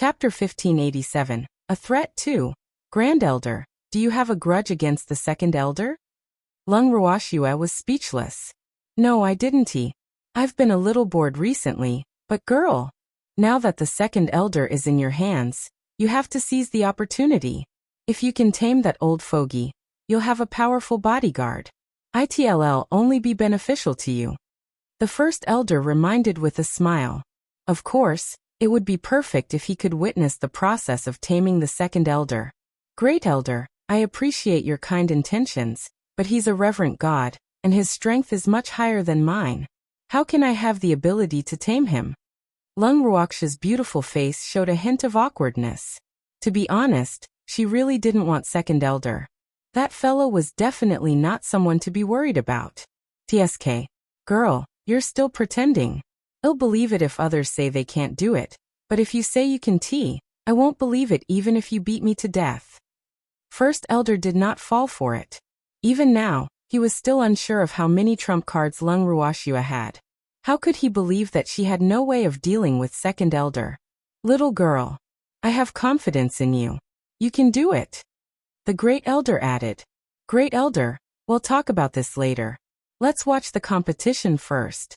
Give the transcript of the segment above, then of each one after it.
Chapter 1587. A Threat too. Grand Elder, do you have a grudge against the second elder? Lung Ruoxue was speechless. No, I didn't. I've been a little bored recently, but girl, now that the second elder is in your hands, you have to seize the opportunity. If you can tame that old fogey, you'll have a powerful bodyguard. It'll only be beneficial to you. The first elder reminded with a smile. Of course, it would be perfect if he could witness the process of taming the second elder. Great Elder, I appreciate your kind intentions, but he's a reverent god, and his strength is much higher than mine. How can I have the ability to tame him? Lung Ruoxue's beautiful face showed a hint of awkwardness. To be honest, she really didn't want second elder. That fellow was definitely not someone to be worried about. TSK. Girl, you're still pretending. I'll believe it if others say they can't do it, but if you say you can I won't believe it even if you beat me to death. First elder did not fall for it. Even now, he was still unsure of how many trump cards Lung Ruoxue had. How could he believe that she had no way of dealing with second elder? Little girl, I have confidence in you. You can do it. The great elder added. Great elder, we'll talk about this later. Let's watch the competition first.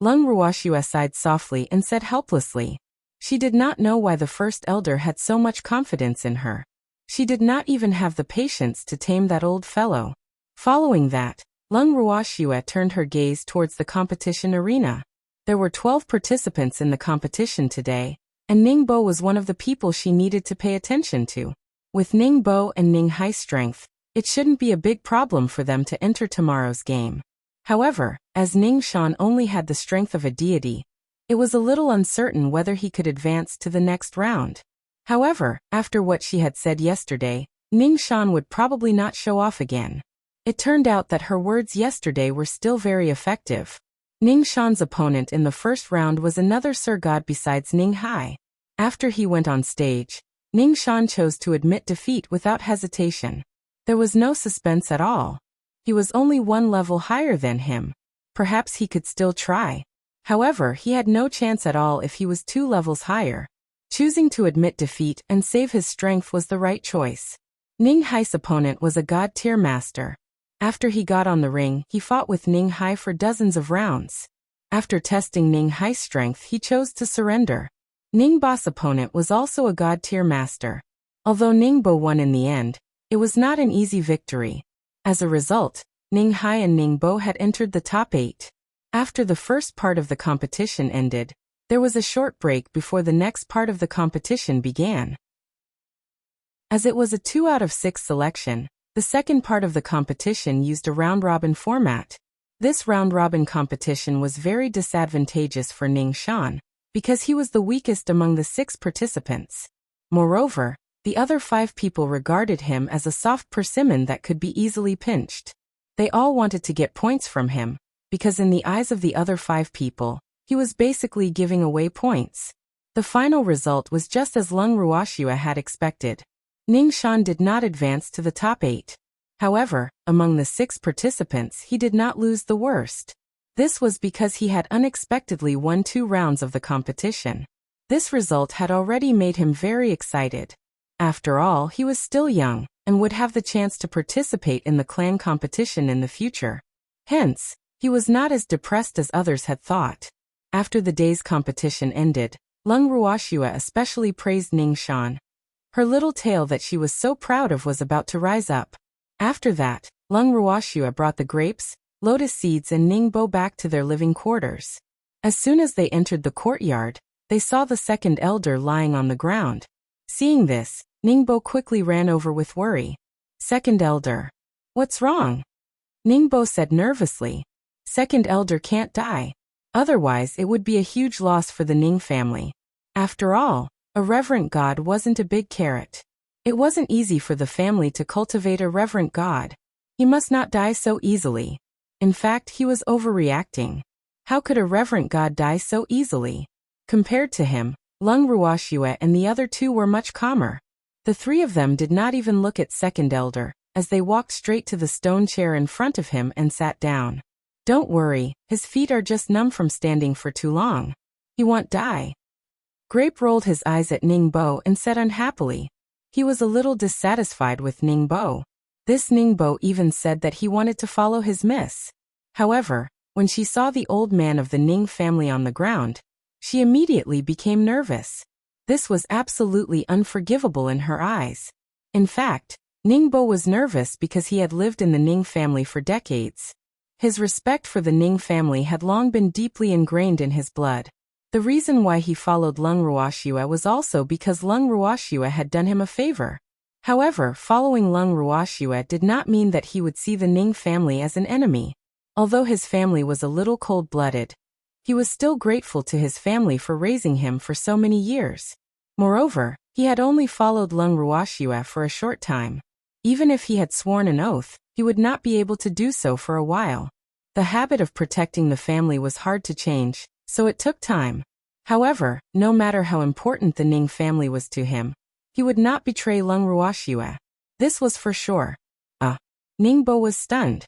Lung Ruoxue sighed softly and said helplessly. She did not know why the first elder had so much confidence in her. She did not even have the patience to tame that old fellow. Following that, Lung Ruoxue turned her gaze towards the competition arena. There were 12 participants in the competition today, and Ningbo was one of the people she needed to pay attention to. With Ningbo and Ning Hai's strength, it shouldn't be a big problem for them to enter tomorrow's game. However, as Ning Shan only had the strength of a deity, it was a little uncertain whether he could advance to the next round. However, after what she had said yesterday, Ning Shan would probably not show off again. It turned out that her words yesterday were still very effective. Ning Shan's opponent in the first round was another Sir God besides Ning Hai. After he went on stage, Ning Shan chose to admit defeat without hesitation. There was no suspense at all. He was only one level higher than him. Perhaps he could still try. However, he had no chance at all if he was 2 levels higher. Choosing to admit defeat and save his strength was the right choice. Ning Hai's opponent was a god-tier master. After he got on the ring, he fought with Ning Hai for dozens of rounds. After testing Ning Hai's strength, he chose to surrender. Ningbo's opponent was also a god-tier master. Although Ningbo won in the end, it was not an easy victory. As a result, Ning Hai and Ningbo had entered the top 8. After the first part of the competition ended, there was a short break before the next part of the competition began. As it was a 2 out of 6 selection, the second part of the competition used a round-robin format. This round-robin competition was very disadvantageous for Ning Shan, because he was the weakest among the 6 participants. Moreover, the other 5 people regarded him as a soft persimmon that could be easily pinched. They all wanted to get points from him, because in the eyes of the other 5 people, he was basically giving away points. The final result was just as Lung Ruoxue had expected. Ning Shan did not advance to the top 8. However, among the 6 participants he did not lose the worst. This was because he had unexpectedly won 2 rounds of the competition. This result had already made him very excited. After all, he was still young, and would have the chance to participate in the clan competition in the future. Hence, he was not as depressed as others had thought. After the day's competition ended, Lung Ruoxue especially praised Ning Shan. Her little tail that she was so proud of was about to rise up. After that, Lung Ruoxue brought the grapes, lotus seeds and Ningbo back to their living quarters. As soon as they entered the courtyard, they saw the second elder lying on the ground. Seeing this, Ningbo quickly ran over with worry. Second elder. What's wrong? Ningbo said nervously. Second elder can't die. Otherwise it would be a huge loss for the Ning family. After all, a reverent god wasn't a big carrot. It wasn't easy for the family to cultivate a reverent god. He must not die so easily. In fact, he was overreacting. How could a reverent god die so easily? Compared to him, Lung Ruoxue and the other 2 were much calmer. The 3 of them did not even look at second elder, as they walked straight to the stone chair in front of him and sat down. Don't worry, his feet are just numb from standing for too long. He won't die. Grape rolled his eyes at Ningbo and said unhappily. He was a little dissatisfied with Ningbo. This Ningbo even said that he wanted to follow his miss. However, when she saw the old man of the Ning family on the ground, she immediately became nervous. This was absolutely unforgivable in her eyes. In fact, Ningbo was nervous because he had lived in the Ning family for decades. His respect for the Ning family had long been deeply ingrained in his blood. The reason why he followed Lung Ruoxue was also because Lung Ruoxue had done him a favor. However, following Lung Ruoxue did not mean that he would see the Ning family as an enemy. Although his family was a little cold-blooded, he was still grateful to his family for raising him for so many years. Moreover, he had only followed Lung Ruoxue for a short time. Even if he had sworn an oath, he would not be able to do so for a while. The habit of protecting the family was hard to change, so it took time. However, no matter how important the Ning family was to him, he would not betray Lung Ruoxue. This was for sure. Ningbo was stunned.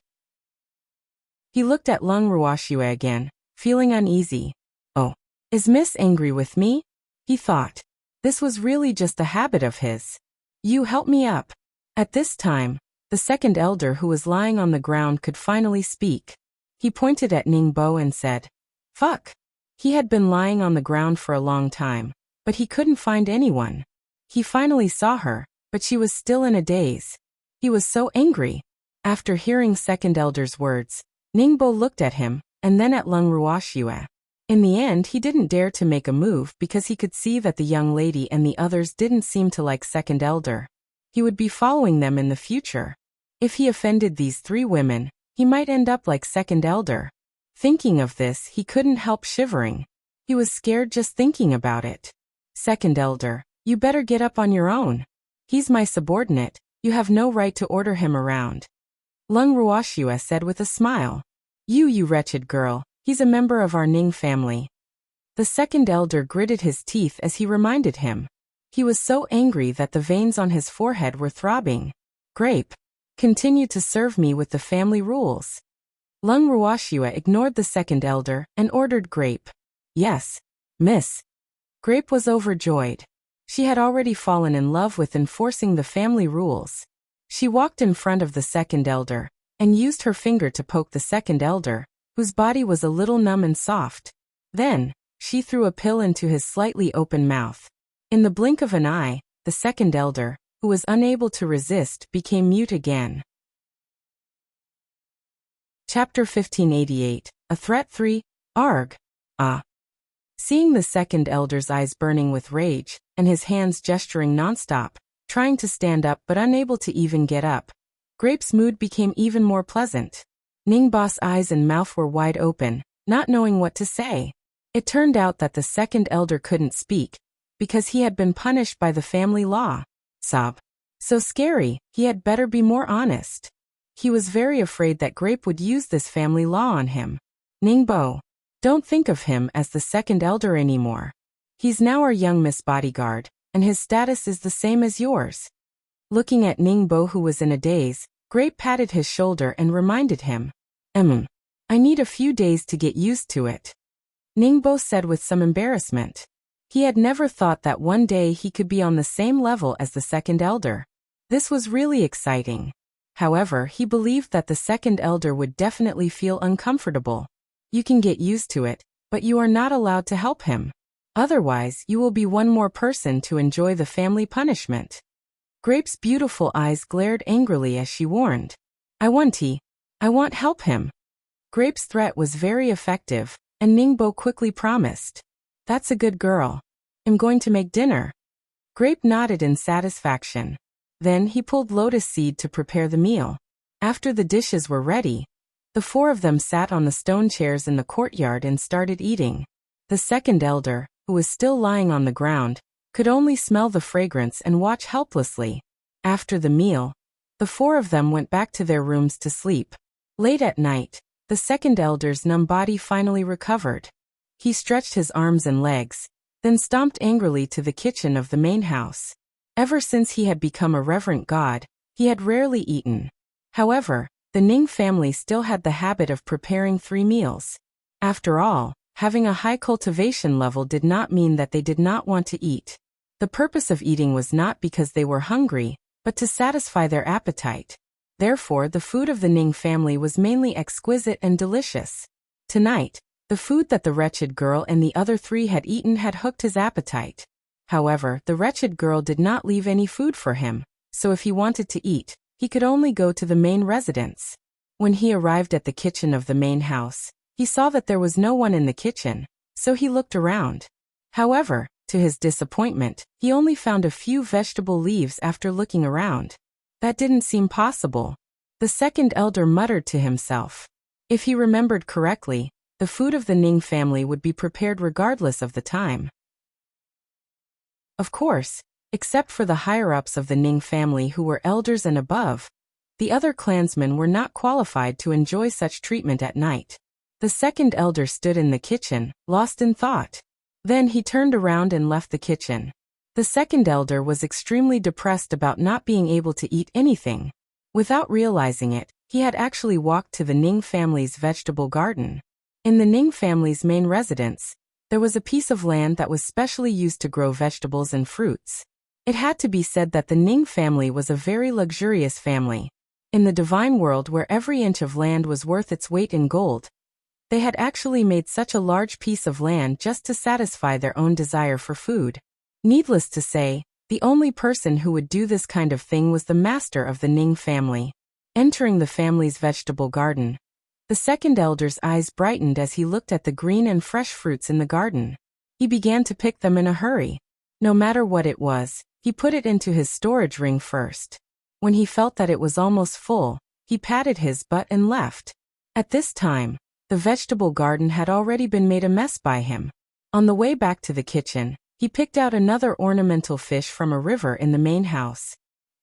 He looked at Lung Ruoxue again, feeling uneasy. Oh, is Miss angry with me? He thought. This was really just a habit of his. You help me up. At this time, the second elder who was lying on the ground could finally speak. He pointed at Ningbo and said, "Fuck." He had been lying on the ground for a long time, but he couldn't find anyone. He finally saw her, but she was still in a daze. He was so angry. After hearing second elder's words, Ningbo looked at him, and then at Lung Ruoxue. In the end, he didn't dare to make a move because he could see that the young lady and the others didn't seem to like second elder. He would be following them in the future. If he offended these three women, he might end up like second elder. Thinking of this, he couldn't help shivering. He was scared just thinking about it. Second elder, you better get up on your own. He's my subordinate, you have no right to order him around. Lung Ruoxue said with a smile. You wretched girl, he's a member of our Ning family. The second elder gritted his teeth as he reminded him. He was so angry that the veins on his forehead were throbbing. Grape, continue to serve me with the family rules. Lung Ruoxue ignored the second elder and ordered Grape. Yes, miss. Grape was overjoyed. She had already fallen in love with enforcing the family rules. She walked in front of the second elder and used her finger to poke the second elder, whose body was a little numb and soft. Then, she threw a pill into his slightly open mouth. In the blink of an eye, the second elder, who was unable to resist, became mute again. Chapter 1588, A Threat 3, Arg. Seeing the second elder's eyes burning with rage, and his hands gesturing nonstop, trying to stand up but unable to even get up, Grape's mood became even more pleasant. Ningbo's eyes and mouth were wide open, not knowing what to say. It turned out that the second elder couldn't speak, because he had been punished by the family law. Sob. So scary, he had better be more honest. He was very afraid that Grape would use this family law on him. Ningbo, don't think of him as the second elder anymore. He's now our young Miss Bodyguard, and his status is the same as yours. Looking at Ningbo, who was in a daze, Grape patted his shoulder and reminded him. I need a few days to get used to it. Ningbo said with some embarrassment. He had never thought that one day he could be on the same level as the second elder. This was really exciting. However, he believed that the second elder would definitely feel uncomfortable. You can get used to it, but you are not allowed to help him. Otherwise, you will be one more person to enjoy the family punishment. Grape's beautiful eyes glared angrily as she warned. I won't help him. Grape's threat was very effective, and Ningbo quickly promised. That's a good girl. I'm going to make dinner. Grape nodded in satisfaction. Then he pulled Lotus Seed to prepare the meal. After the dishes were ready, the four of them sat on the stone chairs in the courtyard and started eating. The second elder, who was still lying on the ground, could only smell the fragrance and watch helplessly. After the meal, the four of them went back to their rooms to sleep. Late at night, the second elder's numb body finally recovered. He stretched his arms and legs, then stomped angrily to the kitchen of the main house. Ever since he had become a reverent god, he had rarely eaten. However, the Ning family still had the habit of preparing 3 meals. After all, Having a high cultivation level did not mean that they did not want to eat. The purpose of eating was not because they were hungry, but to satisfy their appetite. Therefore, the food of the Ning family was mainly exquisite and delicious. Tonight, the food that the wretched girl and the other three had eaten had hooked his appetite. However, the wretched girl did not leave any food for him, so if he wanted to eat, he could only go to the main residence. When he arrived at the kitchen of the main house, he saw that there was no one in the kitchen, so he looked around. However, to his disappointment, he only found a few vegetable leaves after looking around. That didn't seem possible. The second elder muttered to himself. If he remembered correctly, the food of the Ning family would be prepared regardless of the time. Of course, except for the higher-ups of the Ning family who were elders and above, the other clansmen were not qualified to enjoy such treatment at night. The second elder stood in the kitchen, lost in thought. Then he turned around and left the kitchen. The second elder was extremely depressed about not being able to eat anything. Without realizing it, he had actually walked to the Ning family's vegetable garden. In the Ning family's main residence, there was a piece of land that was specially used to grow vegetables and fruits. It had to be said that the Ning family was a very luxurious family. In the divine world where every inch of land was worth its weight in gold, they had actually made such a large piece of land just to satisfy their own desire for food. Needless to say, the only person who would do this kind of thing was the master of the Ning family. Entering the family's vegetable garden, the second elder's eyes brightened as he looked at the green and fresh fruits in the garden. He began to pick them in a hurry. No matter what it was, he put it into his storage ring first. When he felt that it was almost full, he patted his butt and left. At this time, the vegetable garden had already been made a mess by him. On the way back to the kitchen, he picked out another ornamental fish from a river in the main house.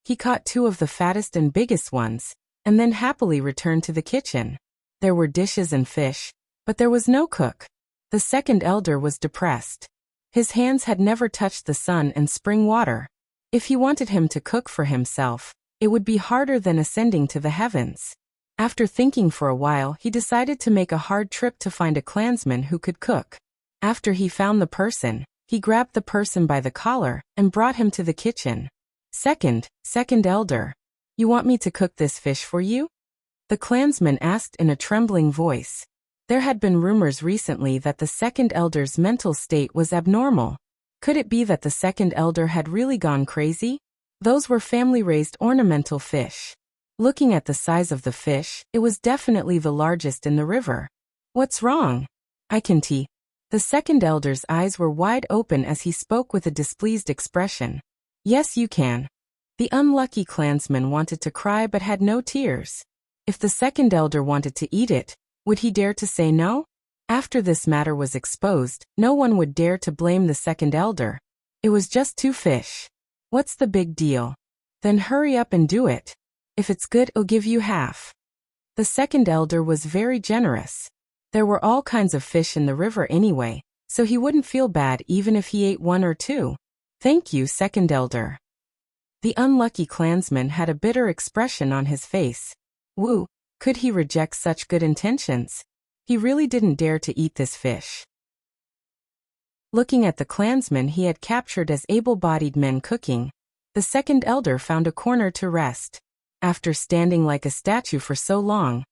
He caught 2 of the fattest and biggest ones, and then happily returned to the kitchen. There were dishes and fish, but there was no cook. The second elder was depressed. His hands had never touched the sun and spring water. If he wanted him to cook for himself, it would be harder than ascending to the heavens. After thinking for a while, he decided to make a hard trip to find a clansman who could cook. After he found the person, he grabbed the person by the collar and brought him to the kitchen. Second elder, you want me to cook this fish for you? The clansman asked in a trembling voice. There had been rumors recently that the second elder's mental state was abnormal. Could it be that the second elder had really gone crazy? Those were family-raised ornamental fish. Looking at the size of the fish, it was definitely the largest in the river. What's wrong? I can tell. The second elder's eyes were wide open as he spoke with a displeased expression. Yes, you can. The unlucky clansman wanted to cry but had no tears. If the second elder wanted to eat it, would he dare to say no? After this matter was exposed, no one would dare to blame the second elder. It was just 2 fish. What's the big deal? Then hurry up and do it. If it's good, I'll give you half. The second elder was very generous. There were all kinds of fish in the river anyway, so he wouldn't feel bad even if he ate 1 or 2. Thank you, second elder. The unlucky clansman had a bitter expression on his face. Woo, could he reject such good intentions? He really didn't dare to eat this fish. Looking at the clansmen he had captured as able-bodied men cooking, the second elder found a corner to rest. After standing like a statue for so long,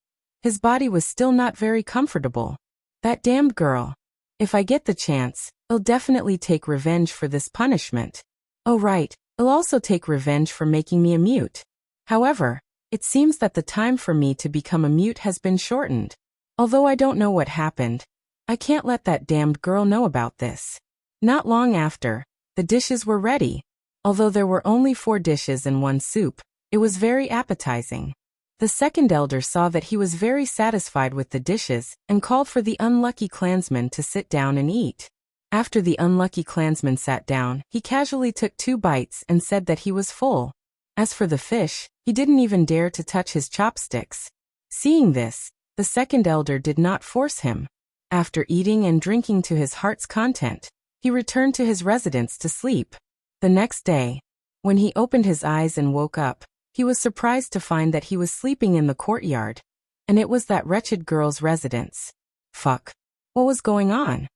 his body was still not very comfortable. That damned girl. If I get the chance, I'll definitely take revenge for this punishment. Oh right, I'll also take revenge for making me a mute. However, it seems that the time for me to become a mute has been shortened. Although I don't know what happened, I can't let that damned girl know about this. Not long after, the dishes were ready. Although there were only 4 dishes and 1 soup, it was very appetizing. The second elder saw that he was very satisfied with the dishes and called for the unlucky clansman to sit down and eat. After the unlucky clansman sat down, he casually took 2 bites and said that he was full. As for the fish, he didn't even dare to touch his chopsticks. Seeing this, the second elder did not force him. After eating and drinking to his heart's content, he returned to his residence to sleep. The next day, when he opened his eyes and woke up, he was surprised to find that he was sleeping in the courtyard. And it was that wretched girl's residence. Fuck. What was going on?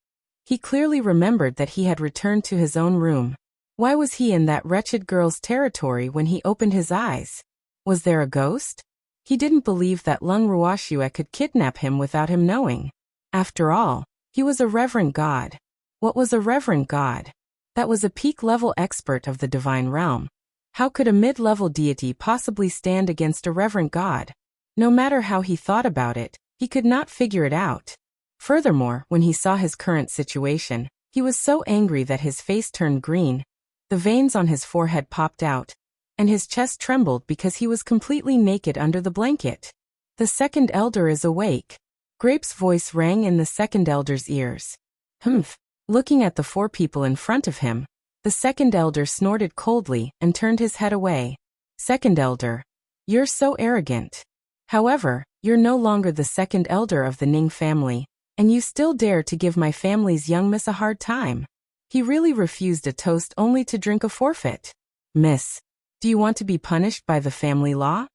He clearly remembered that he had returned to his own room. Why was he in that wretched girl's territory when he opened his eyes? Was there a ghost? He didn't believe that Lung Ruoxue could kidnap him without him knowing. After all, he was a reverent god. What was a reverent god? That was a peak-level expert of the divine realm. How could a mid-level deity possibly stand against a reverent god? No matter how he thought about it, he could not figure it out. Furthermore, when he saw his current situation, he was so angry that his face turned green, the veins on his forehead popped out, and his chest trembled because he was completely naked under the blanket. The second elder is awake. Grape's voice rang in the second elder's ears. Humph. Looking at the 4 people in front of him, the second elder snorted coldly and turned his head away. Second elder. You're so arrogant. However, you're no longer the second elder of the Ning family, and you still dare to give my family's young miss a hard time. He really refused a toast only to drink a forfeit. Miss, do you want to be punished by the family law?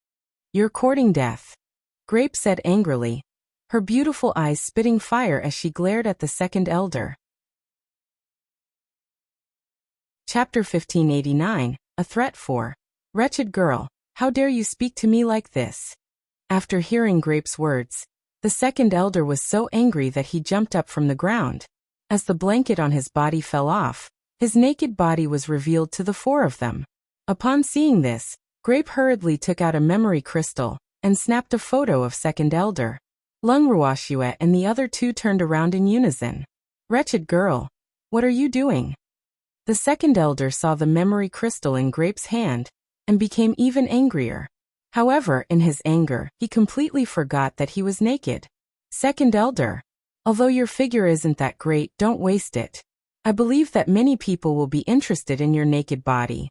You're courting death. Grape said angrily, her beautiful eyes spitting fire as she glared at the second elder. Chapter 1589, A Threat for. Wretched girl, how dare you speak to me like this? After hearing Grape's words, the second elder was so angry that he jumped up from the ground. As the blanket on his body fell off, his naked body was revealed to the 4 of them. Upon seeing this, Grape hurriedly took out a memory crystal and snapped a photo of second elder. Lung Ruoxue and the other 2 turned around in unison. Wretched girl, what are you doing? The second elder saw the memory crystal in Grape's hand and became even angrier. However, in his anger, he completely forgot that he was naked. Second elder, although your figure isn't that great, don't waste it. I believe that many people will be interested in your naked body.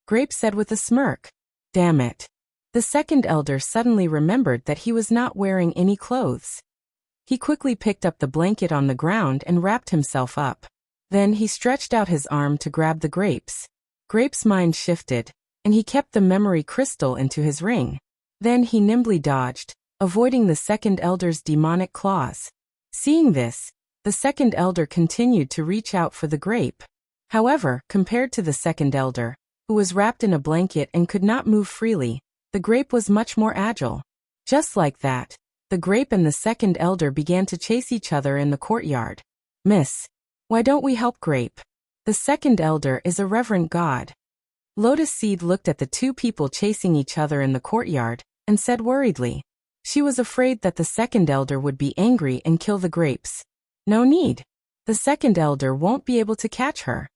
Grape said with a smirk. Damn it. The second elder suddenly remembered that he was not wearing any clothes. He quickly picked up the blanket on the ground and wrapped himself up. Then he stretched out his arm to grab the grapes. Grape's mind shifted, and he kept the memory crystal into his ring. Then he nimbly dodged, avoiding the second elder's demonic claws. Seeing this, the second elder continued to reach out for the grape. However, compared to the second elder, who was wrapped in a blanket and could not move freely, the grape was much more agile. Just like that, the grape and the second elder began to chase each other in the courtyard. Miss, why don't we help Grape? The second elder is a reverent god. Lotus Seed looked at the 2 people chasing each other in the courtyard and said worriedly. She was afraid that the second elder would be angry and kill the grapes. No need. The second elder won't be able to catch her.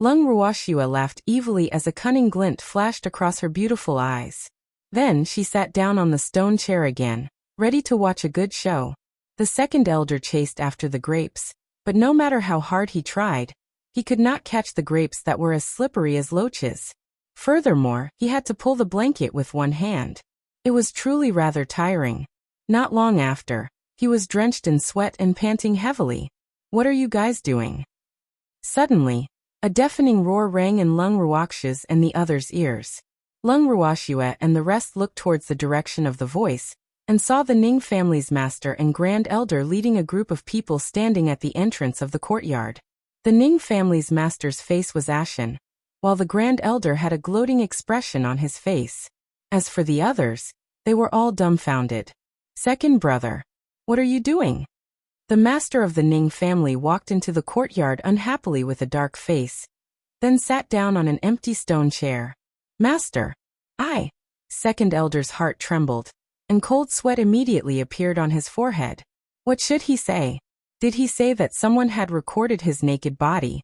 Lung Ruoxue laughed evilly as a cunning glint flashed across her beautiful eyes. Then she sat down on the stone chair again, ready to watch a good show. The second elder chased after the grapes, but no matter how hard he tried, he could not catch the grapes that were as slippery as loaches. Furthermore, he had to pull the blanket with one hand. It was truly rather tiring. Not long after, he was drenched in sweat and panting heavily. What are you guys doing? Suddenly, a deafening roar rang in Lung Ruoxue's and the others' ears. Lung Ruoxue and the rest looked towards the direction of the voice, and saw the Ning family's master and grand elder leading a group of people standing at the entrance of the courtyard. The Ning family's master's face was ashen, while the grand elder had a gloating expression on his face. As for the others, they were all dumbfounded. Second brother, what are you doing? The master of the Ning family walked into the courtyard unhappily with a dark face, then sat down on an empty stone chair. Master, second elder's heart trembled, and cold sweat immediately appeared on his forehead. What should he say? Did he say that someone had recorded his naked body?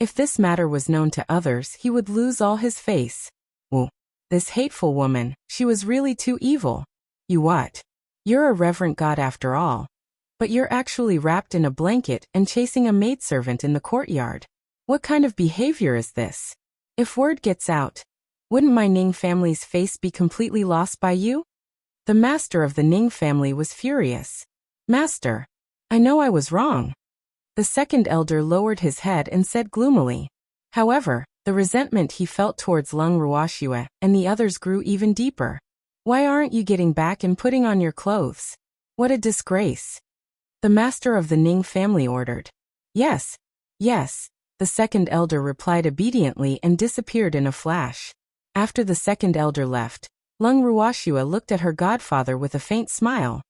If this matter was known to others, he would lose all his face. Whoa, this hateful woman, she was really too evil. You what? You're a reverent god after all. But you're actually wrapped in a blanket and chasing a maidservant in the courtyard. What kind of behavior is this? If word gets out, wouldn't my Ning family's face be completely lost by you? The master of the Ning family was furious. Master, I know I was wrong. The second elder lowered his head and said gloomily. However, the resentment he felt towards Lung Ruoxue and the others grew even deeper. Why aren't you getting back and putting on your clothes? What a disgrace. The master of the Ning family ordered. Yes, yes, the second elder replied obediently and disappeared in a flash. After the second elder left, Lung Ruoxua looked at her godfather with a faint smile.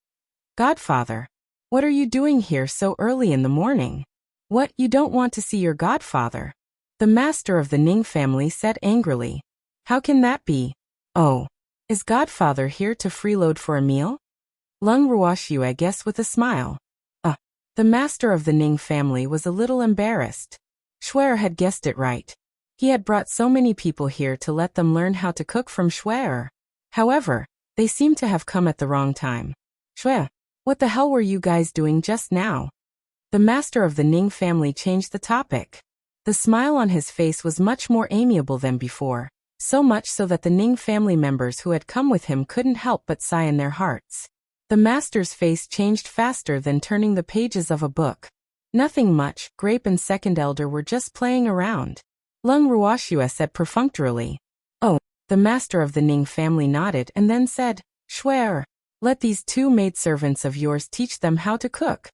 Godfather, what are you doing here so early in the morning? What, you don't want to see your godfather? The master of the Ning family said angrily. How can that be? Oh, is godfather here to freeload for a meal? Lung Ruoxua guessed with a smile. The master of the Ning family was a little embarrassed. Shuer had guessed it right. He had brought so many people here to let them learn how to cook from Shuer. However, they seemed to have come at the wrong time. Shuer, what the hell were you guys doing just now? The master of the Ning family changed the topic. The smile on his face was much more amiable than before, so much so that the Ning family members who had come with him couldn't help but sigh in their hearts. The master's face changed faster than turning the pages of a book. Nothing much, Grape and second elder were just playing around. Lung Ruoxua said perfunctorily. Oh, the master of the Ning family nodded and then said, Shuer, let these two maidservants of yours teach them how to cook.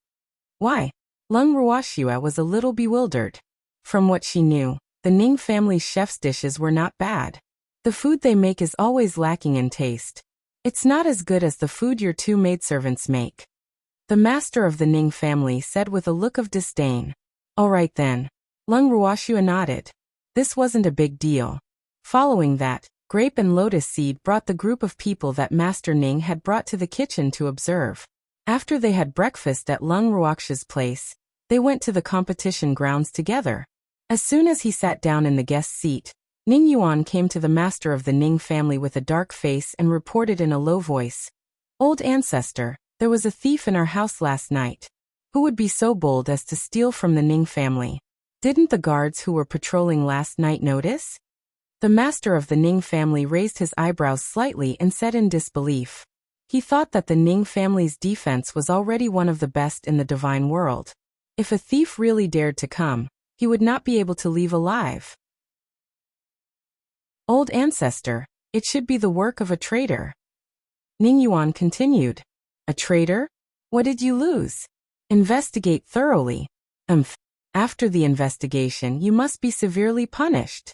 Why? Lung Ruoxua was a little bewildered. From what she knew, the Ning family's chef's dishes were not bad. The food they make is always lacking in taste. It's not as good as the food your two maidservants make. The master of the Ning family said with a look of disdain. All right then. Lung Ruoxua nodded. This wasn't a big deal. Following that, Grape and Lotus Seed brought the group of people that Master Ning had brought to the kitchen to observe. After they had breakfast at Lung Ruoxia's place, they went to the competition grounds together. As soon as he sat down in the guest seat, Ning Yuan came to the master of the Ning family with a dark face and reported in a low voice. Old ancestor, there was a thief in our house last night. Who would be so bold as to steal from the Ning family? Didn't the guards who were patrolling last night notice? The master of the Ning family raised his eyebrows slightly and said in disbelief. He thought that the Ning family's defense was already one of the best in the divine world. If a thief really dared to come, he would not be able to leave alive. Old ancestor, it should be the work of a traitor. Ning Yuan continued. A traitor? What did you lose? Investigate thoroughly. After the investigation you must be severely punished.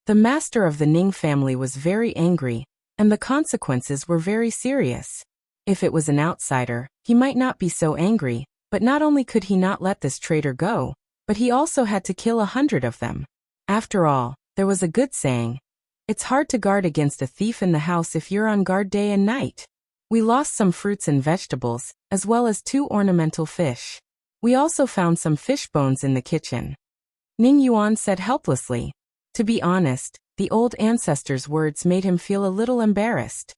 The master of the Ning family was very angry, and the consequences were very serious. If it was an outsider, he might not be so angry, but not only could he not let this traitor go, but he also had to kill 100 of them. After all, there was a good saying. It's hard to guard against a thief in the house if you're on guard day and night. We lost some fruits and vegetables, as well as 2 ornamental fish. We also found some fish bones in the kitchen. Ning Yuan said helplessly. To be honest, the old ancestor's words made him feel a little embarrassed.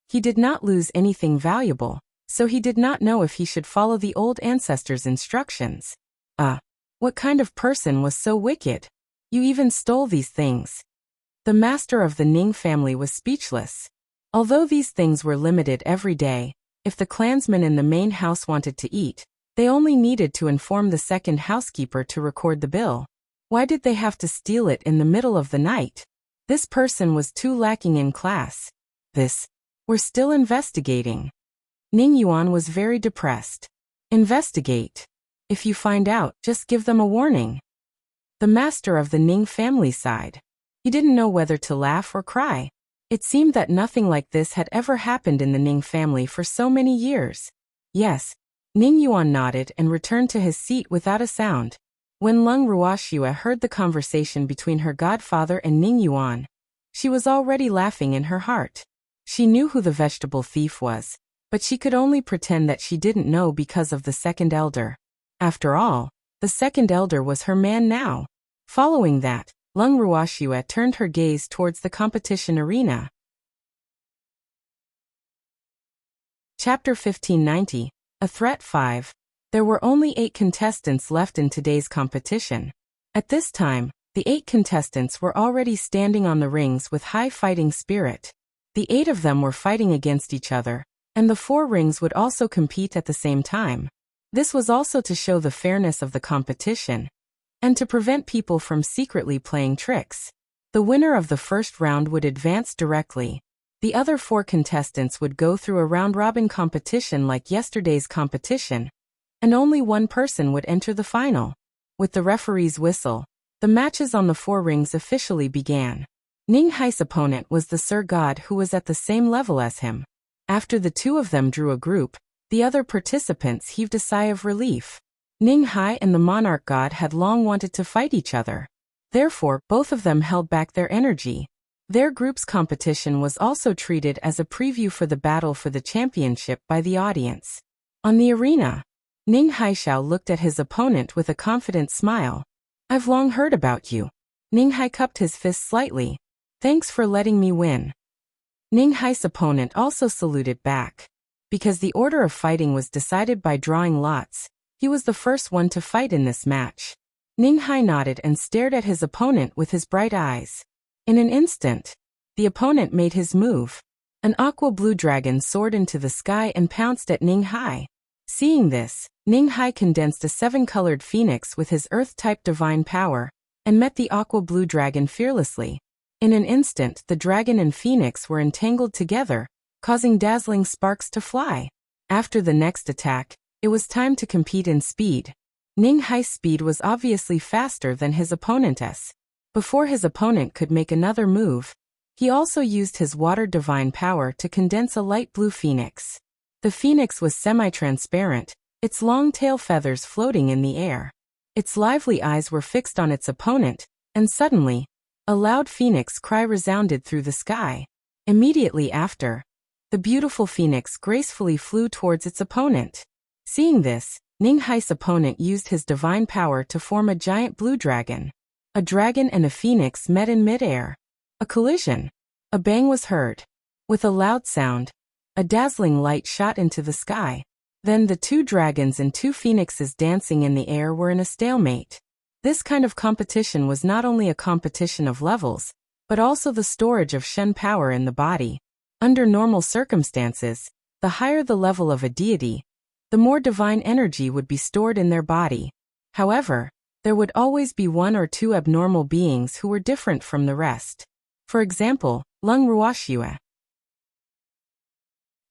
He did not lose anything valuable, so he did not know if he should follow the old ancestor's instructions. What kind of person was so wicked? You even stole these things. The master of the Ning family was speechless. Although these things were limited every day, if the clansmen in the main house wanted to eat, they only needed to inform the second housekeeper to record the bill. Why did they have to steal it in the middle of the night? This person was too lacking in class. We're still investigating. Ning Yuan was very depressed. Investigate. If you find out, just give them a warning. The master of the Ning family sighed. He didn't know whether to laugh or cry. It seemed that nothing like this had ever happened in the Ning family for so many years. Yes. Ning Yuan nodded and returned to his seat without a sound. When Lung Ruoxua heard the conversation between her godfather and Ning Yuan, she was already laughing in her heart. She knew who the vegetable thief was, but she could only pretend that she didn't know because of the second elder. After all, the second elder was her man now. Following that, Lung Ruoxua turned her gaze towards the competition arena. Chapter 1590, A Threat 5. There were only 8 contestants left in today's competition. At this time, the 8 contestants were already standing on the rings with high fighting spirit. The 8 of them were fighting against each other, and the 4 rings would also compete at the same time. This was also to show the fairness of the competition, and to prevent people from secretly playing tricks. The winner of the first round would advance directly. The other 4 contestants would go through a round-robin competition like yesterday's competition. and only one person would enter the final. With the referee's whistle, the matches on the 4 rings officially began. Ning Hai's opponent was the Sir God, who was at the same level as him. After the two of them drew a group, the other participants heaved a sigh of relief. Ning Hai and the Monarch God had long wanted to fight each other. Therefore, both of them held back their energy. Their group's competition was also treated as a preview for the battle for the championship by the audience. On the arena, Ning Haishao looked at his opponent with a confident smile. "I've long heard about you." Ning Hai cupped his fist slightly. "Thanks for letting me win." Ning Hai's opponent also saluted back. Because the order of fighting was decided by drawing lots, he was the first one to fight in this match. Ning Hai nodded and stared at his opponent with his bright eyes. In an instant, the opponent made his move. An aqua-blue dragon soared into the sky and pounced at Ning Hai. Seeing this, Ning Hai condensed a 7-colored phoenix with his earth-type divine power, and met the aqua-blue dragon fearlessly. In an instant, the dragon and phoenix were entangled together, causing dazzling sparks to fly. After the next attack, it was time to compete in speed. Ning Hai's speed was obviously faster than his opponent's. Before his opponent could make another move, he also used his water divine power to condense a light blue phoenix. The phoenix was semi-transparent, its long tail feathers floating in the air. Its lively eyes were fixed on its opponent, and suddenly, a loud phoenix cry resounded through the sky. Immediately after, the beautiful phoenix gracefully flew towards its opponent. Seeing this, Ning Hai's opponent used his divine power to form a giant blue dragon. A dragon and a phoenix met in midair. A collision. A bang was heard. With a loud sound, a dazzling light shot into the sky. Then the 2 dragons and 2 phoenixes dancing in the air were in a stalemate. This kind of competition was not only a competition of levels, but also the storage of Shen power in the body. Under normal circumstances, the higher the level of a deity, the more divine energy would be stored in their body. However, there would always be 1 or 2 abnormal beings who were different from the rest. For example, Lung Ruoxue.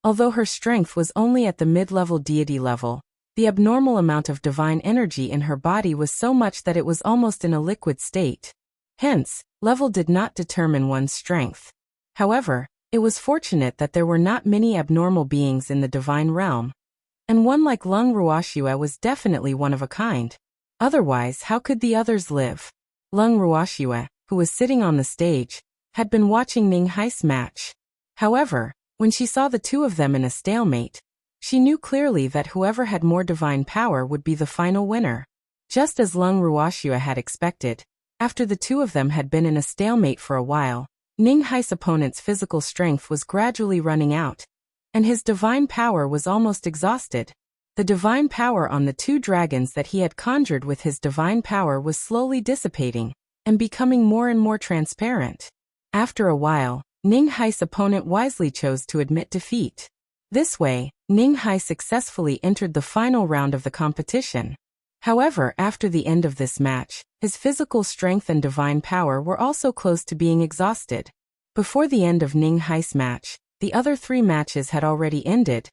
Although her strength was only at the mid-level deity level, the abnormal amount of divine energy in her body was so much that it was almost in a liquid state. Hence, level did not determine one's strength. However, it was fortunate that there were not many abnormal beings in the divine realm. And one like Lung Ruoxue was definitely one of a kind. Otherwise, how could the others live? Lung Ruoxue, who was sitting on the stage, had been watching Ning Hai's match. However, when she saw the 2 of them in a stalemate, she knew clearly that whoever had more divine power would be the final winner. Just as Lung Ruoxue had expected, after the 2 of them had been in a stalemate for a while, Ning Hai's opponent's physical strength was gradually running out, and his divine power was almost exhausted. The divine power on the 2 dragons that he had conjured with his divine power was slowly dissipating, and becoming more and more transparent. After a while, Ning Hai's opponent wisely chose to admit defeat. This way, Ning Hai successfully entered the final round of the competition. However, after the end of this match, his physical strength and divine power were also close to being exhausted. Before the end of Ning Hai's match, the other 3 matches had already ended,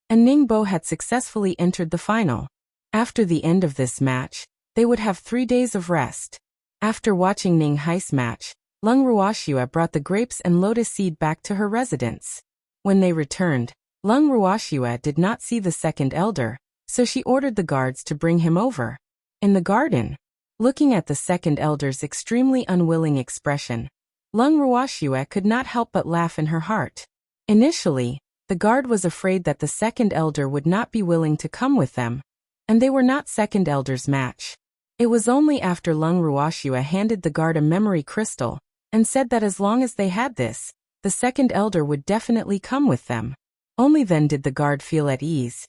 and Ning Bo had successfully entered the final. After the end of this match, they would have 3 days of rest. After watching Ning Hai's match, Lung Ruoxue brought the grapes and lotus seed back to her residence. When they returned, Lung Ruoxue did not see the 2nd elder, so she ordered the guards to bring him over. In the garden, looking at the 2nd elder's extremely unwilling expression, Lung Ruoxue could not help but laugh in her heart. Initially, the guard was afraid that the 2nd elder would not be willing to come with them, and they were not 2nd elder's match. It was only after Lung Ruoxue handed the guard a memory crystal, and said that as long as they had this, the 2nd elder would definitely come with them. Only then did the guard feel at ease,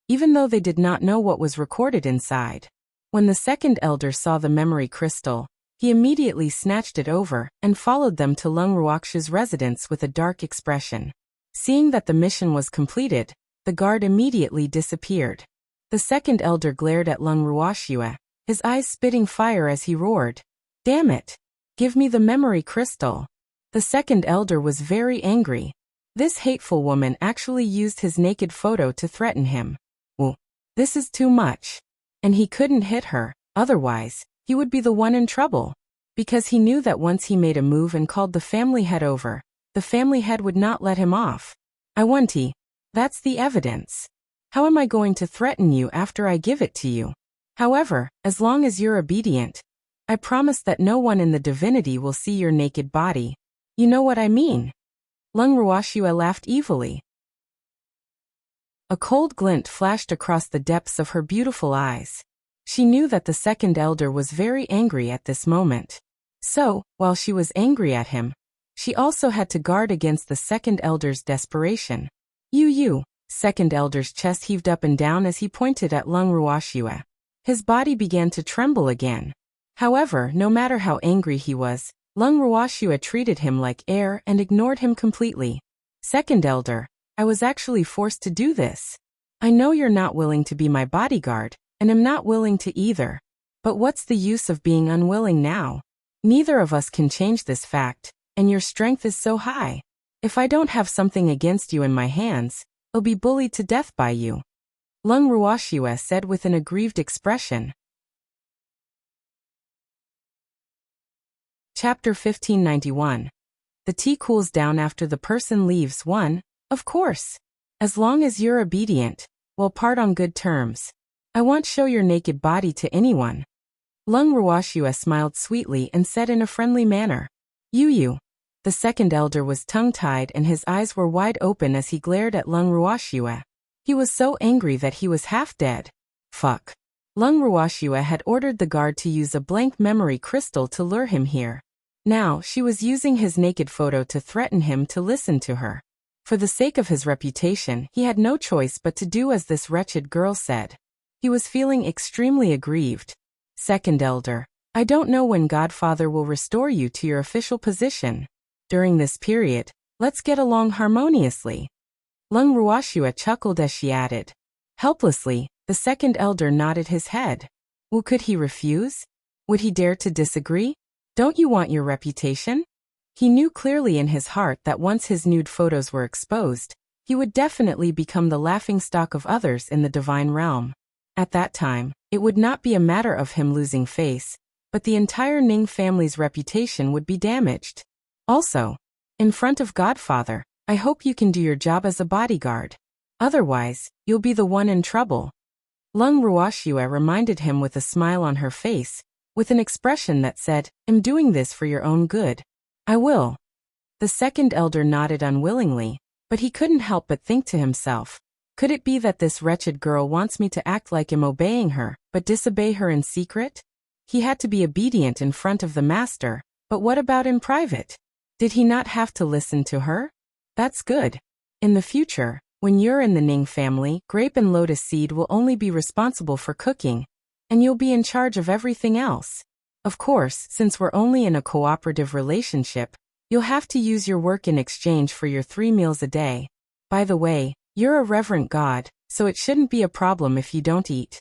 even though they did not know what was recorded inside. When the 2nd elder saw the memory crystal, he immediately snatched it over and followed them to Lung Ruoxue's residence with a dark expression. Seeing that the mission was completed, the guard immediately disappeared. The 2nd elder glared at Lung Ruoxue, his eyes spitting fire as he roared, "Damn it! Give me the memory crystal." The 2nd elder was very angry. This hateful woman actually used his naked photo to threaten him. This is too much. And he couldn't hit her, otherwise, he would be the one in trouble. Because he knew that once he made a move and called the family head over, the family head would not let him off. I want he. That's the evidence. How am I going to threaten you after I give it to you? However, as long as you're obedient, I promise that no one in the divinity will see your naked body. You know what I mean? Lung Ruoxue laughed evilly. A cold glint flashed across the depths of her beautiful eyes. She knew that the second elder was very angry at this moment. So, while she was angry at him, she also had to guard against the second elder's desperation. You. Second elder's chest heaved up and down as he pointed at Lung Ruoxue. His body began to tremble again. However, no matter how angry he was, Lung Ruoxue treated him like air and ignored him completely. Second elder, I was actually forced to do this. I know you're not willing to be my bodyguard, and am not willing to either. But what's the use of being unwilling now? Neither of us can change this fact, and your strength is so high. If I don't have something against you in my hands, I'll be bullied to death by you. Lung Ruoxue said with an aggrieved expression. Chapter 1591. The tea cools down after the person leaves. 1. Of course. As long as you're obedient, we'll part on good terms. I won't show your naked body to anyone. Lung Ruoxue smiled sweetly and said in a friendly manner. You. The second elder was tongue-tied and his eyes were wide open as he glared at Lung Ruoxue. He was so angry that he was half dead. Fuck. Lung Ruoxue had ordered the guard to use a blank memory crystal to lure him here. Now, she was using his naked photo to threaten him to listen to her. For the sake of his reputation, he had no choice but to do as this wretched girl said. He was feeling extremely aggrieved. Second elder, I don't know when Godfather will restore you to your official position. During this period, let's get along harmoniously. Lung Ruoxue chuckled as she added. Helplessly, the second elder nodded his head. Well, could he refuse? Would he dare to disagree? Don't you want your reputation? He knew clearly in his heart that once his nude photos were exposed, he would definitely become the laughingstock of others in the divine realm. At that time, it would not be a matter of him losing face, but the entire Ning family's reputation would be damaged. Also, in front of Godfather, I hope you can do your job as a bodyguard. Otherwise, you'll be the one in trouble. Lung Ruoxue reminded him with a smile on her face, with an expression that said, I'm doing this for your own good. I will. The second elder nodded unwillingly, but he couldn't help but think to himself, could it be that this wretched girl wants me to act like I'm obeying her, but disobey her in secret? He had to be obedient in front of the master, but what about in private? Did he not have to listen to her? That's good. In the future, when you're in the Ning family, Grape and Lotus Seed will only be responsible for cooking, and you'll be in charge of everything else. Of course, since we're only in a cooperative relationship, you'll have to use your work in exchange for your 3 meals a day. By the way, you're a reverent god, so it shouldn't be a problem if you don't eat.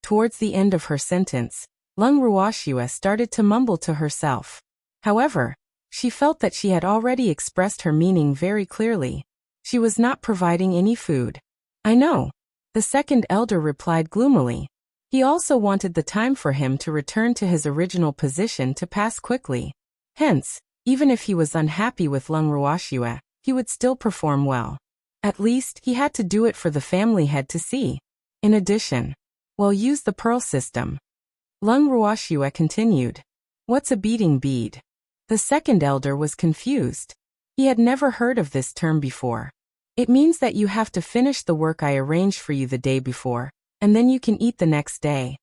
Towards the end of her sentence, Lung Ruoxue started to mumble to herself. However, she felt that she had already expressed her meaning very clearly. She was not providing any food. I know. The second elder replied gloomily. He also wanted the time for him to return to his original position to pass quickly. Hence, even if he was unhappy with Lung Ruoxue, he would still perform well. At least, he had to do it for the family head to see. In addition, well, use the pearl system. Lung Ruoxue continued. What's a beating bead? The second elder was confused. He had never heard of this term before. It means that you have to finish the work I arranged for you the day before, and then you can eat the next day.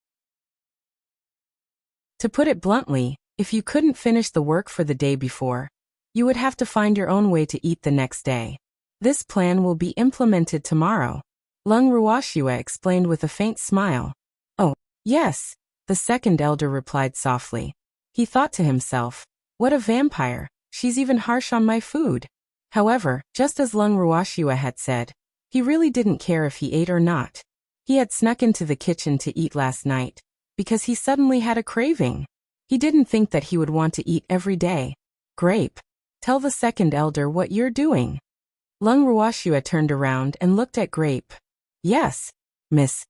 To put it bluntly, if you couldn't finish the work for the day before, you would have to find your own way to eat the next day. This plan will be implemented tomorrow. Lung Ruoxue explained with a faint smile. Oh, yes, the second elder replied softly. He thought to himself, what a vampire, she's even harsh on my food. However, just as Lung Ruoxue had said, he really didn't care if he ate or not. He had snuck into the kitchen to eat last night, because he suddenly had a craving. He didn't think that he would want to eat every day. Grape, tell the second elder what you're doing. Lung Ruoxue turned around and looked at Grape. Yes, miss.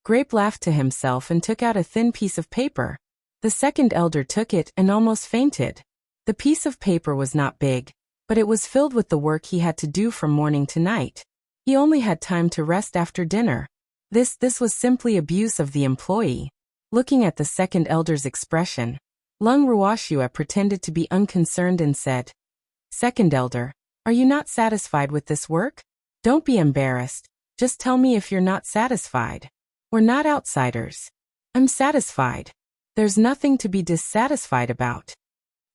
Grape laughed to himself and took out a thin piece of paper. The second elder took it and almost fainted. The piece of paper was not big, but it was filled with the work he had to do from morning to night. He only had time to rest after dinner. This was simply abuse of the employee. Looking at the second elder's expression, Lung Ruoxue pretended to be unconcerned and said, "Second elder, are you not satisfied with this work? Don't be embarrassed, just tell me if you're not satisfied. We're not outsiders. I'm satisfied. There's nothing to be dissatisfied about."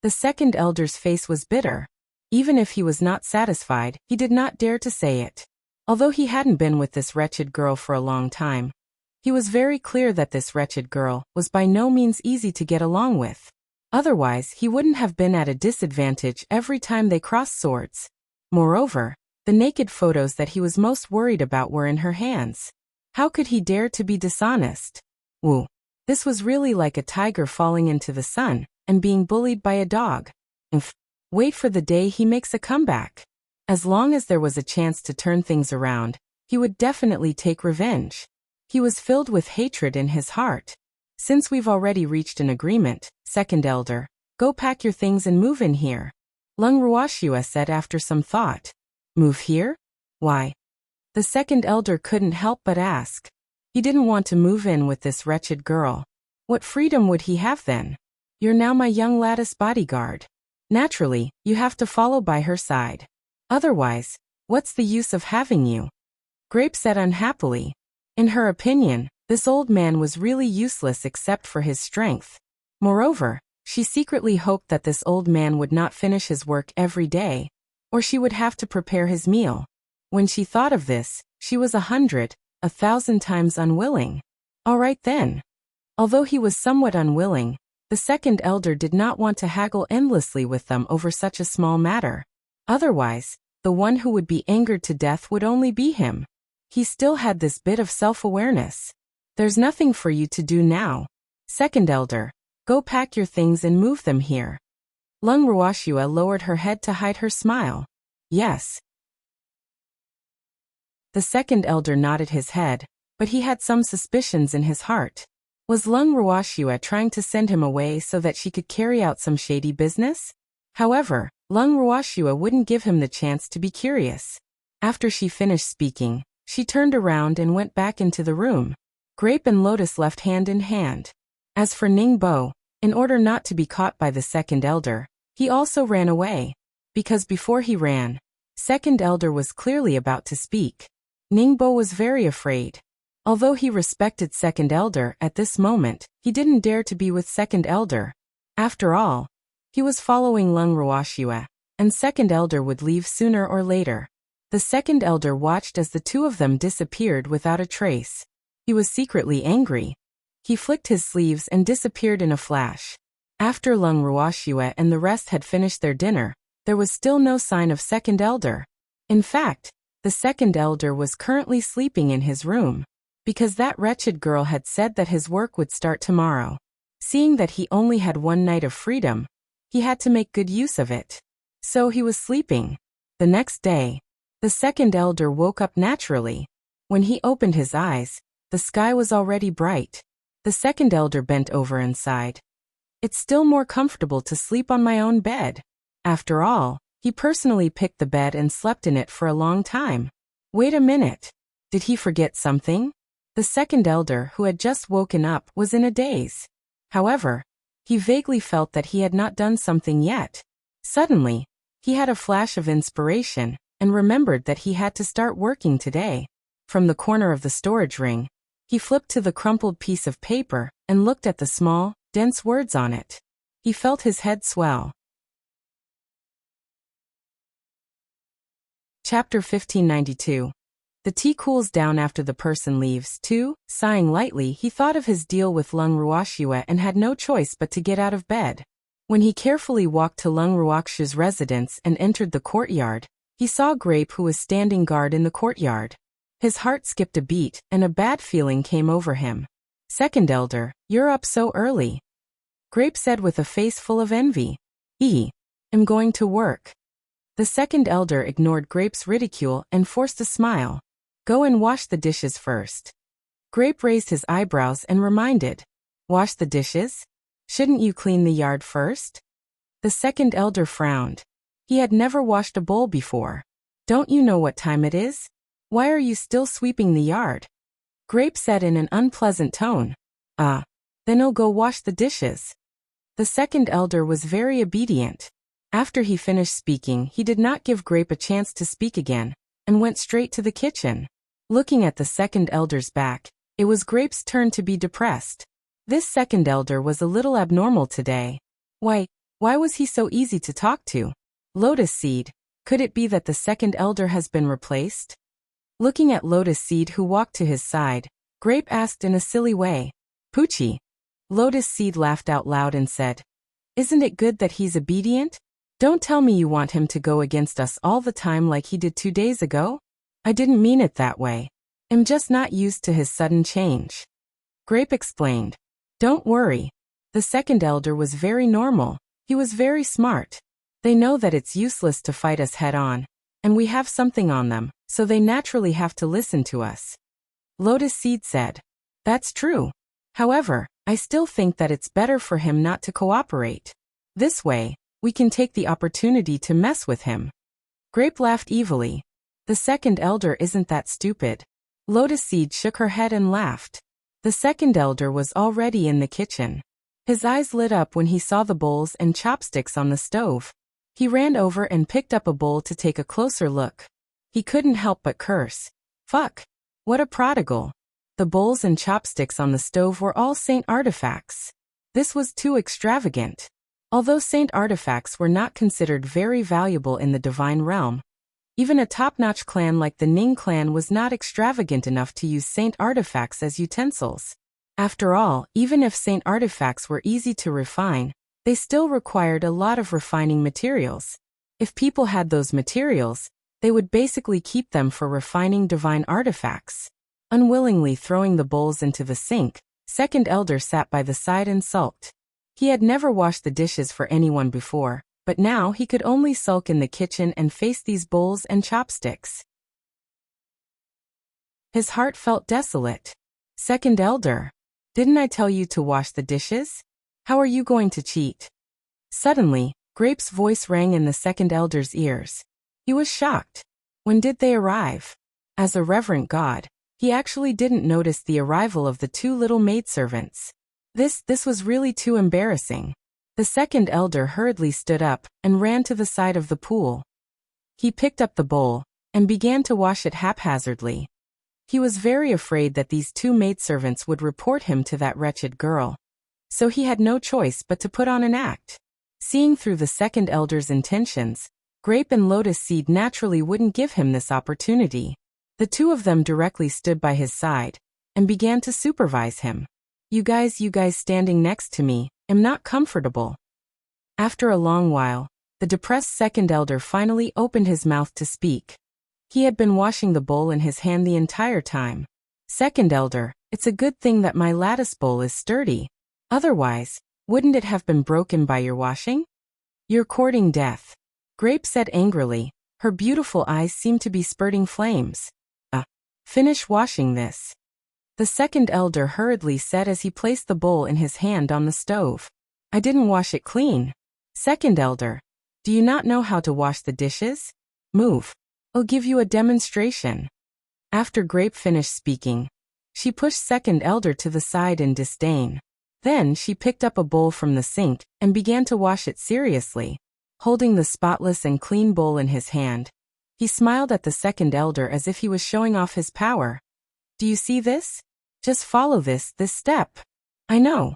The second elder's face was bitter. Even if he was not satisfied, he did not dare to say it. Although he hadn't been with this wretched girl for a long time, he was very clear that this wretched girl was by no means easy to get along with. Otherwise, he wouldn't have been at a disadvantage every time they crossed swords. Moreover, the naked photos that he was most worried about were in her hands. How could he dare to be dishonest? Woo. This was really like a tiger falling into the sun and being bullied by a dog. Wait for the day he makes a comeback. As long as there was a chance to turn things around, he would definitely take revenge. He was filled with hatred in his heart. Since we've already reached an agreement, second elder, go pack your things and move in here. Lung Ruoxue said after some thought. Move here? Why? The second elder couldn't help but ask. He didn't want to move in with this wretched girl. What freedom would he have then? You're now my young lattice bodyguard. Naturally, you have to follow by her side. Otherwise, what's the use of having you? Grape said unhappily. In her opinion, this old man was really useless except for his strength. Moreover, she secretly hoped that this old man would not finish his work every day, or she would have to prepare his meal. When she thought of this, she was 1,000 times unwilling. All right then. Although he was somewhat unwilling, the second elder did not want to haggle endlessly with them over such a small matter. Otherwise, the one who would be angered to death would only be him. He still had this bit of self-awareness. There's nothing for you to do now. Second elder, go pack your things and move them here. Lung Ruoxue lowered her head to hide her smile. Yes. The second elder nodded his head, but he had some suspicions in his heart. Was Lung Ruoxue trying to send him away so that she could carry out some shady business? However, Lung Ruoxue wouldn't give him the chance to be curious. After she finished speaking, she turned around and went back into the room. Grape and Lotus left hand in hand. As for Ningbo, in order not to be caught by the second elder, he also ran away. Because before he ran, second elder was clearly about to speak. Ningbo was very afraid. Although he respected second elder at this moment, he didn't dare to be with second elder. After all, he was following Lung Ruoxue, and second elder would leave sooner or later. The second elder watched as the two of them disappeared without a trace. He was secretly angry. He flicked his sleeves and disappeared in a flash. After Lung Ruoxue and the rest had finished their dinner, there was still no sign of second elder. In fact, the second elder was currently sleeping in his room, because that wretched girl had said that his work would start tomorrow. Seeing that he only had one night of freedom, he had to make good use of it. So he was sleeping. The next day, the second elder woke up naturally. When he opened his eyes, the sky was already bright. The second elder bent over and sighed. It's still more comfortable to sleep on my own bed. After all, he personally picked the bed and slept in it for a long time. Wait a minute. Did he forget something? The second elder, who had just woken up, was in a daze. However, he vaguely felt that he had not done something yet. Suddenly, he had a flash of inspiration and remembered that he had to start working today. From the corner of the storage ring, he flipped to the crumpled piece of paper and looked at the small, dense words on it. He felt his head swell. Chapter 1592. The tea cools down after the person leaves, too. Sighing lightly, he thought of his deal with Lung Ruoxue and had no choice but to get out of bed. When he carefully walked to Lung Ruoxue's residence and entered the courtyard, he saw Grape, who was standing guard in the courtyard. His heart skipped a beat, and a bad feeling came over him. Second elder, you're up so early. Grape said with a face full of envy. I'm going to work. The second elder ignored Grape's ridicule and forced a smile. Go and wash the dishes first. Grape raised his eyebrows and reminded. Wash the dishes? Shouldn't you clean the yard first? The second elder frowned. He had never washed a bowl before. Don't you know what time it is? Why are you still sweeping the yard? Grape said in an unpleasant tone. Then I'll go wash the dishes. The second elder was very obedient. After he finished speaking, he did not give Grape a chance to speak again, and went straight to the kitchen. Looking at the second elder's back, it was Grape's turn to be depressed. This second elder was a little abnormal today. Why was he so easy to talk to? Lotus Seed, could it be that the second elder has been replaced? Looking at Lotus Seed, who walked to his side, Grape asked in a silly way. Poochie. Lotus Seed laughed out loud and said, Isn't it good that he's obedient? Don't tell me you want him to go against us all the time like he did 2 days ago? I didn't mean it that way. I'm just not used to his sudden change. Grape explained. Don't worry. The second elder was very normal. He was very smart. They know that it's useless to fight us head on, and we have something on them, so they naturally have to listen to us. Lotus Seed said. That's true. However, I still think that it's better for him not to cooperate. This way, we can take the opportunity to mess with him. Grape laughed evilly. The second elder isn't that stupid. Lotus Seed shook her head and laughed. The second elder was already in the kitchen. His eyes lit up when he saw the bowls and chopsticks on the stove. He ran over and picked up a bowl to take a closer look. He couldn't help but curse. Fuck! What a prodigal! The bowls and chopsticks on the stove were all saint artifacts. This was too extravagant. Although saint artifacts were not considered very valuable in the divine realm, even a top-notch clan like the Ning clan was not extravagant enough to use saint artifacts as utensils. After all, even if saint artifacts were easy to refine, they still required a lot of refining materials. If people had those materials, they would basically keep them for refining divine artifacts. Unwillingly throwing the bowls into the sink, second elder sat by the side and sulked. He had never washed the dishes for anyone before, but now he could only sulk in the kitchen and face these bowls and chopsticks. His heart felt desolate. Second elder, didn't I tell you to wash the dishes? How are you going to cheat? Suddenly, Grape's voice rang in the second elder's ears. He was shocked. When did they arrive? As a reverent god, he actually didn't notice the arrival of the 2 little maidservants. This was really too embarrassing. The second elder hurriedly stood up and ran to the side of the pool. He picked up the bowl and began to wash it haphazardly. He was very afraid that these 2 maidservants would report him to that wretched girl. So he had no choice but to put on an act. Seeing through the second elder's intentions, Grape and Lotus Seed naturally wouldn't give him this opportunity. The 2 of them directly stood by his side and began to supervise him. You guys standing next to me, am not comfortable. After a long while, the depressed second elder finally opened his mouth to speak. He had been washing the bowl in his hand the entire time. Second elder, it's a good thing that my lattice bowl is sturdy. Otherwise, wouldn't it have been broken by your washing? You're courting death. Grape said angrily. Her beautiful eyes seemed to be spurting flames. Finish washing this. The second elder hurriedly said as he placed the bowl in his hand on the stove. I didn't wash it clean. Second elder, do you not know how to wash the dishes? Move. I'll give you a demonstration. After Grape finished speaking, she pushed second elder to the side in disdain. Then she picked up a bowl from the sink and began to wash it seriously. Holding the spotless and clean bowl in his hand, he smiled at the second elder as if he was showing off his power. Do you see this? Just follow this step. I know.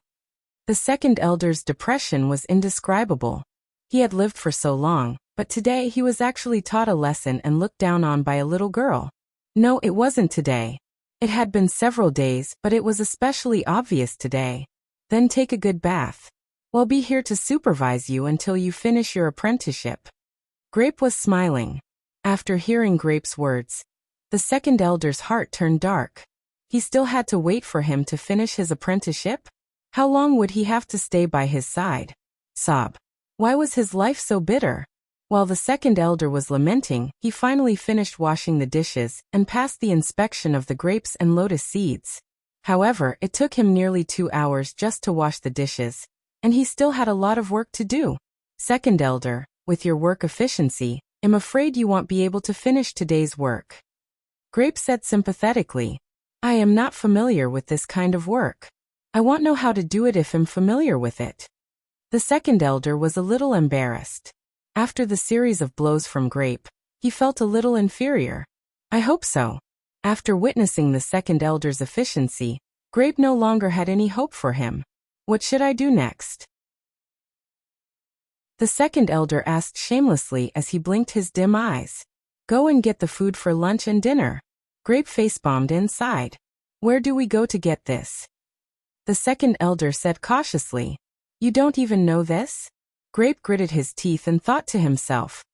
The second elder's depression was indescribable. He had lived for so long, but today he was actually taught a lesson and looked down on by a little girl. No, it wasn't today. It had been several days, but it was especially obvious today. Then take a good bath. We'll be here to supervise you until you finish your apprenticeship. Grape was smiling. After hearing Grape's words, the second elder's heart turned dark. He still had to wait for him to finish his apprenticeship? How long would he have to stay by his side? Sob. Why was his life so bitter? While the second elder was lamenting, he finally finished washing the dishes and passed the inspection of the grapes and lotus seeds. However, it took him nearly 2 hours just to wash the dishes, and he still had a lot of work to do. Second elder, with your work efficiency, I'm afraid you won't be able to finish today's work. Grape said sympathetically, I am not familiar with this kind of work. I won't know how to do it if I'm familiar with it. The second elder was a little embarrassed. After the series of blows from Grape, he felt a little inferior. I hope so. After witnessing the second elder's efficiency, Grape no longer had any hope for him. What should I do next? The second elder asked shamelessly as he blinked his dim eyes. Go and get the food for lunch and dinner. Grape face-bombed inside. Where do we go to get this? The second elder said cautiously. You don't even know this? Grape gritted his teeth and thought to himself.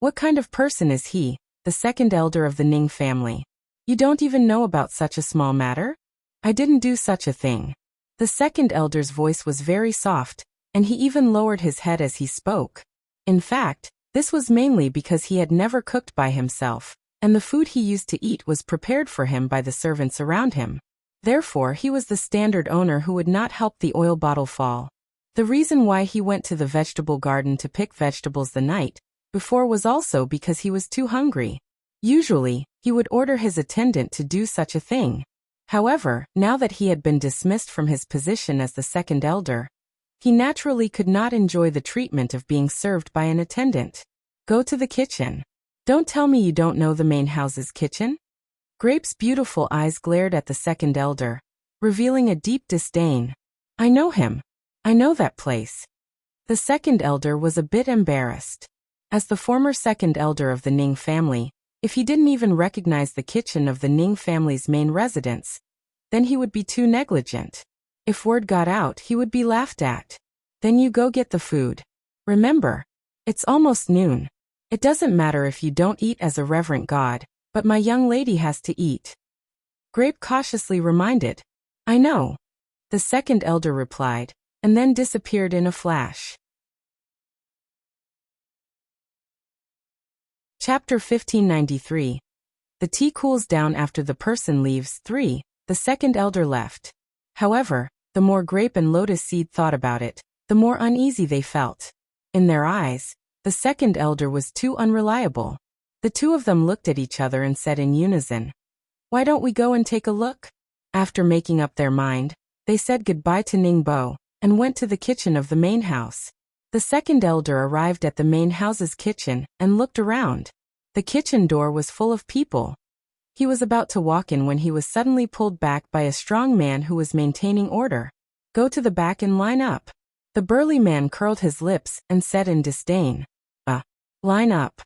What kind of person is he, the second elder of the Ning family? You don't even know about such a small matter? I didn't do such a thing. The second elder's voice was very soft, and he even lowered his head as he spoke. In fact, this was mainly because he had never cooked by himself, and the food he used to eat was prepared for him by the servants around him. Therefore, he was the standard owner who would not help the oil bottle fall. The reason why he went to the vegetable garden to pick vegetables the night before was also because he was too hungry. Usually, he would order his attendant to do such a thing. However, now that he had been dismissed from his position as the second elder, he naturally could not enjoy the treatment of being served by an attendant. Go to the kitchen. Don't tell me you don't know the main house's kitchen? Grape's beautiful eyes glared at the second elder, revealing a deep disdain. I know him. I know that place. The second elder was a bit embarrassed. As the former second elder of the Ning family, if he didn't even recognize the kitchen of the Ning family's main residence, then he would be too negligent. If word got out, he would be laughed at. Then you go get the food. Remember, it's almost noon. It doesn't matter if you don't eat as a reverent god, but my young lady has to eat. Grape cautiously reminded. I know. The second elder replied, and then disappeared in a flash. Chapter 1593. The tea cools down after the person leaves. 3. The second elder left. However, the more Grape and Lotus Seed thought about it, the more uneasy they felt. In their eyes, the second elder was too unreliable. The two of them looked at each other and said in unison, Why don't we go and take a look? After making up their mind, they said goodbye to Ningbo and went to the kitchen of the main house. The second elder arrived at the main house's kitchen and looked around. The kitchen door was full of people. He was about to walk in when he was suddenly pulled back by a strong man who was maintaining order. Go to the back and line up. The burly man curled his lips and said in disdain, line up.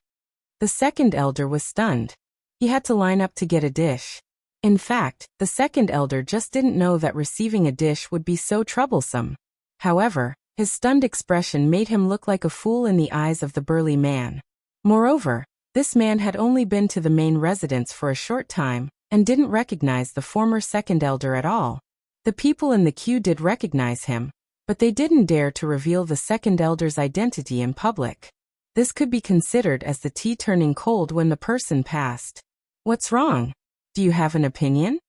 The second elder was stunned. He had to line up to get a dish. In fact, the second elder just didn't know that receiving a dish would be so troublesome. However, his stunned expression made him look like a fool in the eyes of the burly man. Moreover, this man had only been to the main residence for a short time and didn't recognize the former second elder at all. The people in the queue did recognize him, but they didn't dare to reveal the second elder's identity in public. This could be considered as the tea turning cold when the person passed. What's wrong? Do you have an opinion?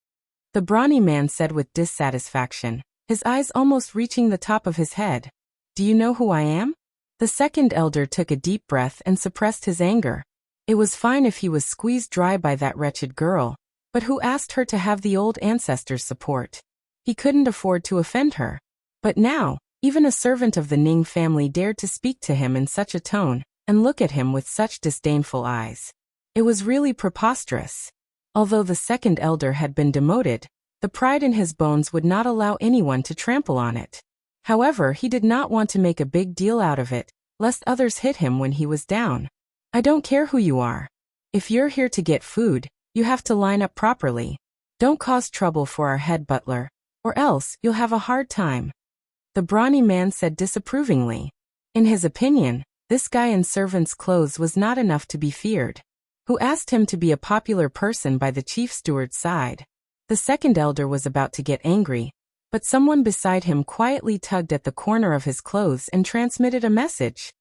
The brawny man said with dissatisfaction, his eyes almost reaching the top of his head. Do you know who I am? The second elder took a deep breath and suppressed his anger. It was fine if he was squeezed dry by that wretched girl, but who asked her to have the old ancestors' support? He couldn't afford to offend her. But now, even a servant of the Ning family dared to speak to him in such a tone and look at him with such disdainful eyes. It was really preposterous. Although the second elder had been demoted, the pride in his bones would not allow anyone to trample on it. However, he did not want to make a big deal out of it, lest others hit him when he was down. I don't care who you are. If you're here to get food, you have to line up properly. Don't cause trouble for our head butler, or else you'll have a hard time. The brawny man said disapprovingly. In his opinion, this guy in servant's clothes was not enough to be feared. Who asked him to be a popular person by the chief steward's side? The second elder was about to get angry, but someone beside him quietly tugged at the corner of his clothes and transmitted a message.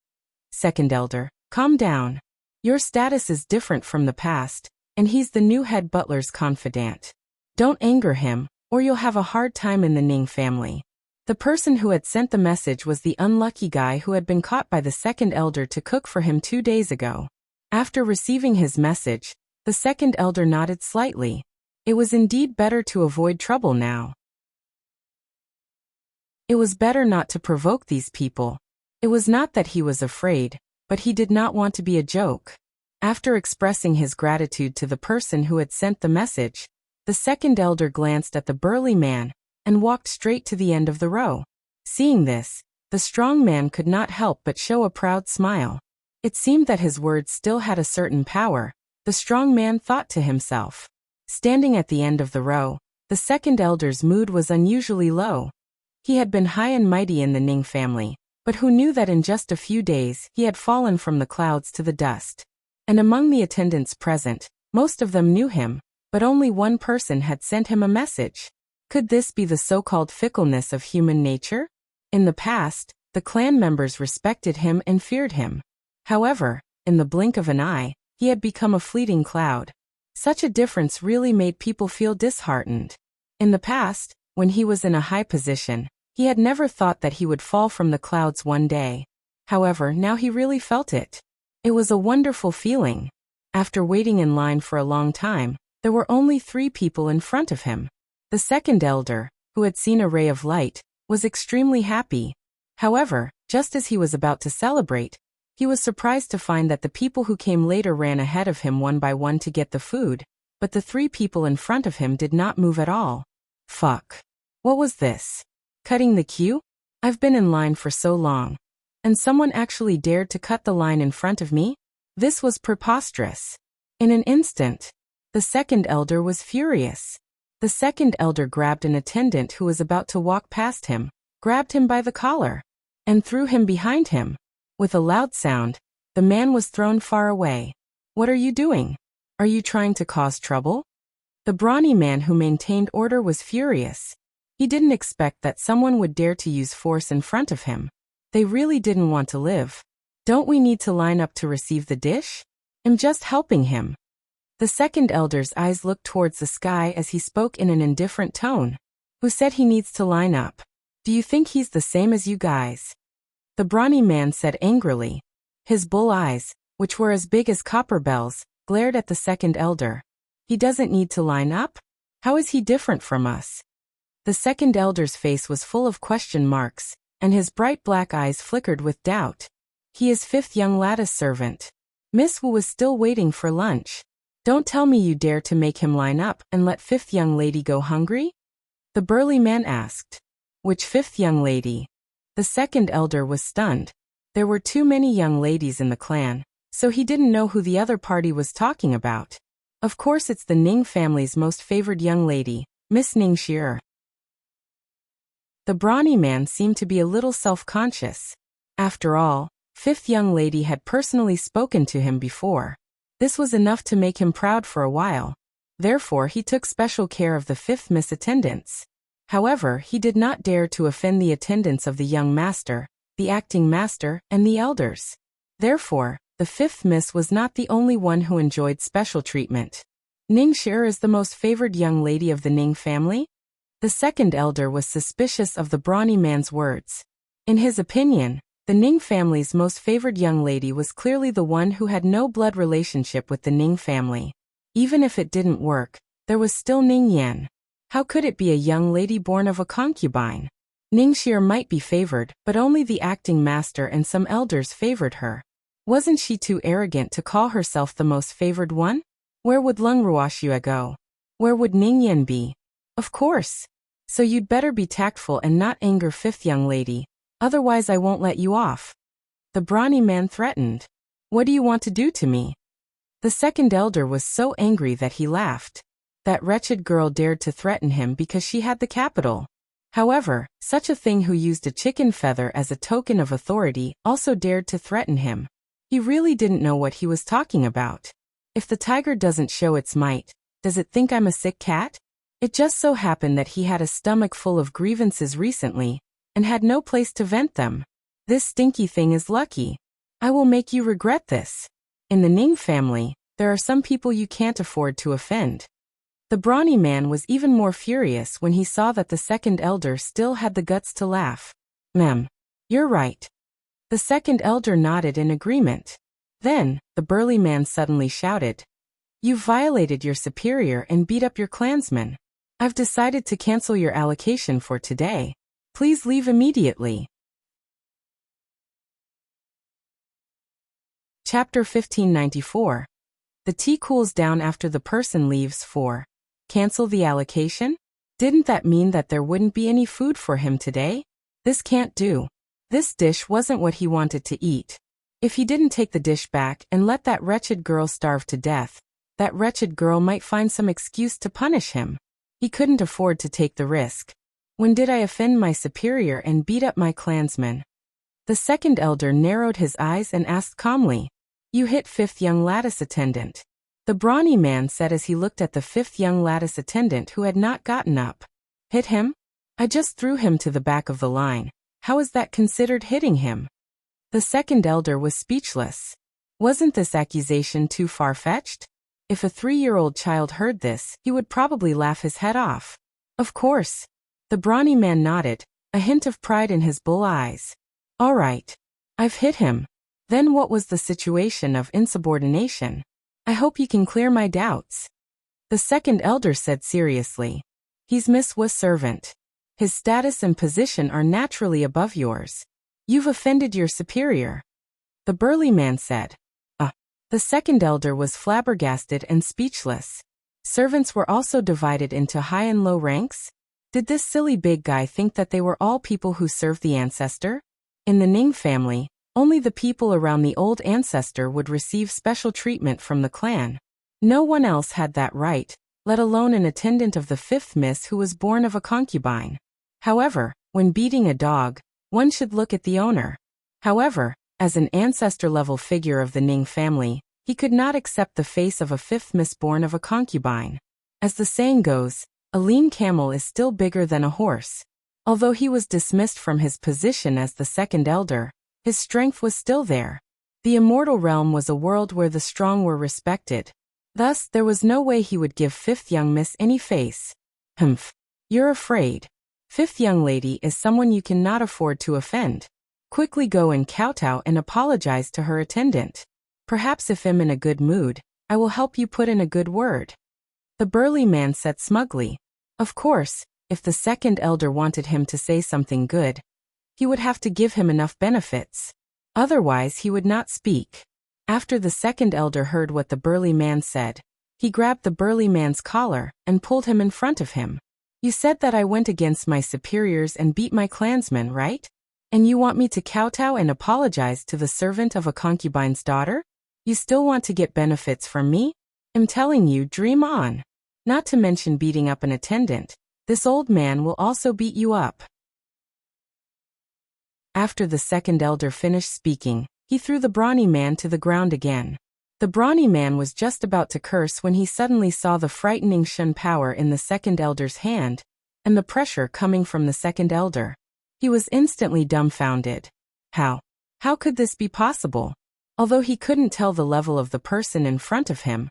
Second elder, calm down. Your status is different from the past, and he's the new head butler's confidant. Don't anger him, or you'll have a hard time in the Ning family. The person who had sent the message was the unlucky guy who had been caught by the second elder to cook for him 2 days ago. After receiving his message, the second elder nodded slightly. It was indeed better to avoid trouble now. It was better not to provoke these people. It was not that he was afraid, but he did not want to be a joke. After expressing his gratitude to the person who had sent the message, the second elder glanced at the burly man and walked straight to the end of the row. Seeing this, the strong man could not help but show a proud smile. It seemed that his words still had a certain power, the strong man thought to himself. Standing at the end of the row, the second elder's mood was unusually low. He had been high and mighty in the Ning family, but who knew that in just a few days he had fallen from the clouds to the dust? And among the attendants present, most of them knew him, but only one person had sent him a message. Could this be the so-called fickleness of human nature? In the past, the clan members respected him and feared him. However, in the blink of an eye, he had become a fleeting cloud. Such a difference really made people feel disheartened. In the past, when he was in a high position, he had never thought that he would fall from the clouds one day. However, now he really felt it. It was a wonderful feeling. After waiting in line for a long time, there were only 3 people in front of him. The second elder, who had seen a ray of light, was extremely happy. However, just as he was about to celebrate, he was surprised to find that the people who came later ran ahead of him one by one to get the food, but the 3 people in front of him did not move at all. Fuck. What was this? Cutting the queue? I've been in line for so long. And someone actually dared to cut the line in front of me? This was preposterous. In an instant, the second elder was furious. The second elder grabbed an attendant who was about to walk past him, grabbed him by the collar, and threw him behind him. With a loud sound, the man was thrown far away. What are you doing? Are you trying to cause trouble? The brawny man who maintained order was furious. He didn't expect that someone would dare to use force in front of him. They really didn't want to live. Don't we need to line up to receive the dish? I'm just helping him. The second elder's eyes looked towards the sky as he spoke in an indifferent tone. Who said he needs to line up? Do you think he's the same as you guys? The brawny man said angrily. His bull eyes, which were as big as copper bells, glared at the second elder. He doesn't need to line up? How is he different from us? The second elder's face was full of question marks, and his bright black eyes flickered with doubt. He is 5th young lattice servant. Miss Wu was still waiting for lunch. Don't tell me you dare to make him line up and let 5th young lady go hungry? The burly man asked. Which 5th young lady? The second elder was stunned. There were too many young ladies in the clan, so he didn't know who the other party was talking about. Of course it's the Ning family's most favored young lady, Miss Ning Xie. The brawny man seemed to be a little self-conscious. After all, 5th young lady had personally spoken to him before. This was enough to make him proud for a while. Therefore he took special care of the 5th miss attendants. However, he did not dare to offend the attendants of the young master, the acting master, and the elders. Therefore, the 5th miss was not the only one who enjoyed special treatment. Ning Xie is the most favored young lady of the Ning family? The second elder was suspicious of the brawny man's words. In his opinion, the Ning family's most favored young lady was clearly the one who had no blood relationship with the Ning family. Even if it didn't work, there was still Ning Yan. How could it be a young lady born of a concubine? Ning Xie might be favored, but only the acting master and some elders favored her. Wasn't she too arrogant to call herself the most favored one? Where would Lung Ruoxue go? Where would Ning Yan be? Of course. So you'd better be tactful and not anger 5th young lady, otherwise I won't let you off. The brawny man threatened. What do you want to do to me? The second elder was so angry that he laughed. That wretched girl dared to threaten him because she had the capital. However, such a thing who used a chicken feather as a token of authority also dared to threaten him. He really didn't know what he was talking about. If the tiger doesn't show its might, does it think I'm a sick cat? It just so happened that he had a stomach full of grievances recently, and had no place to vent them. This stinky thing is lucky. I will make you regret this. In the Ning family, there are some people you can't afford to offend. The brawny man was even more furious when he saw that the second elder still had the guts to laugh. You're right. The second elder nodded in agreement. Then, the burly man suddenly shouted, "You've violated your superior and beat up your clansmen. I've decided to cancel your allocation for today. Please leave immediately." Chapter 1594. The tea cools down after the person leaves for cancel the allocation? Didn't that mean that there wouldn't be any food for him today? This can't do. This dish wasn't what he wanted to eat. If he didn't take the dish back and let that wretched girl starve to death, that wretched girl might find some excuse to punish him. He couldn't afford to take the risk. When did I offend my superior and beat up my clansmen? The second elder narrowed his eyes and asked calmly, "You hit fifth young lattice attendant." The brawny man said as he looked at the fifth young lattice attendant who had not gotten up. "Hit him? I just threw him to the back of the line. How is that considered hitting him?" The second elder was speechless. Wasn't this accusation too far-fetched? If a 3-year-old child heard this, he would probably laugh his head off. Of course. The brawny man nodded, a hint of pride in his bull eyes. "All right. I've hit him. Then what was the situation of insubordination? I hope you can clear my doubts." The second elder said seriously, "He's Miss Wu's servant. His status and position are naturally above yours. You've offended your superior." The burly man said, The second elder was flabbergasted and speechless. Servants were also divided into high and low ranks? Did this silly big guy think that they were all people who served the ancestor? In the Ning family, only the people around the old ancestor would receive special treatment from the clan. No one else had that right, let alone an attendant of the fifth miss who was born of a concubine. However, when beating a dog, one should look at the owner. However, as an ancestor-level figure of the Ning family, he could not accept the face of a fifth miss born of a concubine. As the saying goes, a lean camel is still bigger than a horse. Although he was dismissed from his position as the second elder, his strength was still there. The immortal realm was a world where the strong were respected. Thus, there was no way he would give fifth young miss any face. You're afraid. Fifth young lady is someone you cannot afford to offend. Quickly go and kowtow and apologize to her attendant. Perhaps if I'm in a good mood, I will help you put in a good word." The burly man said smugly. Of course, if the second elder wanted him to say something good, he would have to give him enough benefits. Otherwise he would not speak. After the second elder heard what the burly man said, he grabbed the burly man's collar and pulled him in front of him. "You said that I went against my superiors and beat my clansmen, right? And you want me to kowtow and apologize to the servant of a concubine's daughter? You still want to get benefits from me? I'm telling you, dream on. Not to mention beating up an attendant, this old man will also beat you up." After the second elder finished speaking, he threw the brawny man to the ground again. The brawny man was just about to curse when he suddenly saw the frightening Shun power in the second elder's hand, and the pressure coming from the second elder. He was instantly dumbfounded. How could this be possible? Although he couldn't tell the level of the person in front of him,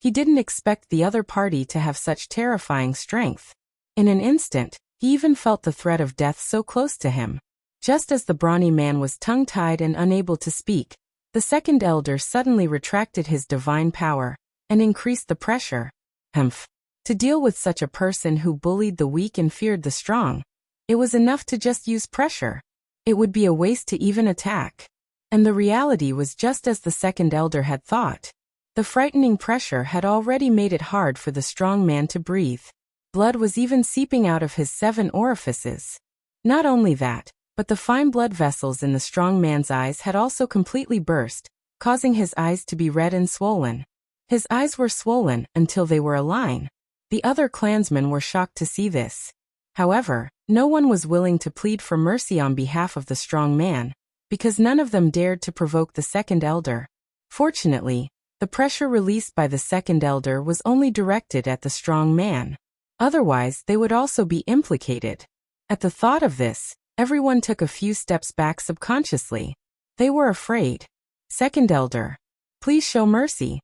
he didn't expect the other party to have such terrifying strength. In an instant, he even felt the threat of death so close to him. Just as the brawny man was tongue-tied and unable to speak, the second elder suddenly retracted his divine power and increased the pressure. To deal with such a person who bullied the weak and feared the strong, it was enough to just use pressure. It would be a waste to even attack. And the reality was just as the second elder had thought. The frightening pressure had already made it hard for the strong man to breathe. Blood was even seeping out of his 7 orifices. Not only that, but the fine blood vessels in the strong man's eyes had also completely burst, causing his eyes to be red and swollen. His eyes were swollen until they were a line. The other clansmen were shocked to see this. However, no one was willing to plead for mercy on behalf of the strong man, because none of them dared to provoke the second elder. Fortunately, the pressure released by the second elder was only directed at the strong man. Otherwise, they would also be implicated. At the thought of this, everyone took a few steps back subconsciously. They were afraid. "Second elder, please show mercy."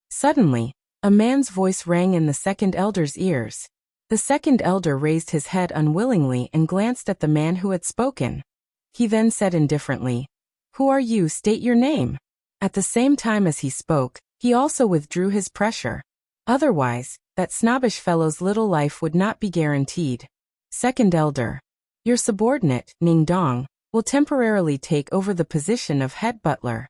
Suddenly, A man's voice rang in the second elder's ears. The second elder raised his head unwillingly and glanced at the man who had spoken. He then said indifferently, "Who are you? State your name." At the same time as he spoke, he also withdrew his pressure. Otherwise, that snobbish fellow's little life would not be guaranteed. Second elder. Your subordinate, Ning Dong, will temporarily take over the position of head butler.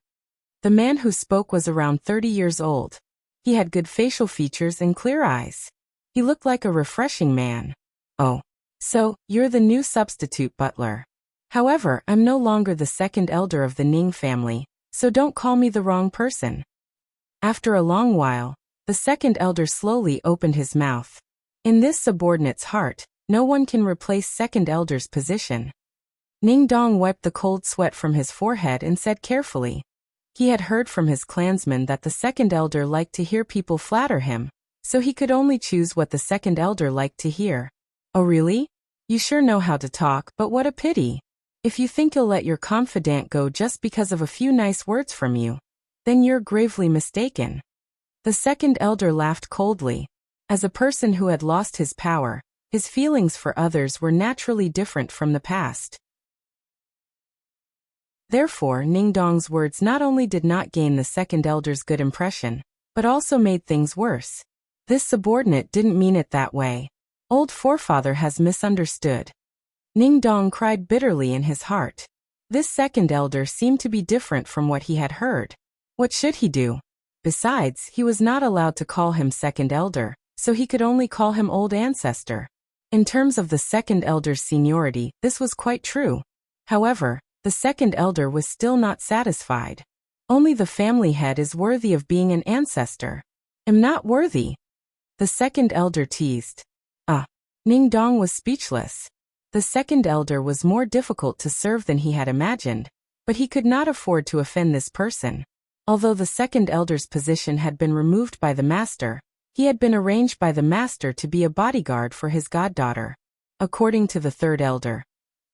The man who spoke was around 30 years old. He had good facial features and clear eyes. He looked like a refreshing man. Oh, so, you're the new substitute butler. However, I'm no longer the second elder of the Ning family, so don't call me the wrong person. After a long while, the second elder slowly opened his mouth. In this subordinate's heart, no one can replace second elder's position. Ning Dong wiped the cold sweat from his forehead and said carefully. He had heard from his clansmen that the second elder liked to hear people flatter him, so he could only choose what the second elder liked to hear. Oh really? You sure know how to talk, but what a pity. If you think you'll let your confidant go just because of a few nice words from you, then you're gravely mistaken. The second elder laughed coldly. As a person who had lost his power, his feelings for others were naturally different from the past. Therefore, Ning Dong's words not only did not gain the second elder's good impression, but also made things worse. This subordinate didn't mean it that way. Old forefather has misunderstood. Ning Dong cried bitterly in his heart. This second elder seemed to be different from what he had heard. What should he do? Besides, he was not allowed to call him second elder, so he could only call him old ancestor. In terms of the second elder's seniority, this was quite true. However, the second elder was still not satisfied. Only the family head is worthy of being an ancestor. Am not worthy. The second elder teased. Ning Dong was speechless. The second elder was more difficult to serve than he had imagined, but he could not afford to offend this person. Although the second elder's position had been removed by the master, he had been arranged by the master to be a bodyguard for his goddaughter. According to the third elder,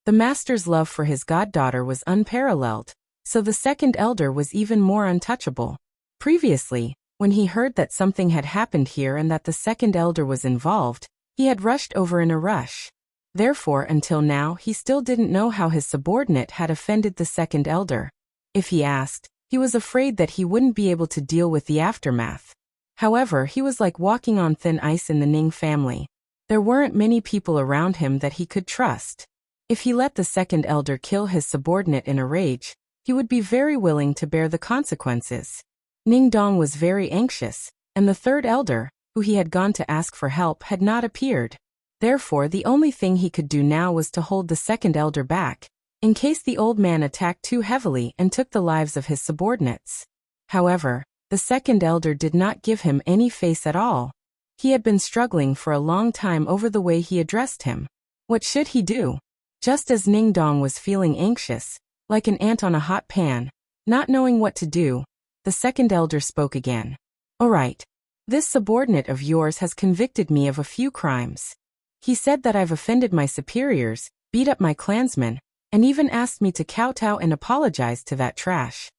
the master's love for his goddaughter was unparalleled, so the second elder was even more untouchable. Previously, when he heard that something had happened here and that the second elder was involved, he had rushed over in a rush. Therefore, until now, he still didn't know how his subordinate had offended the second elder. If he asked, he was afraid that he wouldn't be able to deal with the aftermath. However, he was like walking on thin ice in the Ning family. There weren't many people around him that he could trust. If he let the second elder kill his subordinate in a rage, he would be very willing to bear the consequences. Ning Dong was very anxious, and the third elder, who he had gone to ask for help, had not appeared. Therefore, the only thing he could do now was to hold the second elder back, in case the old man attacked too heavily and took the lives of his subordinates. However, the second elder did not give him any face at all. He had been struggling for a long time over the way he addressed him. What should he do? Just as Ning Dong was feeling anxious, like an ant on a hot pan, not knowing what to do, the second elder spoke again. All right. This subordinate of yours has convicted me of a few crimes. He said that I've offended my superiors, beat up my clansmen, and even asked me to kowtow and apologize to that trash.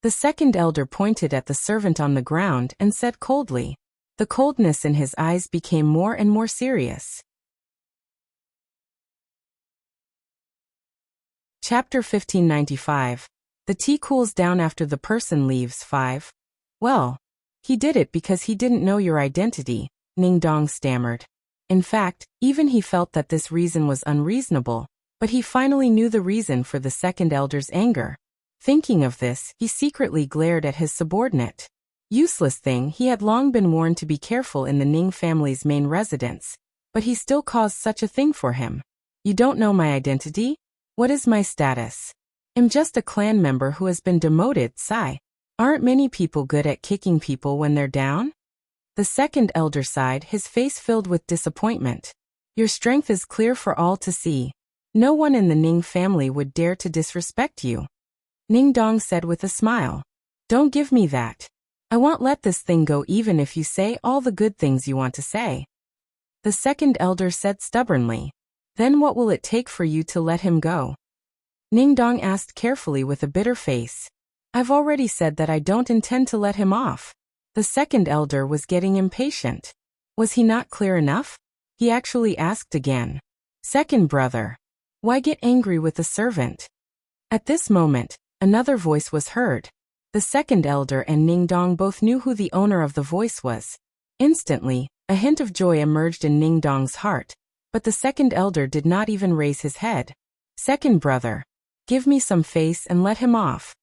The second elder pointed at the servant on the ground and said coldly. The coldness in his eyes became more and more serious. Chapter 1595. The tea cools down after the person leaves. 5. Well, he did it because he didn't know your identity, Ning Dong stammered. In fact, even he felt that this reason was unreasonable, but he finally knew the reason for the second elder's anger. Thinking of this, he secretly glared at his subordinate. Useless thing, he had long been warned to be careful in the Ning family's main residence, but he still caused such a thing for him. You don't know my identity? What is my status? I'm just a clan member who has been demoted, sigh. Aren't many people good at kicking people when they're down? The second elder sighed, his face filled with disappointment. Your strength is clear for all to see. No one in the Ning family would dare to disrespect you. Ning Dong said with a smile. Don't give me that. I won't let this thing go even if you say all the good things you want to say. The second elder said stubbornly. Then what will it take for you to let him go? Ning Dong asked carefully with a bitter face. I've already said that I don't intend to let him off. The second elder was getting impatient. Was he not clear enough? He actually asked again. Second brother. Why get angry with the servant? At this moment, another voice was heard. The second elder and Ning Dong both knew who the owner of the voice was. Instantly, a hint of joy emerged in Ning Dong's heart, but the second elder did not even raise his head. Second brother. Give me some face and let him off.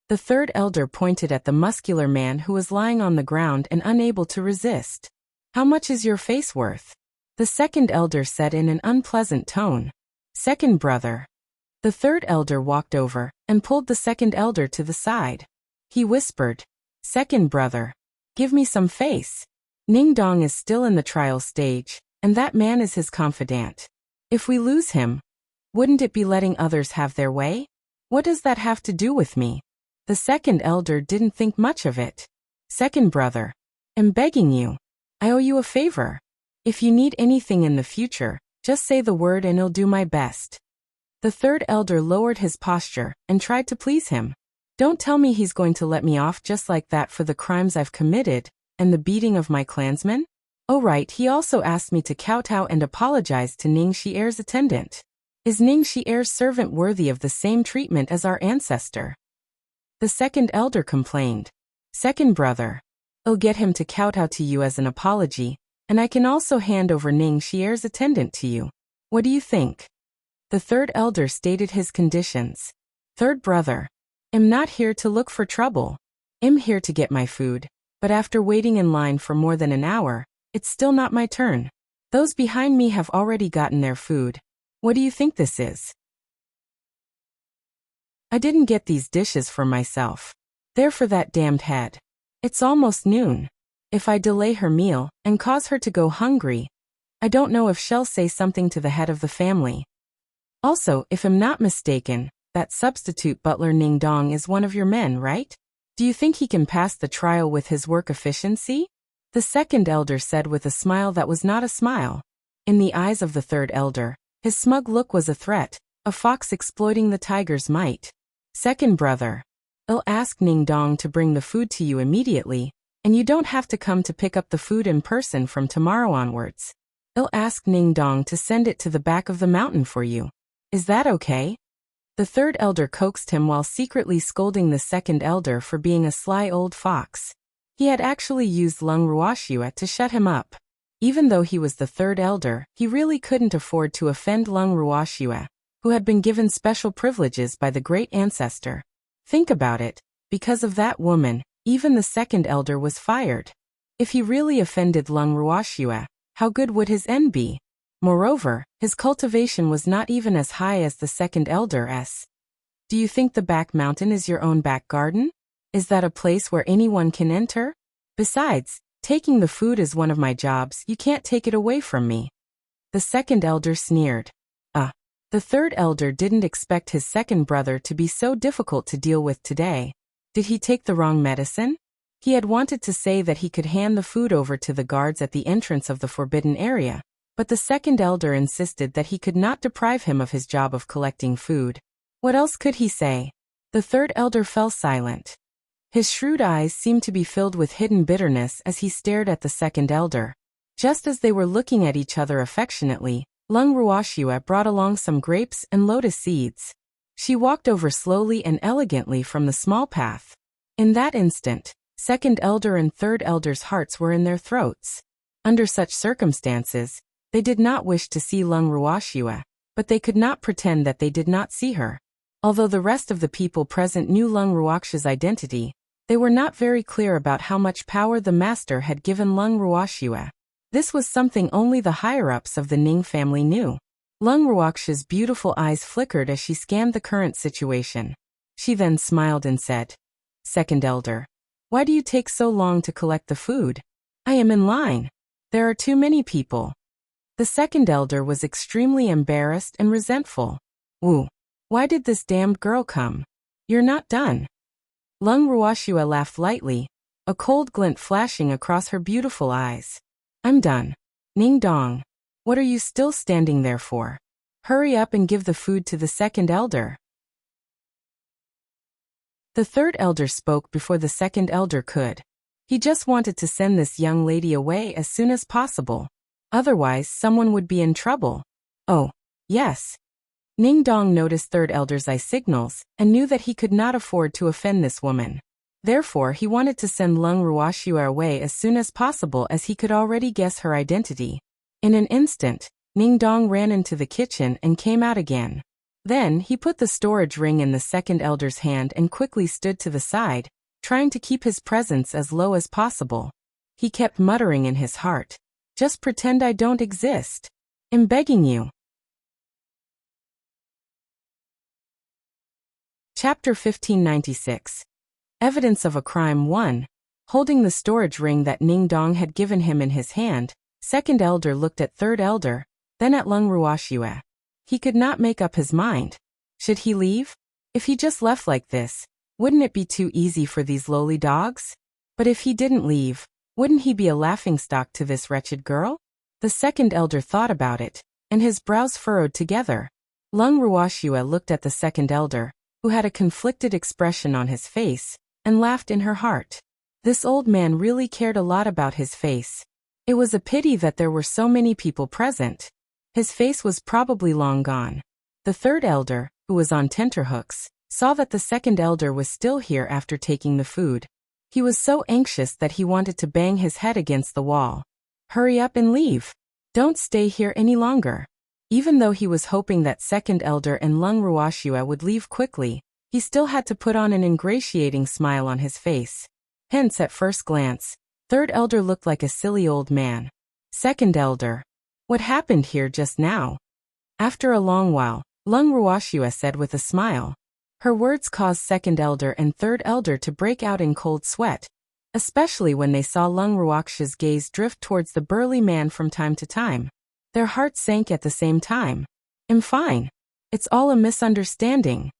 The third elder pointed at the muscular man who was lying on the ground and unable to resist. How much is your face worth? The second elder said in an unpleasant tone. Second brother. The third elder walked over and pulled the second elder to the side. He whispered, Second brother. Give me some face. Ning Dong is still in the trial stage, and that man is his confidant. If we lose him, wouldn't it be letting others have their way? What does that have to do with me? The second elder didn't think much of it. Second brother. I'm begging you. I owe you a favor. If you need anything in the future, just say the word and I'll do my best. The third elder lowered his posture and tried to please him. Don't tell me he's going to let me off just like that for the crimes I've committed and the beating of my clansmen? Oh right, he also asked me to kowtow and apologize to Ning Xie's attendant. Is Ning Xie's servant worthy of the same treatment as our ancestor? The second elder complained. Second brother. I'll get him to kowtow to you as an apology, and I can also hand over Ning Xie's attendant to you. What do you think? The third elder stated his conditions. Third brother. I'm not here to look for trouble. I'm here to get my food, but after waiting in line for more than an hour, it's still not my turn. Those behind me have already gotten their food. What do you think this is? I didn't get these dishes for myself. They're for that damned head. It's almost noon. If I delay her meal and cause her to go hungry, I don't know if she'll say something to the head of the family. Also, if I'm not mistaken, that substitute butler Ning Dong is one of your men, right? Do you think he can pass the trial with his work efficiency? The second elder said with a smile that was not a smile. In the eyes of the third elder, his smug look was a threat, a fox exploiting the tiger's might. Second brother. I'll ask Ning Dong to bring the food to you immediately, and you don't have to come to pick up the food in person from tomorrow onwards. I'll ask Ning Dong to send it to the back of the mountain for you. Is that okay? The third elder coaxed him while secretly scolding the second elder for being a sly old fox. He had actually used Lung Ruoxue to shut him up. Even though he was the third elder, he really couldn't afford to offend Lung Ruoxue, who had been given special privileges by the great ancestor. Think about it, because of that woman, even the second elder was fired. If he really offended Lung Ruoxue, how good would his end be? Moreover, his cultivation was not even as high as the second elder's. Do you think the back mountain is your own back garden? Is that a place where anyone can enter? Besides, taking the food is one of my jobs, you can't take it away from me. The second elder sneered. The third elder didn't expect his second brother to be so difficult to deal with today. Did he take the wrong medicine? He had wanted to say that he could hand the food over to the guards at the entrance of the forbidden area, but the second elder insisted that he could not deprive him of his job of collecting food. What else could he say? The third elder fell silent. His shrewd eyes seemed to be filled with hidden bitterness as he stared at the second elder. Just as they were looking at each other affectionately, Lung Ruoxue brought along some grapes and lotus seeds. She walked over slowly and elegantly from the small path. In that instant, second elder and third elder's hearts were in their throats. Under such circumstances, they did not wish to see Lung Ruoxue, but they could not pretend that they did not see her. Although the rest of the people present knew Lung Ruoxue's identity, they were not very clear about how much power the master had given Lung Ruoxue. This was something only the higher-ups of the Ning family knew. Lung Ruoxue's beautiful eyes flickered as she scanned the current situation. She then smiled and said, Second elder, why do you take so long to collect the food? I am in line. There are too many people. The second elder was extremely embarrassed and resentful. Wu, why did this damned girl come? You're not done. Lung Ruoxue laughed lightly, a cold glint flashing across her beautiful eyes. I'm done. Ning Dong, what are you still standing there for? Hurry up and give the food to the second elder. The third elder spoke before the second elder could. He just wanted to send this young lady away as soon as possible. Otherwise, someone would be in trouble. Oh, yes. Ning Dong noticed third elder's eye signals and knew that he could not afford to offend this woman. Therefore, he wanted to send Lung Ruoxue away as soon as possible, as he could already guess her identity. In an instant, Ning Dong ran into the kitchen and came out again. Then, he put the storage ring in the second elder's hand and quickly stood to the side, trying to keep his presence as low as possible. He kept muttering in his heart, "Just pretend I don't exist. I'm begging you." Chapter 1596. Evidence of a Crime 1. Holding the storage ring that Ning Dong had given him in his hand, second elder looked at third elder, then at Lung Ruoxue. He could not make up his mind. Should he leave? If he just left like this, wouldn't it be too easy for these lowly dogs? But if he didn't leave, wouldn't he be a laughingstock to this wretched girl? The second elder thought about it, and his brows furrowed together. Lung Ruoxue looked at the second elder, who had a conflicted expression on his face, and laughed in her heart. This old man really cared a lot about his face. It was a pity that there were so many people present. His face was probably long gone. The third elder, who was on tenterhooks, saw that the second elder was still here after taking the food. He was so anxious that he wanted to bang his head against the wall. "Hurry up and leave. Don't stay here any longer." Even though he was hoping that second elder and Lung Ruoxue would leave quickly, he still had to put on an ingratiating smile on his face. Hence, at first glance, third elder looked like a silly old man. Second elder. What happened here just now? After a long while, Lung Ruoxue said with a smile. Her words caused second elder and third elder to break out in cold sweat, especially when they saw Lung Ruoxue's gaze drift towards the burly man from time to time. Their hearts sank at the same time. "I'm fine. It's all a misunderstanding."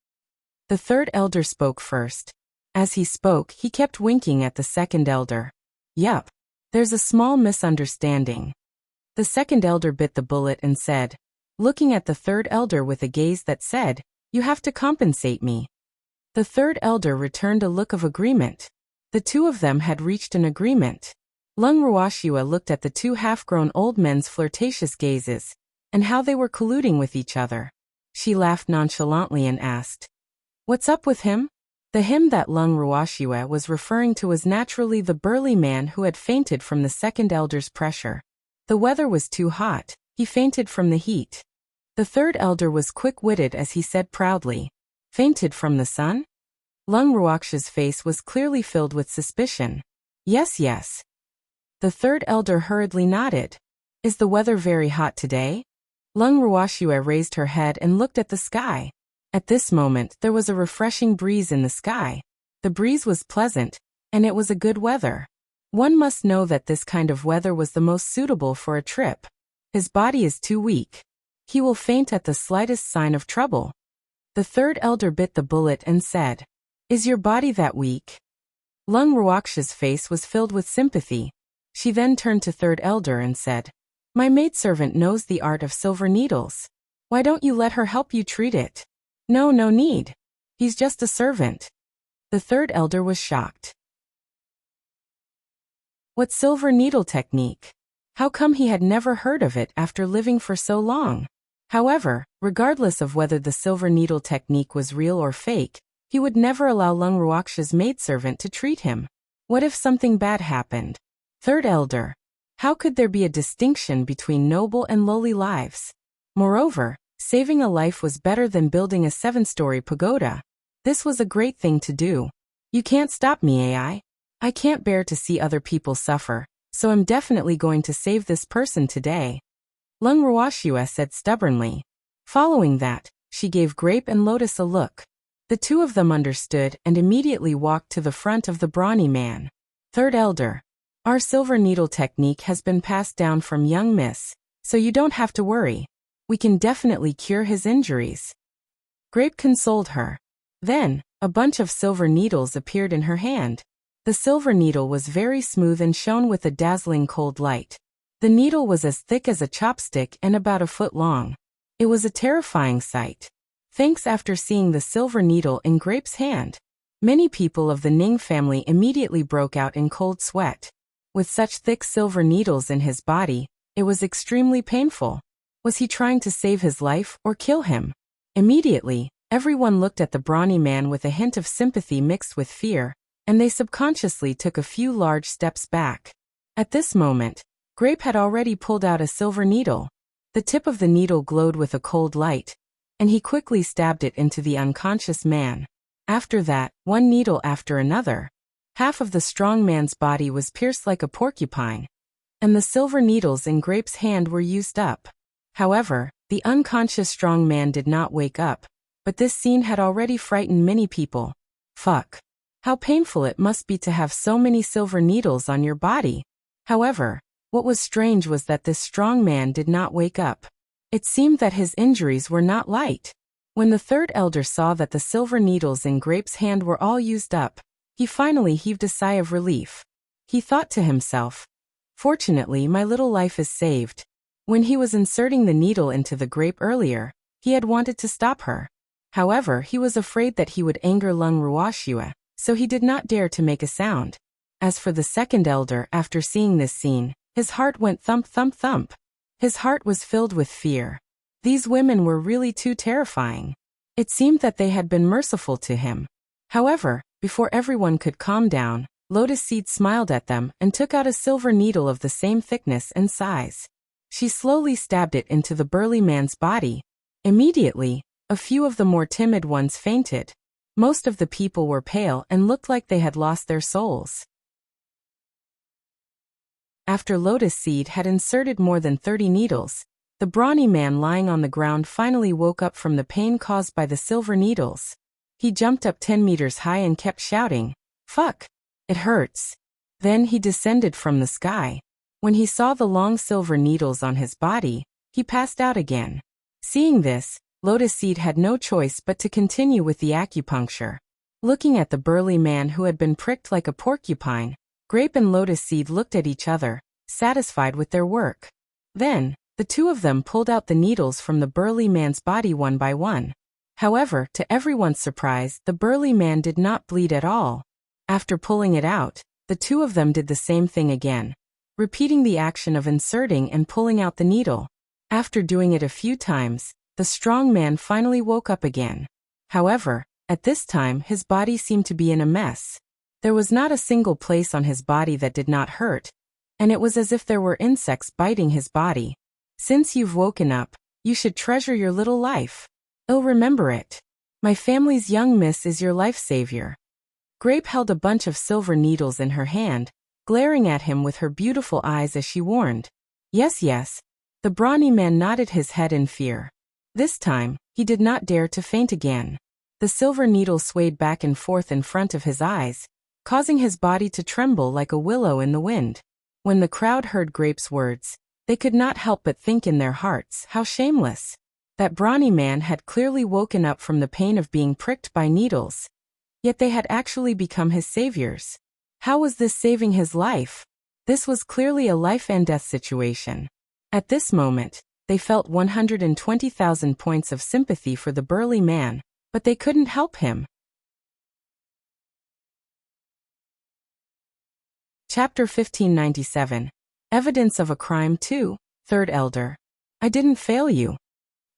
The third elder spoke first. As he spoke, he kept winking at the second elder. "Yup. There's a small misunderstanding." The second elder bit the bullet and said, looking at the third elder with a gaze that said, "You have to compensate me." The third elder returned a look of agreement. The two of them had reached an agreement. Lung Ruoxue looked at the two half-grown old men's flirtatious gazes, and how they were colluding with each other. She laughed nonchalantly and asked, "What's up with him?" The him that Lung Ruoxue was referring to was naturally the burly man who had fainted from the second elder's pressure. The weather was too hot, he fainted from the heat. The third elder was quick-witted as he said proudly, "Fainted from the sun?" Lung Ruoxue's face was clearly filled with suspicion. "Yes, yes." The third elder hurriedly nodded. "Is the weather very hot today?" Lung Ruoxue raised her head and looked at the sky. At this moment, there was a refreshing breeze in the sky. The breeze was pleasant, and it was a good weather. One must know that this kind of weather was the most suitable for a trip. His body is too weak. He will faint at the slightest sign of trouble. The third elder bit the bullet and said, "Is your body that weak?" Lung Ruoxue's face was filled with sympathy. She then turned to third elder and said, "My maidservant knows the art of silver needles. Why don't you let her help you treat it?" "No, no need. He's just a servant." The third elder was shocked. What silver needle technique? How come he had never heard of it after living for so long? However, regardless of whether the silver needle technique was real or fake, he would never allow Lung Ruoxue's maidservant to treat him. What if something bad happened? Third elder. How could there be a distinction between noble and lowly lives? Moreover, saving a life was better than building a 7-story pagoda. This was a great thing to do. "You can't stop me, AI. I can't bear to see other people suffer, so I'm definitely going to save this person today," Lung Ruoxue said stubbornly. Following that, she gave Grape and Lotus a look. The two of them understood and immediately walked to the front of the brawny man. Third elder. "Our silver needle technique has been passed down from young miss, so you don't have to worry. We can definitely cure his injuries." Grape consoled her. Then, a bunch of silver needles appeared in her hand. The silver needle was very smooth and shone with a dazzling cold light. The needle was as thick as a chopstick and about a foot long. It was a terrifying sight. Thanks after seeing the silver needle in Grape's hand. Many people of the Ning family immediately broke out in cold sweat. With such thick silver needles in his body, it was extremely painful. Was he trying to save his life or kill him? Immediately, everyone looked at the brawny man with a hint of sympathy mixed with fear, and they subconsciously took a few large steps back. At this moment, Grape had already pulled out a silver needle. The tip of the needle glowed with a cold light, and he quickly stabbed it into the unconscious man. After that, one needle after another. Half of the strong man's body was pierced like a porcupine, and the silver needles in Grape's hand were used up. However, the unconscious strong man did not wake up, but this scene had already frightened many people. Fuck. How painful it must be to have so many silver needles on your body. However, what was strange was that this strong man did not wake up. It seemed that his injuries were not light. When the third elder saw that the silver needles in Grape's hand were all used up, he finally heaved a sigh of relief. He thought to himself, "Fortunately, my little life is saved." When he was inserting the needle into the Grape earlier, he had wanted to stop her. However, he was afraid that he would anger Lung Ruoxue, so he did not dare to make a sound. As for the second elder, after seeing this scene, his heart went thump thump thump. His heart was filled with fear. These women were really too terrifying. It seemed that they had been merciful to him. However, before everyone could calm down, Lotus Seed smiled at them and took out a silver needle of the same thickness and size. She slowly stabbed it into the burly man's body. Immediately, a few of the more timid ones fainted. Most of the people were pale and looked like they had lost their souls. After Lotus Seed had inserted more than 30 needles, the brawny man lying on the ground finally woke up from the pain caused by the silver needles. He jumped up 10 meters high and kept shouting, "Fuck! It hurts." Then he descended from the sky. When he saw the long silver needles on his body, he passed out again. Seeing this, Lotus Seed had no choice but to continue with the acupuncture. Looking at the burly man who had been pricked like a porcupine, Grape and Lotus Seed looked at each other, satisfied with their work. Then, the two of them pulled out the needles from the burly man's body one by one. However, to everyone's surprise, the burly man did not bleed at all. After pulling it out, the two of them did the same thing again, repeating the action of inserting and pulling out the needle. After doing it a few times, the strong man finally woke up again. However, at this time his body seemed to be in a mess. There was not a single place on his body that did not hurt, and it was as if there were insects biting his body. Since you've woken up, you should treasure your little life. I'll remember it. My family's young miss is your life savior. Grape held a bunch of silver needles in her hand, glaring at him with her beautiful eyes as she warned. Yes, yes. The brawny man nodded his head in fear. This time, he did not dare to faint again. The silver needle swayed back and forth in front of his eyes, causing his body to tremble like a willow in the wind. When the crowd heard Grape's words, they could not help but think in their hearts how shameless. That brawny man had clearly woken up from the pain of being pricked by needles. Yet they had actually become his saviors. How was this saving his life? This was clearly a life and death situation. At this moment, they felt 120,000 points of sympathy for the burly man, but they couldn't help him. Chapter 1597. Evidence of a crime 2, Third Elder. I didn't fail you.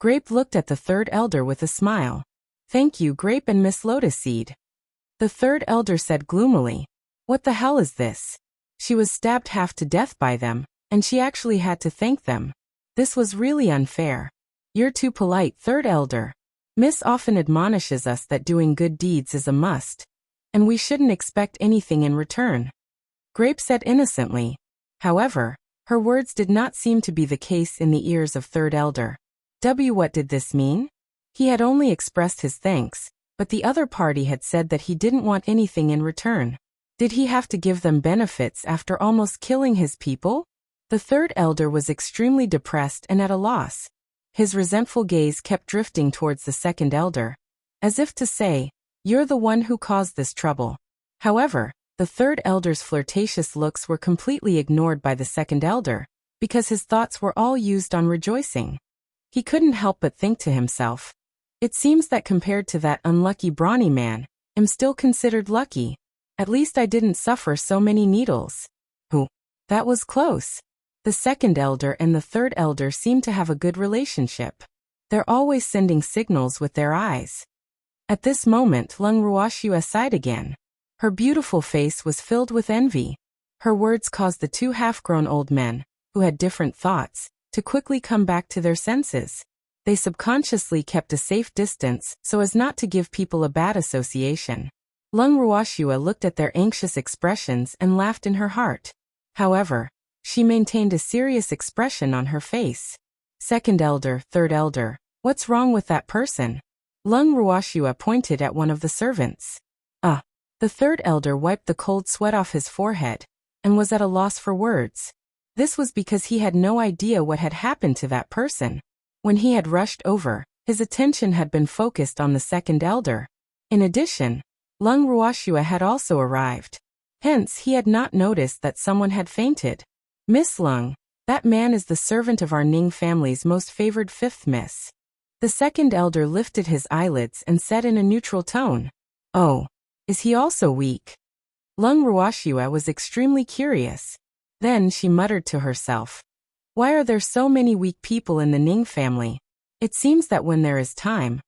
Grape looked at the third elder with a smile. Thank you, Grape and Miss Lotus Seed. The third elder said gloomily. What the hell is this? She was stabbed half to death by them, and she actually had to thank them. This was really unfair. You're too polite, third elder. Miss often admonishes us that doing good deeds is a must, and we shouldn't expect anything in return. Grape said innocently. However, her words did not seem to be the case in the ears of third elder. What did this mean? He had only expressed his thanks, but the other party had said that he didn't want anything in return. Did he have to give them benefits after almost killing his people? The third elder was extremely depressed and at a loss. His resentful gaze kept drifting towards the second elder, as if to say, you're the one who caused this trouble. However, the third elder's flirtatious looks were completely ignored by the second elder, because his thoughts were all used on rejoicing. He couldn't help but think to himself, it seems that compared to that unlucky brawny man, am still considered lucky. At least I didn't suffer so many needles. Ooh, that was close. The second elder and the third elder seem to have a good relationship. They're always sending signals with their eyes. At this moment Lung Ruoxue sighed again. Her beautiful face was filled with envy. Her words caused the two half-grown old men, who had different thoughts, to quickly come back to their senses. They subconsciously kept a safe distance so as not to give people a bad association. Lung Ruoxue looked at their anxious expressions and laughed in her heart. However, she maintained a serious expression on her face. Second elder, third elder, what's wrong with that person? Lung Ruoxue pointed at one of the servants. The third elder wiped the cold sweat off his forehead, and was at a loss for words. This was because he had no idea what had happened to that person. When he had rushed over, his attention had been focused on the second elder. In addition, Lung Ruoxue had also arrived. Hence he had not noticed that someone had fainted. Miss Lung, that man is the servant of our Ning family's most favored fifth miss. The second elder lifted his eyelids and said in a neutral tone, "Oh, is he also weak?" Lung Ruoxue was extremely curious. Then she muttered to herself, "Why are there so many weak people in the Ning family? It seems that when there is time,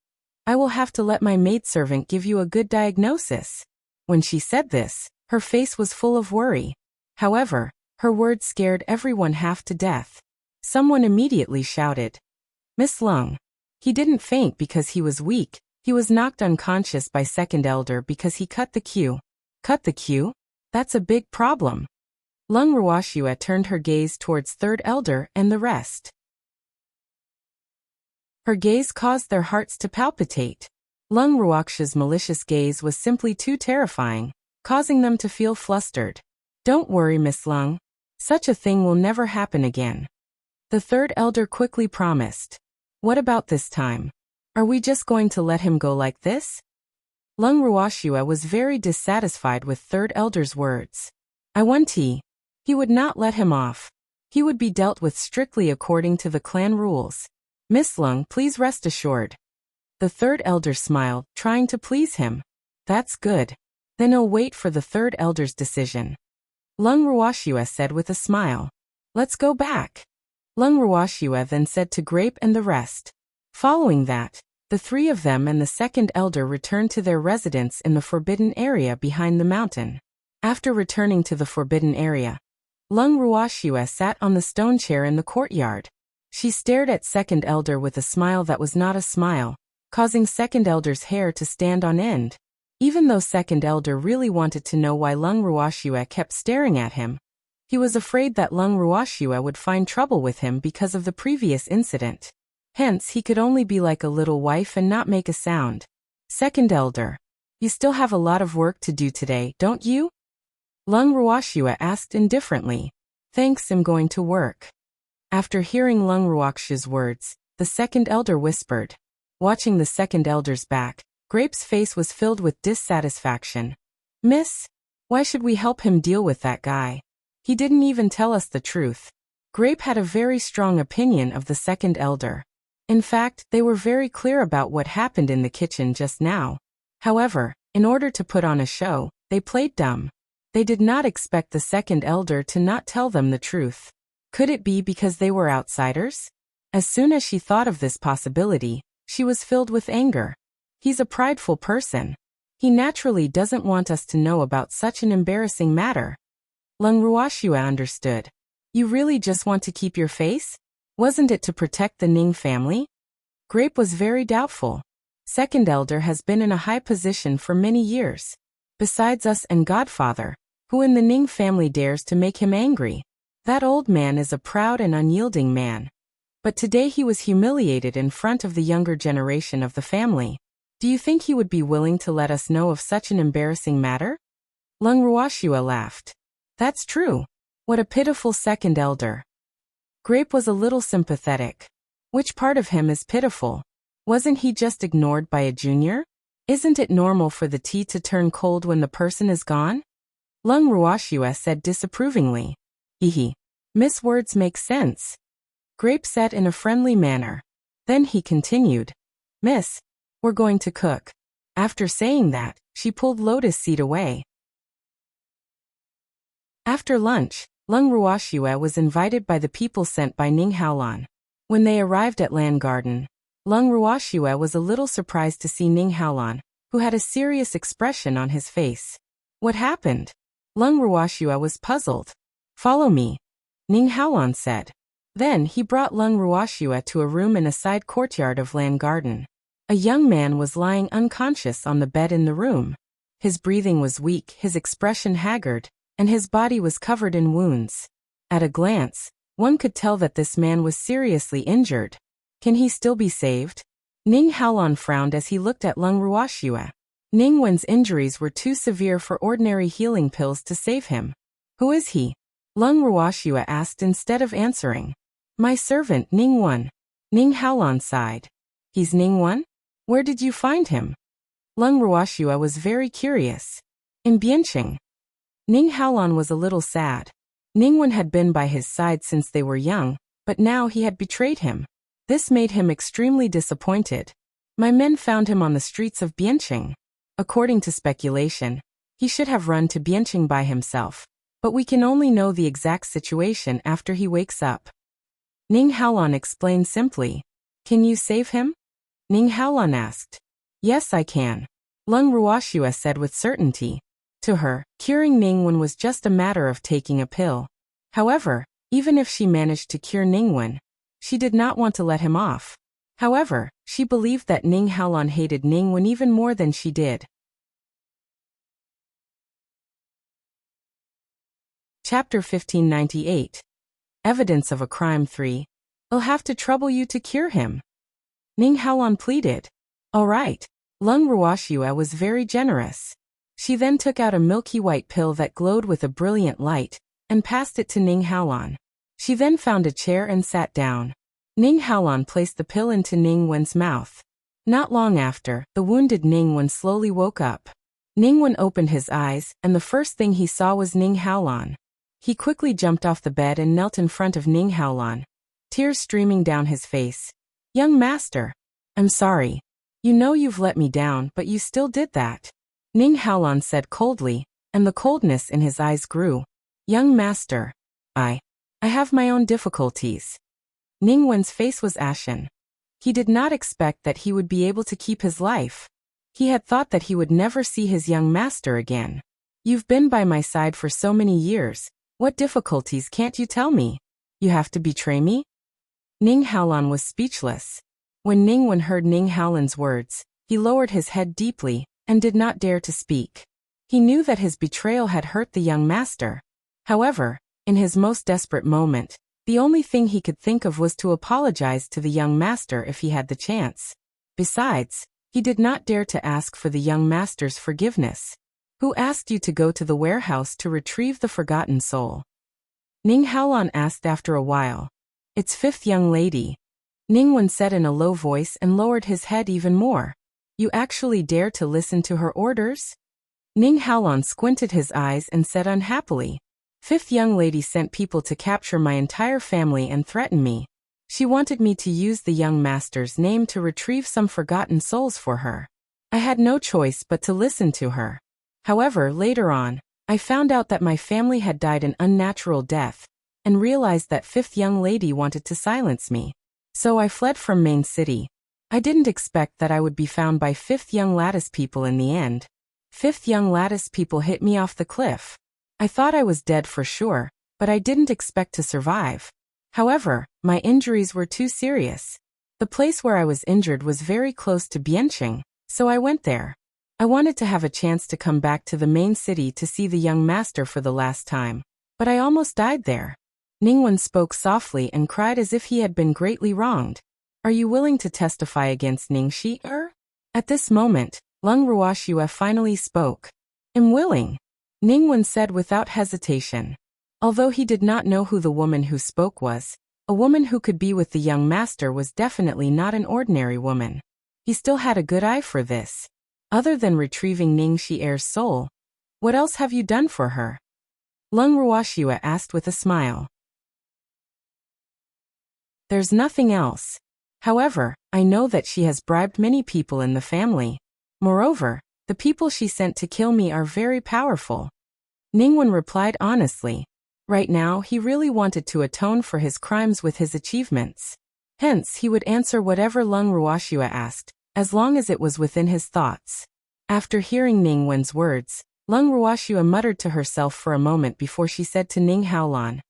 I will have to let my maidservant give you a good diagnosis." When she said this, her face was full of worry. However, her words scared everyone half to death. Someone immediately shouted, "Miss Lung, he didn't faint because he was weak, he was knocked unconscious by second elder because he cut the queue." Cut the queue? That's a big problem. Lung Ruoxue turned her gaze towards third elder and the rest. Her gaze caused their hearts to palpitate. Lung Ruoxue's malicious gaze was simply too terrifying, causing them to feel flustered. "Don't worry, Miss Lung. Such a thing will never happen again," the third elder quickly promised. "What about this time? Are we just going to let him go like this?" Lung Ruoxue was very dissatisfied with third elder's words. "I want he would not let him off. He would be dealt with strictly according to the clan rules. Miss Lung, please rest assured." The third elder smiled, trying to please him. "That's good. Then I'll wait for the third elder's decision," Lung Ruoxue said with a smile. "Let's go back." Lung Ruoxue then said to Grape and the rest. Following that, the three of them and the second elder returned to their residence in the forbidden area behind the mountain. After returning to the forbidden area, Lung Ruoxue sat on the stone chair in the courtyard. She stared at second elder with a smile that was not a smile, causing second elder's hair to stand on end. Even though second elder really wanted to know why Lung Ruoxue kept staring at him, he was afraid that Lung Ruoxue would find trouble with him because of the previous incident. Hence he could only be like a little wife and not make a sound. "Second elder, you still have a lot of work to do today, don't you?" Lung Ruoxue asked indifferently. "Thanks, I'm going to work." After hearing Lung Ruoxue's words, the second elder whispered. Watching the second elder's back, Grape's face was filled with dissatisfaction. "Miss, why should we help him deal with that guy? He didn't even tell us the truth." Grape had a very strong opinion of the second elder. In fact, they were very clear about what happened in the kitchen just now. However, in order to put on a show, they played dumb. They did not expect the second elder to not tell them the truth. Could it be because they were outsiders? As soon as she thought of this possibility, she was filled with anger. He's a prideful person. He naturally doesn't want us to know about such an embarrassing matter. Lung Ruoxue understood. "You really just want to keep your face? Wasn't it to protect the Ning family?" Grape was very doubtful. Second elder has been in a high position for many years. Besides us and Godfather, who in the Ning family dares to make him angry? That old man is a proud and unyielding man. But today he was humiliated in front of the younger generation of the family. Do you think he would be willing to let us know of such an embarrassing matter? Lung Ruoxue laughed. "That's true. What a pitiful second elder." Grape was a little sympathetic. Which part of him is pitiful? Wasn't he just ignored by a junior? Isn't it normal for the tea to turn cold when the person is gone? Lung Ruoxue said disapprovingly. Hehe. Miss Words make sense. Grape said in a friendly manner. Then he continued. "Miss, we're going to cook." After saying that, She pulled Lotus Seed away. After lunch, Lung Ruoxue was invited by the people sent by Ning Haolan. When they arrived at Land Garden, Lung Ruoxue was a little surprised to see Ning Haolan, who had a serious expression on his face. What happened? Lung Ruoxue was puzzled. Follow me, Ning Haolan said. Then he brought Lung Ruoxue to a room in a side courtyard of Land Garden. A young man was lying unconscious on the bed in the room. His breathing was weak, his expression haggard, and his body was covered in wounds. At a glance, one could tell that this man was seriously injured. Can he still be saved? Ning Haolan frowned as he looked at Lung Ruoxue. Ning Wen's injuries were too severe for ordinary healing pills to save him. Who is he? Lung Ruoxue asked instead of answering. My servant Ning Wen. Ning Haolan sighed. He's Ning Wen? Where did you find him? Lung Ruoxue was very curious. In Bianqing. Ning Haolan was a little sad. Ning Wen had been by his side since they were young, but now he had betrayed him. This made him extremely disappointed. My men found him on the streets of Bianqing. According to speculation, he should have run to Bianqing by himself, but we can only know the exact situation after he wakes up. Ning Haolan explained simply. Can you save him? Ning Haolan asked. Yes, I can, Lung Ruoxue said with certainty. To her, curing Ning Wen was just a matter of taking a pill. However, even if she managed to cure Ning Wen, she did not want to let him off. However, she believed that Ning Haolan hated Ning Wen even more than she did. Chapter 1598. Evidence of a Crime 3. I'll have to trouble you to cure him. Ning Haolan pleaded. All right. Lung Ruoxue was very generous. She then took out a milky white pill that glowed with a brilliant light, and passed it to Ning Haolan. She then found a chair and sat down. Ning Haolan placed the pill into Ning Wen's mouth. Not long after, the wounded Ning Wen slowly woke up. Ning Wen opened his eyes, and the first thing he saw was Ning Haolan. He quickly jumped off the bed and knelt in front of Ning Haolan, tears streaming down his face. Young master, I'm sorry. You know you've let me down, but you still did that. Ning Haolan said coldly, and the coldness in his eyes grew. Young master, I have my own difficulties. Ning Wen's face was ashen. He did not expect that he would be able to keep his life. He had thought that he would never see his young master again. You've been by my side for so many years. What difficulties can't you tell me? You have to betray me? Ning Haolan was speechless. When Ning Wen heard Ning Haolan's words, he lowered his head deeply, and did not dare to speak. He knew that his betrayal had hurt the young master. However, in his most desperate moment, the only thing he could think of was to apologize to the young master if he had the chance. Besides, he did not dare to ask for the young master's forgiveness. Who asked you to go to the warehouse to retrieve the forgotten soul? Ning Haolan asked after a while. It's fifth young lady. Ning Wen said in a low voice and lowered his head even more. You actually dare to listen to her orders? Ning Haolan squinted his eyes and said unhappily. Fifth young lady sent people to capture my entire family and threaten me. She wanted me to use the young master's name to retrieve some forgotten souls for her. I had no choice but to listen to her. However, later on, I found out that my family had died an unnatural death, and realized that fifth young lady wanted to silence me. So I fled from main city. I didn't expect that I would be found by fifth young lattice people in the end. Fifth young lattice people hit me off the cliff. I thought I was dead for sure, but I didn't expect to survive. However, my injuries were too serious. The place where I was injured was very close to Bianqing, so I went there. I wanted to have a chance to come back to the main city to see the young master for the last time, but I almost died there. Ning Wen spoke softly and cried as if he had been greatly wronged. Are you willing to testify against Ning Shi-er? At this moment, Lung Ruoxue finally spoke. I'm willing, Ning Wen said without hesitation. Although he did not know who the woman who spoke was, a woman who could be with the young master was definitely not an ordinary woman. He still had a good eye for this. Other than retrieving Ning Shi-er's soul, what else have you done for her? Lung Ruoxue asked with a smile. There's nothing else. However, I know that she has bribed many people in the family. Moreover, The people she sent to kill me are very powerful. Ningwen replied honestly. Right now, he really wanted to atone for his crimes with his achievements. Hence, he would answer whatever Lung Ruoxue asked, as long as it was within his thoughts. After hearing Ningwen's words, Lung Ruoxue muttered to herself for a moment before she said to Ning Haolan,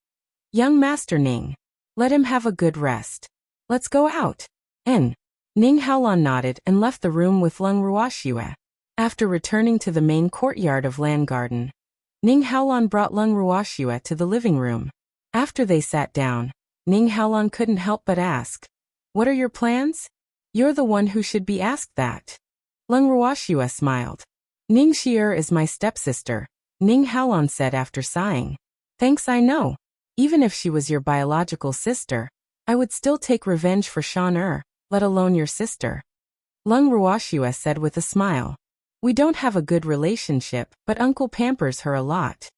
"Young Master Ning, let him have a good rest. Let's go out." Ning Haolan nodded and left the room with Lung Ruoxue. After returning to the main courtyard of Lan Garden, Ning Haolan brought Lung Ruoxue to the living room. After they sat down, Ning Haolan couldn't help but ask, "What are your plans?" "You're the one who should be asked that." Lung Ruoxue smiled. "Ning Xi'er is my stepsister," Ning Haolan said after sighing. "Thanks, I know. Even if she was your biological sister, I would still take revenge for Shan let alone your sister." Lung Ruoxue said with a smile. "We don't have a good relationship, but uncle pampers her a lot."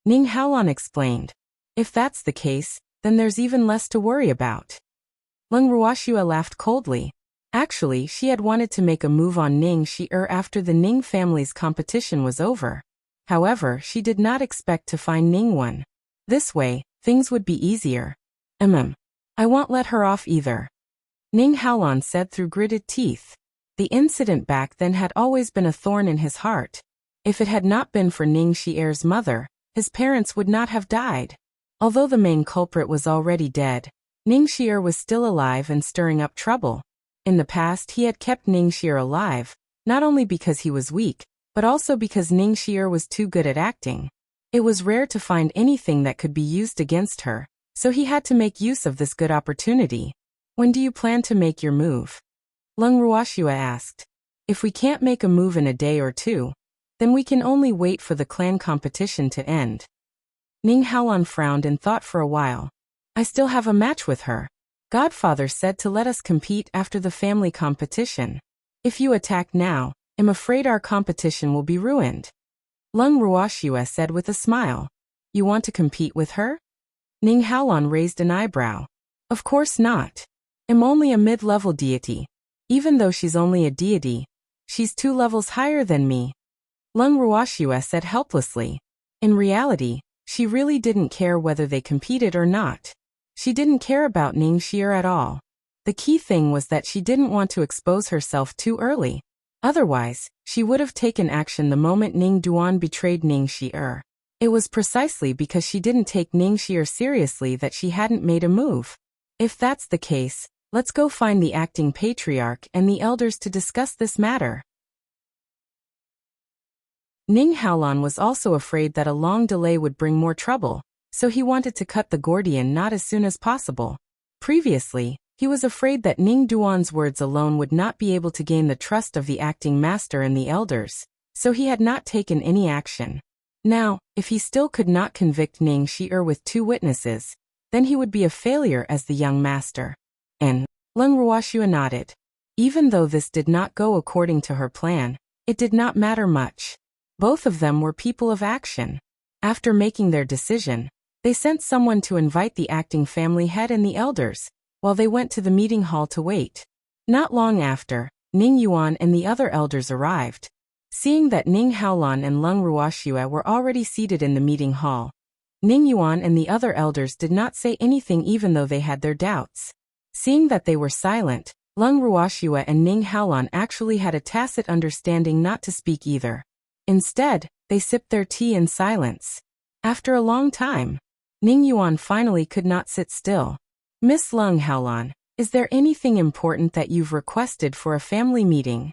Ning Haolan explained. "If that's the case, then there's even less to worry about." Lung Ruoxue laughed coldly. Actually, she had wanted to make a move on Ning Xi'er after the Ning family's competition was over. However, she did not expect to find Ningwen. This way, things would be easier. I won't let her off either," Ning Haolan said through gritted teeth. The incident back then had always been a thorn in his heart. If it had not been for Ning Xi'er's mother, his parents would not have died. Although the main culprit was already dead, Ning Xi'er was still alive and stirring up trouble. In the past, he had kept Ning Xi'er alive, not only because he was weak, but also because Ning Xi'er was too good at acting. It was rare to find anything that could be used against her, so he had to make use of this good opportunity. "When do you plan to make your move?" Lung Ruoxue asked. "If we can't make a move in a day or two, then we can only wait for the clan competition to end." Ning Haolan frowned and thought for a while. "I still have a match with her. Godfather said to let us compete after the family competition. If you attack now, I'm afraid our competition will be ruined." Lung Ruoxue said with a smile. "You want to compete with her?" Ning Haolan raised an eyebrow. "Of course not. I'm only a mid-level deity. Even though she's only a deity, she's 2 levels higher than me." Lung Ruoxue said helplessly. In reality, she really didn't care whether they competed or not. She didn't care about Ning Xi'er at all. The key thing was that she didn't want to expose herself too early. Otherwise, she would have taken action the moment Ning Duan betrayed Ning Xi'er. It was precisely because she didn't take Ning Xi'er seriously that she hadn't made a move. If that's the case, let's go find the acting patriarch and the elders to discuss this matter. Ning Haolan was also afraid that a long delay would bring more trouble, so he wanted to cut the Gordian knot as soon as possible. Previously, he was afraid that Ning Duan's words alone would not be able to gain the trust of the acting master and the elders, so he had not taken any action. Now, if he still could not convict Ning Xi'er with 2 witnesses, then he would be a failure as the young master. Lung Ruoxue nodded. Even though this did not go according to her plan, it did not matter much. Both of them were people of action. After making their decision, they sent someone to invite the acting family head and the elders, while they went to the meeting hall to wait. Not long after, Ning Yuan and the other elders arrived. Seeing that Ning Haolan and Lung Ruoxue were already seated in the meeting hall, Ning Yuan and the other elders did not say anything even though they had their doubts. Seeing that they were silent, Lung Ruoxue and Ning Haolan actually had a tacit understanding not to speak either. Instead, they sipped their tea in silence. After a long time, Ning Yuan finally could not sit still. "Miss Lung Haolan, is there anything important that you've requested for a family meeting?"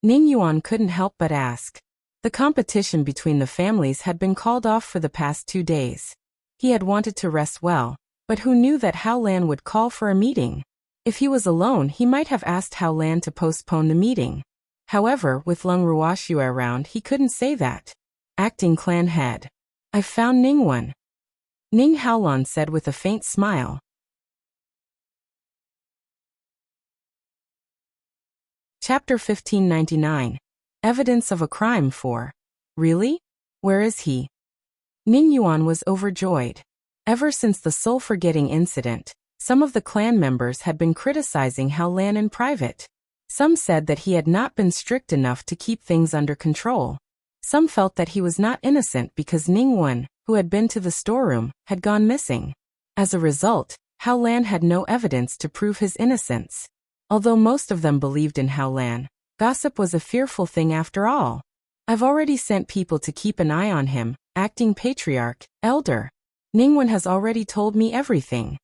Ning Yuan couldn't help but ask. The competition between the families had been called off for the past 2 days. He had wanted to rest well, but who knew that Hao Lan would call for a meeting? If he was alone, he might have asked Hao Lan to postpone the meeting. However, with Lung Ruoxue around, he couldn't say that. Acting clan head. "I've found Ningwen," Ning Haolan said with a faint smile. Chapter 1599. Evidence of a crime for. "Really? Where is he?" Ning Yuan was overjoyed. Ever since the soul-forgetting incident, some of the clan members had been criticizing Hao Lan in private. Some said that he had not been strict enough to keep things under control. Some felt that he was not innocent because Ningwen, who had been to the storeroom, had gone missing. As a result, Hao Lan had no evidence to prove his innocence. Although most of them believed in Hao Lan, gossip was a fearful thing after all. I've already sent people to keep an eye on him, acting patriarch, elder. Ningwen has already told me everything.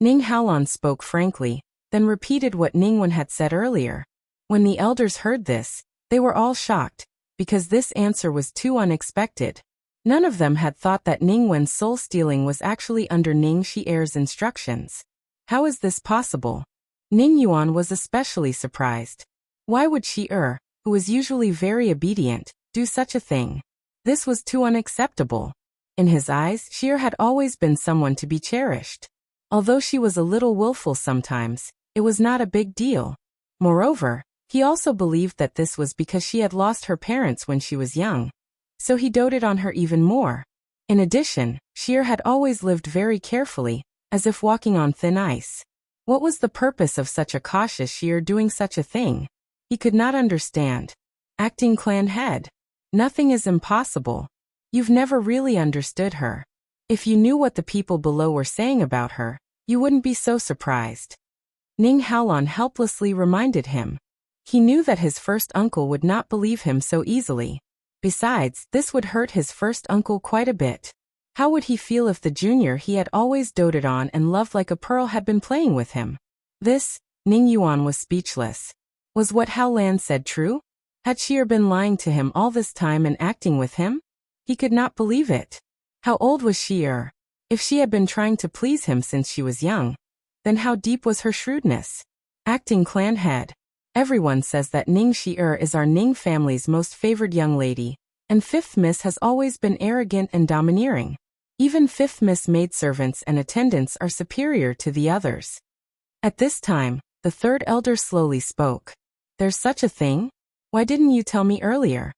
Ning Haolan spoke frankly, then repeated what Ningwen had said earlier. When the elders heard this, they were all shocked, because this answer was too unexpected. None of them had thought that Ningwen's soul stealing was actually under Ning Xier's instructions. How is this possible? Ning Yuan was especially surprised. Why would Xier, who was usually very obedient, do such a thing? This was too unacceptable. In his eyes, Xier had always been someone to be cherished. Although she was a little willful sometimes, it was not a big deal. Moreover, he also believed that this was because she had lost her parents when she was young. So he doted on her even more. In addition, Xier had always lived very carefully, as if walking on thin ice. What was the purpose of such a cautious Xier doing such a thing? He could not understand. Acting clan head. Nothing is impossible. You've never really understood her. If you knew what the people below were saying about her, you wouldn't be so surprised. Ning Haolan helplessly reminded him. He knew that his first uncle would not believe him so easily. Besides, this would hurt his first uncle quite a bit. How would he feel if the junior he had always doted on and loved like a pearl had been playing with him? Ning Yuan was speechless. Was what Hao Lan said true? Had Xier been lying to him all this time and acting with him? He could not believe it. How old was Xier? If she had been trying to please him since she was young, then how deep was her shrewdness? Acting clan head. Everyone says that Ning Xier is our Ning family's most favored young lady, and Fifth Miss has always been arrogant and domineering. Even Fifth Miss maidservants and attendants are superior to the others. At this time, the third elder slowly spoke. There's such a thing? Why didn't you tell me earlier?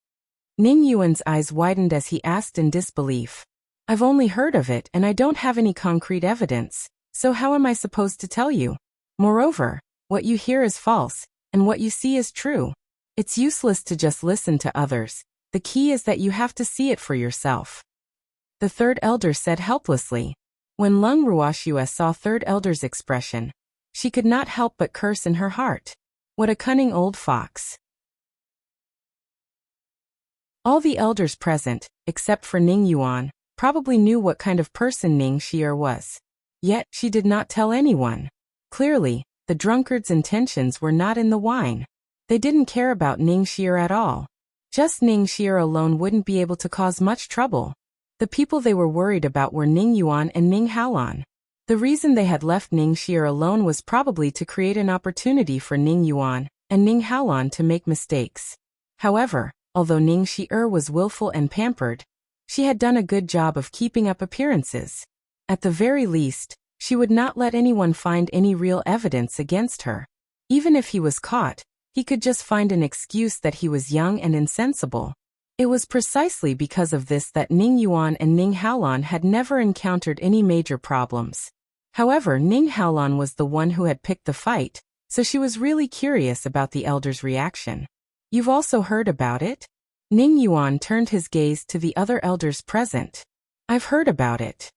Ning Yuan's eyes widened as he asked in disbelief. I've only heard of it and I don't have any concrete evidence, so how am I supposed to tell you? Moreover, what you hear is false, and what you see is true. It's useless to just listen to others. The key is that you have to see it for yourself. The third elder said helplessly. When Lung Ruoxue saw third elder's expression, she could not help but curse in her heart. What a cunning old fox. All the elders present, except for Ning Yuan, probably knew what kind of person Ning Xier was. Yet, she did not tell anyone. Clearly, the drunkard's intentions were not in the wine. They didn't care about Ning Xier at all. Just Ning Xier alone wouldn't be able to cause much trouble. The people they were worried about were Ning Yuan and Ning Haolan. The reason they had left Ning Xier alone was probably to create an opportunity for Ning Yuan and Ning Haolan to make mistakes. However, although Ning Xier was willful and pampered, she had done a good job of keeping up appearances. At the very least, she would not let anyone find any real evidence against her. Even if he was caught, he could just find an excuse that he was young and insensible. It was precisely because of this that Ning Yuan and Ning Haolan had never encountered any major problems. However, Ning Haolan was the one who had picked the fight, so she was really curious about the elder's reaction. You've also heard about it? Ning Yuan turned his gaze to the other elders present. I've heard about it.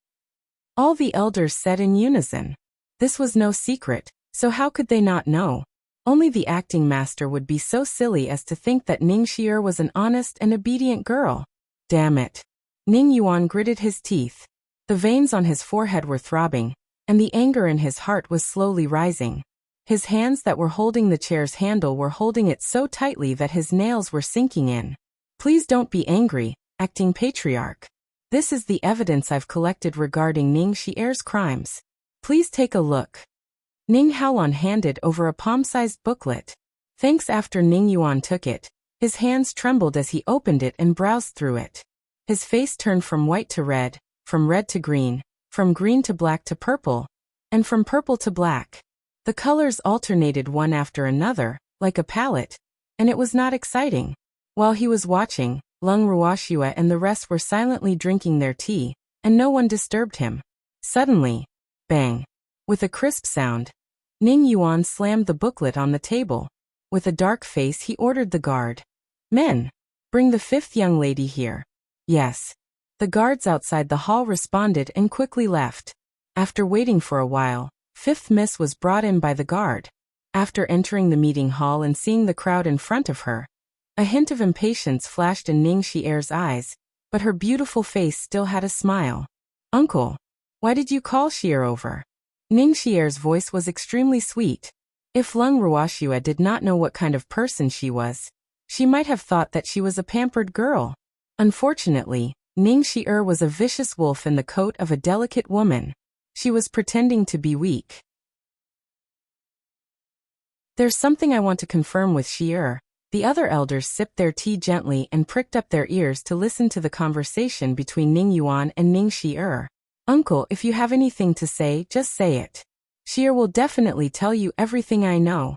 All the elders said in unison. This was no secret, so how could they not know? Only the acting master would be so silly as to think that Ning Xier was an honest and obedient girl. Damn it. Ning Yuan gritted his teeth. The veins on his forehead were throbbing, and the anger in his heart was slowly rising. His hands that were holding the chair's handle were holding it so tightly that his nails were sinking in. Please don't be angry, acting patriarch. This is the evidence I've collected regarding Ning Xier's crimes. Please take a look. Ning Haolan handed over a palm-sized booklet. Thanks. After Ning Yuan took it, his hands trembled as he opened it and browsed through it. His face turned from white to red, from red to green, from green to black to purple, and from purple to black. The colors alternated one after another, like a palette, and it was not exciting. While he was watching, Lung Ruoxue and the rest were silently drinking their tea, and no one disturbed him. Suddenly, bang! With a crisp sound, Ning Yuan slammed the booklet on the table. With a dark face he ordered the guard. Men, bring the fifth young lady here. Yes. The guards outside the hall responded and quickly left. After waiting for a while, fifth miss was brought in by the guard. After entering the meeting hall and seeing the crowd in front of her, a hint of impatience flashed in Ning Xier's eyes, but her beautiful face still had a smile. Uncle, why did you call Xier over? Ning Xier's voice was extremely sweet. If Lung Ruoxue did not know what kind of person she was, she might have thought that she was a pampered girl. Unfortunately, Ning Xier was a vicious wolf in the coat of a delicate woman. She was pretending to be weak. There's something I want to confirm with Xier. The other elders sipped their tea gently and pricked up their ears to listen to the conversation between Ning Yuan and Ning Xier. Uncle, if you have anything to say, just say it. Xier will definitely tell you everything I know.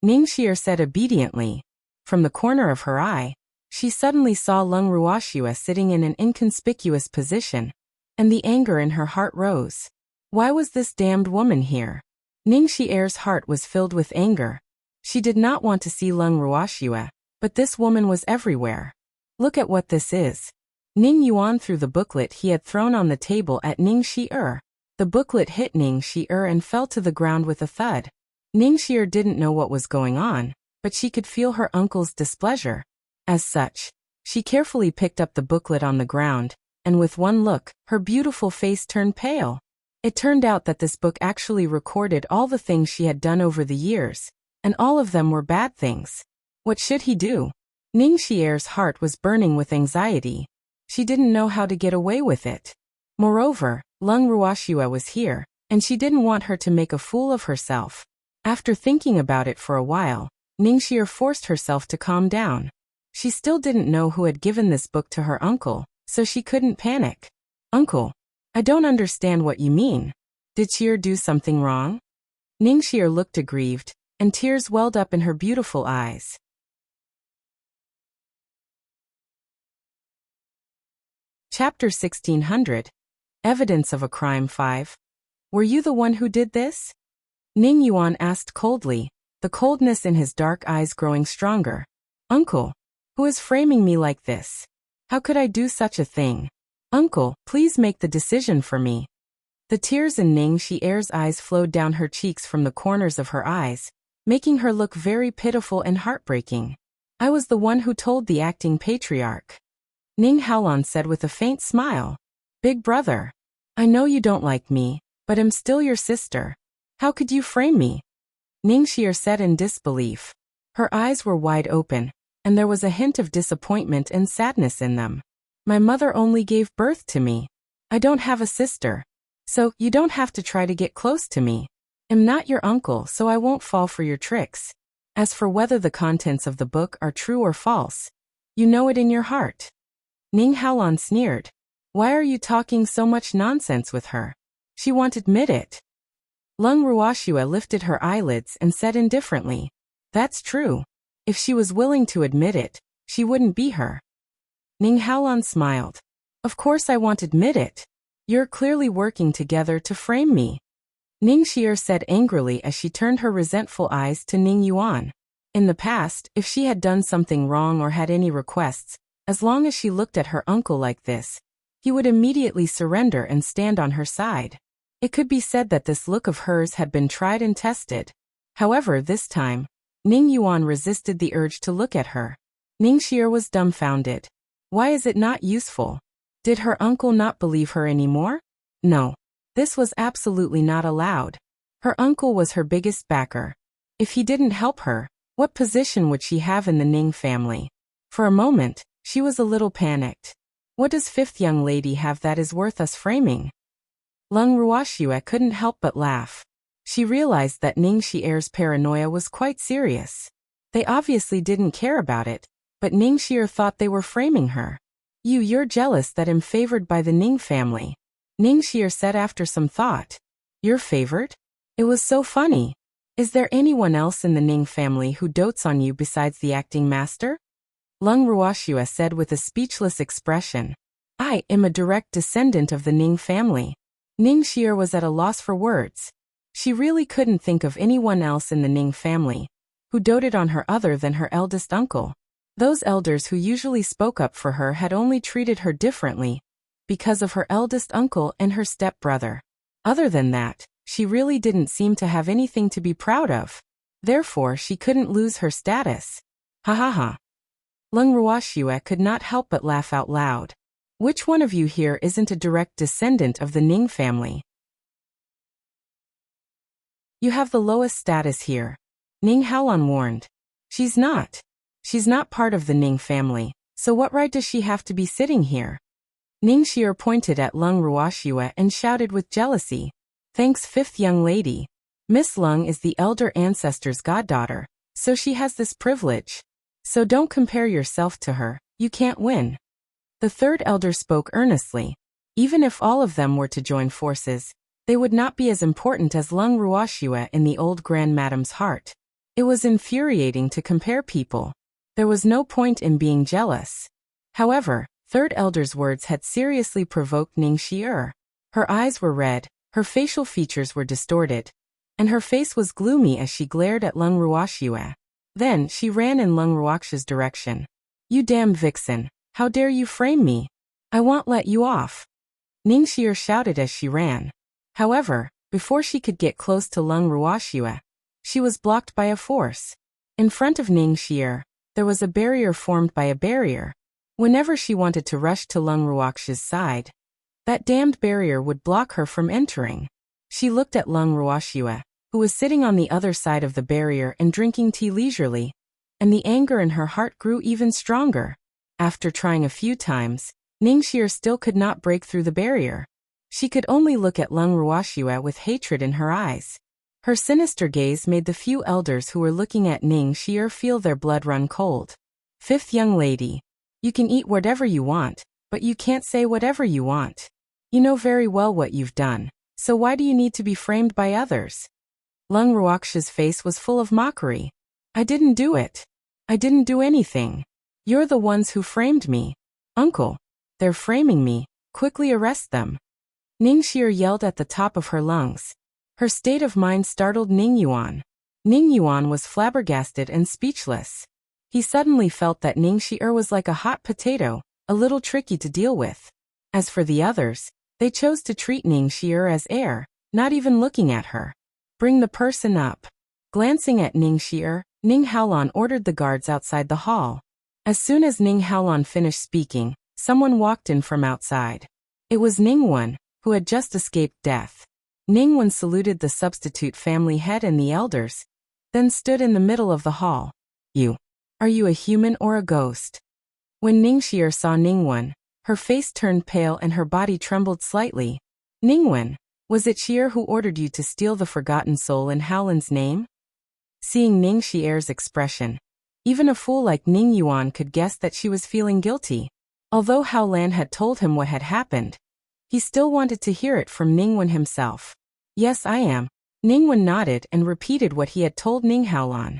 Ning Xier said obediently. From the corner of her eye, she suddenly saw Lung Ruoxue sitting in an inconspicuous position, and the anger in her heart rose. Why was this damned woman here? Ning Xier's heart was filled with anger. She did not want to see Lung Ruoxue, but this woman was everywhere. Look at what this is. Ning Yuan threw the booklet he had thrown on the table at Ning Xier. The booklet hit Ning Xier and fell to the ground with a thud. Ning Xier didn't know what was going on, but she could feel her uncle's displeasure. As such, she carefully picked up the booklet on the ground, and with one look, her beautiful face turned pale. It turned out that this book actually recorded all the things she had done over the years, and all of them were bad things. What should he do? Ning Xier's heart was burning with anxiety. She didn't know how to get away with it. Moreover, Lung Ruoxue was here, and she didn't want her to make a fool of herself. After thinking about it for a while, Ning Xier forced herself to calm down. She still didn't know who had given this book to her uncle, so she couldn't panic. Uncle, I don't understand what you mean. Did Xier do something wrong? Ning Xier looked aggrieved, and tears welled up in her beautiful eyes. Chapter 1600. Evidence of a Crime 5. Were you the one who did this? Ning Yuan asked coldly, the coldness in his dark eyes growing stronger. Uncle, who is framing me like this? How could I do such a thing? Uncle, please make the decision for me. The tears in Ning Xier's eyes flowed down her cheeks from the corners of her eyes, making her look very pitiful and heartbreaking. I was the one who told the acting patriarch. Ning Haolan said with a faint smile. Big brother, I know you don't like me, but I'm still your sister. How could you frame me? Ning Xier said in disbelief. Her eyes were wide open, and there was a hint of disappointment and sadness in them. My mother only gave birth to me. I don't have a sister. So, you don't have to try to get close to me. I'm not your uncle, so I won't fall for your tricks. As for whether the contents of the book are true or false, you know it in your heart. Ning Haolan sneered. Why are you talking so much nonsense with her? She won't admit it. Lung Ruoxue lifted her eyelids and said indifferently. That's true. If she was willing to admit it, she wouldn't be her. Ning Haolan smiled. Of course I won't admit it. You're clearly working together to frame me. Ning Xier said angrily as she turned her resentful eyes to Ning Yuan. In the past, if she had done something wrong or had any requests, as long as she looked at her uncle like this, he would immediately surrender and stand on her side. It could be said that this look of hers had been tried and tested. However, this time, Ning Yuan resisted the urge to look at her. Ning Xier was dumbfounded. Why is it not useful? Did her uncle not believe her anymore? No. This was absolutely not allowed. Her uncle was her biggest backer. If he didn't help her, what position would she have in the Ning family? For a moment, she was a little panicked. What does fifth young lady have that is worth us framing? Lung Ruoxue couldn't help but laugh. She realized that Ning Xier's paranoia was quite serious. They obviously didn't care about it, but Ning Xier thought they were framing her. You're jealous that I'm favored by the Ning family. Ning Xier said after some thought. You're favored? It was so funny. Is there anyone else in the Ning family who dotes on you besides the acting master? Lung Ruoxue said with a speechless expression. I am a direct descendant of the Ning family. Ning Xier was at a loss for words. She really couldn't think of anyone else in the Ning family, who doted on her other than her eldest uncle. Those elders who usually spoke up for her had only treated her differently because of her eldest uncle and her stepbrother. Other than that, she really didn't seem to have anything to be proud of. Therefore, she couldn't lose her status. Ha ha ha. Lung Ruoxue could not help but laugh out loud. Which one of you here isn't a direct descendant of the Ning family? You have the lowest status here, Ning Haolan warned. She's not. She's not part of the Ning family, so what right does she have to be sitting here? Ning Xier pointed at Lung Ruoxue and shouted with jealousy. Thanks, fifth young lady. Miss Lung is the elder ancestor's goddaughter, so she has this privilege. So don't compare yourself to her, you can't win. The third elder spoke earnestly. Even if all of them were to join forces, they would not be as important as Lung Ruoxue in the old grandmadame's heart. It was infuriating to compare people. There was no point in being jealous. However, third elder's words had seriously provoked Ning Xier. Her eyes were red, her facial features were distorted, and her face was gloomy as she glared at Lung Ruoxue. Then she ran in Lung Ruoxue's direction. You damn vixen, how dare you frame me? I won't let you off. Ning Xier shouted as she ran. However, before she could get close to Lung Ruoxue, she was blocked by a force. In front of Ning Xier, there was a barrier formed by a barrier. Whenever she wanted to rush to Lung Ruoxue's side, that damned barrier would block her from entering. She looked at Lung Ruoxue, who was sitting on the other side of the barrier and drinking tea leisurely, and the anger in her heart grew even stronger. After trying a few times, Ning Xier still could not break through the barrier. She could only look at Lung Ruoxue with hatred in her eyes. Her sinister gaze made the few elders who were looking at Ning Xier feel their blood run cold. Fifth young lady. You can eat whatever you want, but you can't say whatever you want. You know very well what you've done, so why do you need to be framed by others? Lung Ruoxue's face was full of mockery. I didn't do it. I didn't do anything. You're the ones who framed me. Uncle, they're framing me. Quickly arrest them. Ning Xier yelled at the top of her lungs. Her state of mind startled Ning Yuan. Ning Yuan was flabbergasted and speechless. He suddenly felt that Ning Xier was like a hot potato, a little tricky to deal with. As for the others, they chose to treat Ning Xier as air, not even looking at her. Bring the person up. Glancing at Ning Xier, Ning Haolan ordered the guards outside the hall. As soon as Ning Haolan finished speaking, someone walked in from outside. It was Ning Wen, who had just escaped death. Ning Wen saluted the substitute family head and the elders, then stood in the middle of the hall. Are you a human or a ghost? When Ning Xier saw Ning Wen, her face turned pale and her body trembled slightly. Ning Wen, was it Xier who ordered you to steal the forgotten soul in Haolan's name? Seeing Ning Xier's expression, even a fool like Ning Yuan could guess that she was feeling guilty. Although Haolan had told him what had happened, he still wanted to hear it from Ning Wen himself. Yes, I am. Ning Wen nodded and repeated what he had told Ning Haolan.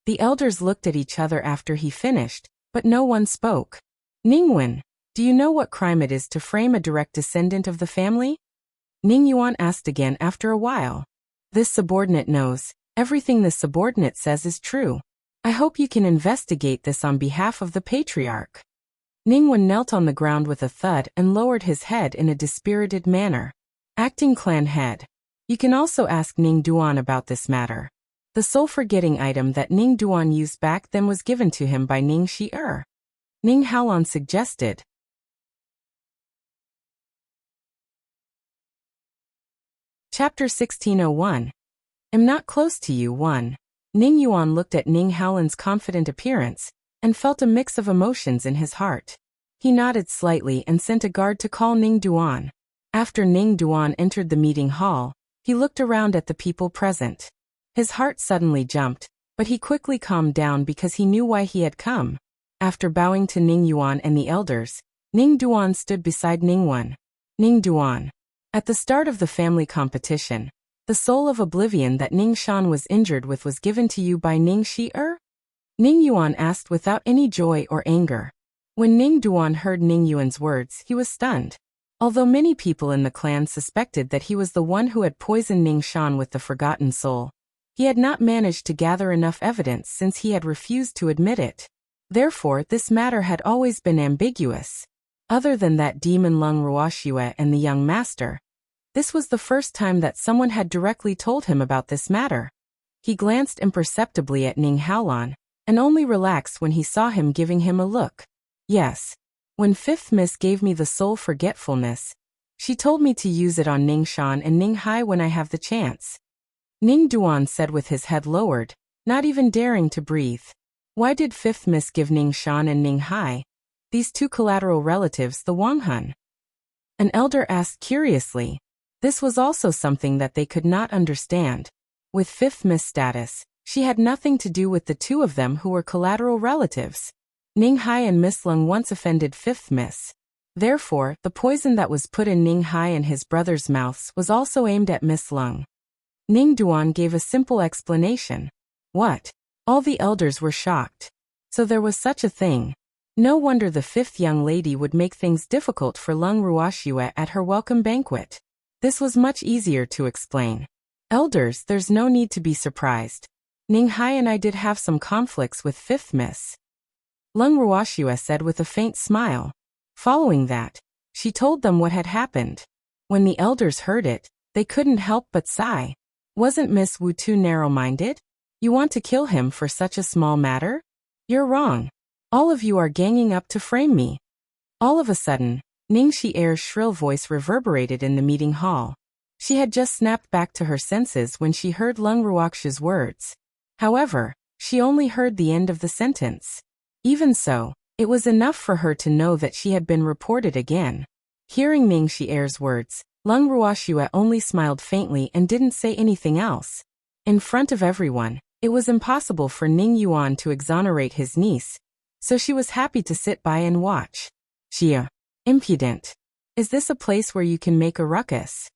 The elders looked at each other after he finished, but no one spoke. Ning Wen, do you know what crime it is to frame a direct descendant of the family? Ning Yuan asked again after a while. This subordinate knows. Everything this subordinate says is true. I hope you can investigate this on behalf of the patriarch. Ning Wen knelt on the ground with a thud and lowered his head in a dispirited manner. Acting clan head. You can also ask Ning Duan about this matter. The soul-forgetting item that Ning Duan used back then was given to him by Ning Xier. Ning Haolan suggested. Chapter 1601. Am not close to you, 1. Ning Yuan looked at Ning Haolan's confident appearance and felt a mix of emotions in his heart. He nodded slightly and sent a guard to call Ning Duan. After Ning Duan entered the meeting hall, he looked around at the people present. His heart suddenly jumped, but he quickly calmed down because he knew why he had come. After bowing to Ning Yuan and the elders, Ning Duan stood beside Ning Wen. Ning Duan. At the start of the family competition, the soul of oblivion that Ning Shan was injured with was given to you by Ning Xier? Ning Yuan asked without any joy or anger. When Ning Duan heard Ning Yuan's words, he was stunned. Although many people in the clan suspected that he was the one who had poisoned Ning Shan with the forgotten soul, He had not managed to gather enough evidence since he had refused to admit it. Therefore, this matter had always been ambiguous. Other than that demon Lung Ruoxue and the young master, this was the first time that someone had directly told him about this matter. He glanced imperceptibly at Ning Haolan, and only relaxed when he saw him giving him a look. Yes. When Fifth Miss gave me the soul forgetfulness, she told me to use it on Ning Shan and Ning Hai when I have the chance. Ning Duan said with his head lowered, not even daring to breathe. Why did Fifth Miss give Ning Shan and Ning Hai, these two collateral relatives, the Wang Hun? An elder asked curiously. This was also something that they could not understand. With Fifth Miss status, she had nothing to do with the two of them who were collateral relatives. Ning Hai and Miss Lung once offended Fifth Miss. Therefore, the poison that was put in Ning Hai and his brother's mouths was also aimed at Miss Lung. Ning Duan gave a simple explanation. What? All the elders were shocked. So there was such a thing. No wonder the fifth young lady would make things difficult for Lung Ruoxue at her welcome banquet. This was much easier to explain. Elders, there's no need to be surprised. Ning Hai and I did have some conflicts with Fifth Miss. Lung Ruoxue said with a faint smile. Following that, she told them what had happened. When the elders heard it, they couldn't help but sigh. Wasn't Miss Wu too narrow-minded? You want to kill him for such a small matter? You're wrong. All of you are ganging up to frame me. All of a sudden, Ning Xier's shrill voice reverberated in the meeting hall. She had just snapped back to her senses when she heard Lung Ruoxue's words. However, she only heard the end of the sentence. Even so, it was enough for her to know that she had been reported again. Hearing Ning Xier's words, Lung Ruoxue only smiled faintly and didn't say anything else. In front of everyone, it was impossible for Ning Yuan to exonerate his niece, so she was happy to sit by and watch. Xia. Impudent. Is this a place where you can make a ruckus?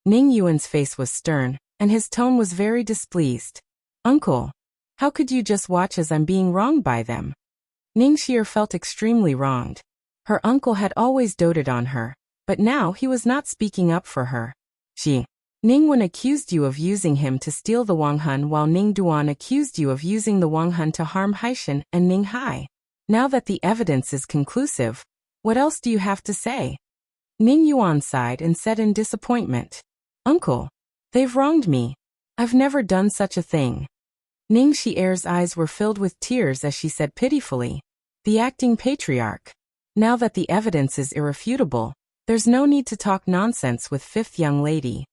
Ning Yuan's face was stern, and his tone was very displeased. Uncle, how could you just watch as I'm being wronged by them? Ning Xier felt extremely wronged. Her uncle had always doted on her, but now he was not speaking up for her. Ning Wen accused you of using him to steal the Wang Hun while Ning Duan accused you of using the Wang Hun to harm Haishan and Ning Hai. Now that the evidence is conclusive, what else do you have to say? Ning Yuan sighed and said in disappointment. Uncle, they've wronged me. I've never done such a thing. Ning Xier's eyes were filled with tears as she said pitifully. The acting patriarch. Now that the evidence is irrefutable, there's no need to talk nonsense with fifth young lady.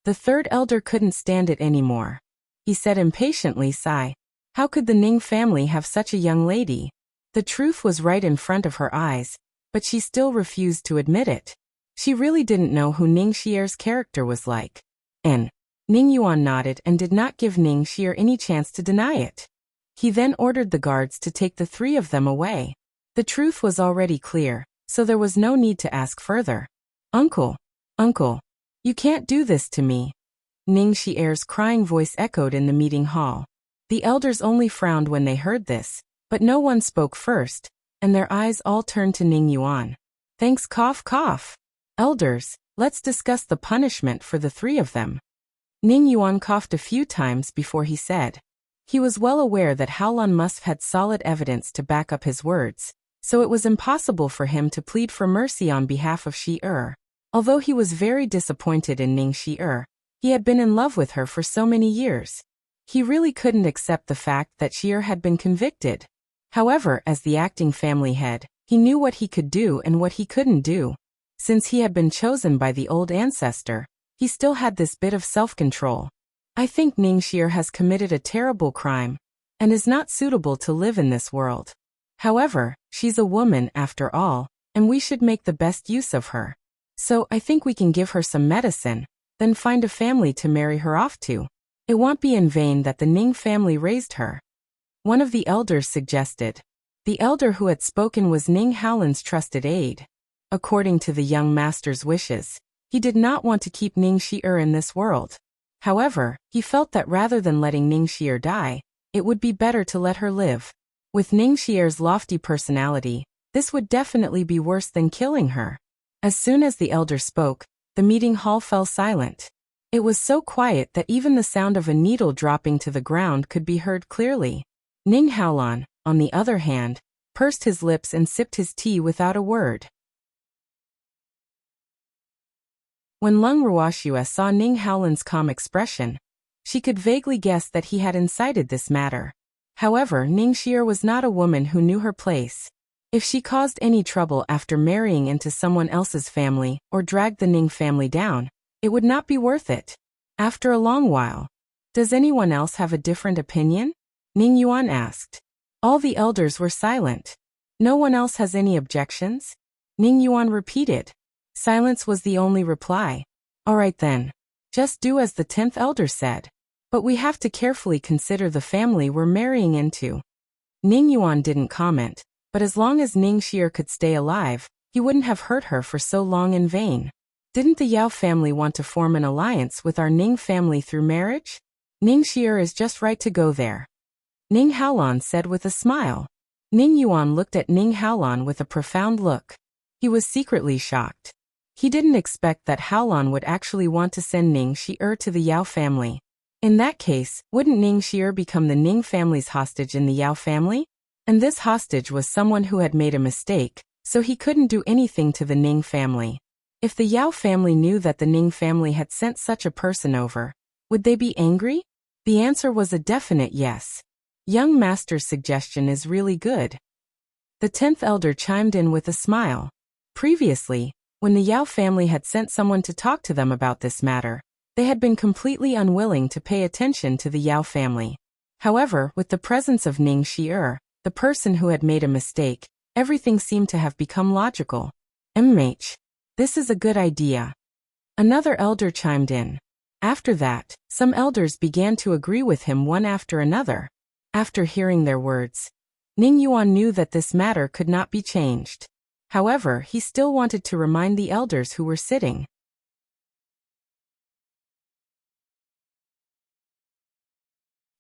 The third elder couldn't stand it anymore. He said impatiently, sigh. How could the Ning family have such a young lady? The truth was right in front of her eyes, but she still refused to admit it. She really didn't know who Ning Xier's character was like. And Ning Yuan nodded and did not give Ning Xier any chance to deny it. He then ordered the guards to take the three of them away. The truth was already clear, so there was no need to ask further. Uncle, you can't do this to me. Ning Xier's crying voice echoed in the meeting hall. The elders only frowned when they heard this, but no one spoke first, and their eyes all turned to Ning Yuan. Thanks, cough cough. Elders, let's discuss the punishment for the three of them. Ning Yuan coughed a few times before he said. He was well aware that Haolan must have had solid evidence to back up his words, so it was impossible for him to plead for mercy on behalf of Xi-Er. Although he was very disappointed in Ning Xi-Er, he had been in love with her for so many years. He really couldn't accept the fact that Xi-Er had been convicted. However, as the acting family head, he knew what he could do and what he couldn't do. Since he had been chosen by the old ancestor, he still had this bit of self-control. I think Ning Xie has committed a terrible crime, and is not suitable to live in this world. However, she's a woman after all, and we should make the best use of her. So I think we can give her some medicine, then find a family to marry her off to. It won't be in vain that the Ning family raised her. One of the elders suggested. The elder who had spoken was Ning Haolan's trusted aide. According to the young master's wishes, he did not want to keep Ning Xie in this world. However, he felt that rather than letting Ning Xie die, it would be better to let her live. With Ning Xie's lofty personality, this would definitely be worse than killing her. As soon as the elder spoke, the meeting hall fell silent. It was so quiet that even the sound of a needle dropping to the ground could be heard clearly. Ning Haolan, on the other hand, pursed his lips and sipped his tea without a word. When Lung Ruoxue saw Ning Haolan's calm expression, she could vaguely guess that he had incited this matter. However, Ning Xi'er was not a woman who knew her place. If she caused any trouble after marrying into someone else's family or dragged the Ning family down, it would not be worth it. After a long while, "Does anyone else have a different opinion?" Ning Yuan asked. All the elders were silent. "No one else has any objections?" Ning Yuan repeated. Silence was the only reply. "All right then. Just do as the 10th elder said. But we have to carefully consider the family we're marrying into." Ning Yuan didn't comment, but as long as Ning Xi'er could stay alive, he wouldn't have hurt her for so long in vain. Didn't the Yao family want to form an alliance with our Ning family through marriage? Ning Xi'er is just right to go there. Ning Haolan said with a smile. Ning Yuan looked at Ning Haolan with a profound look. He was secretly shocked. He didn't expect that Haolan would actually want to send Ning Xi'er to the Yao family. In that case, wouldn't Ning Xi'er become the Ning family's hostage in the Yao family? And this hostage was someone who had made a mistake, so he couldn't do anything to the Ning family. If the Yao family knew that the Ning family had sent such a person over, would they be angry? The answer was a definite yes. Young master's suggestion is really good. The 10th elder chimed in with a smile. Previously, when the Yao family had sent someone to talk to them about this matter, they had been completely unwilling to pay attention to the Yao family. However, with the presence of Ning Xi'er, the person who had made a mistake, everything seemed to have become logical. This is a good idea. Another elder chimed in. After that, some elders began to agree with him one after another. After hearing their words, Ning Yuan knew that this matter could not be changed. However, he still wanted to remind the elders who were sitting.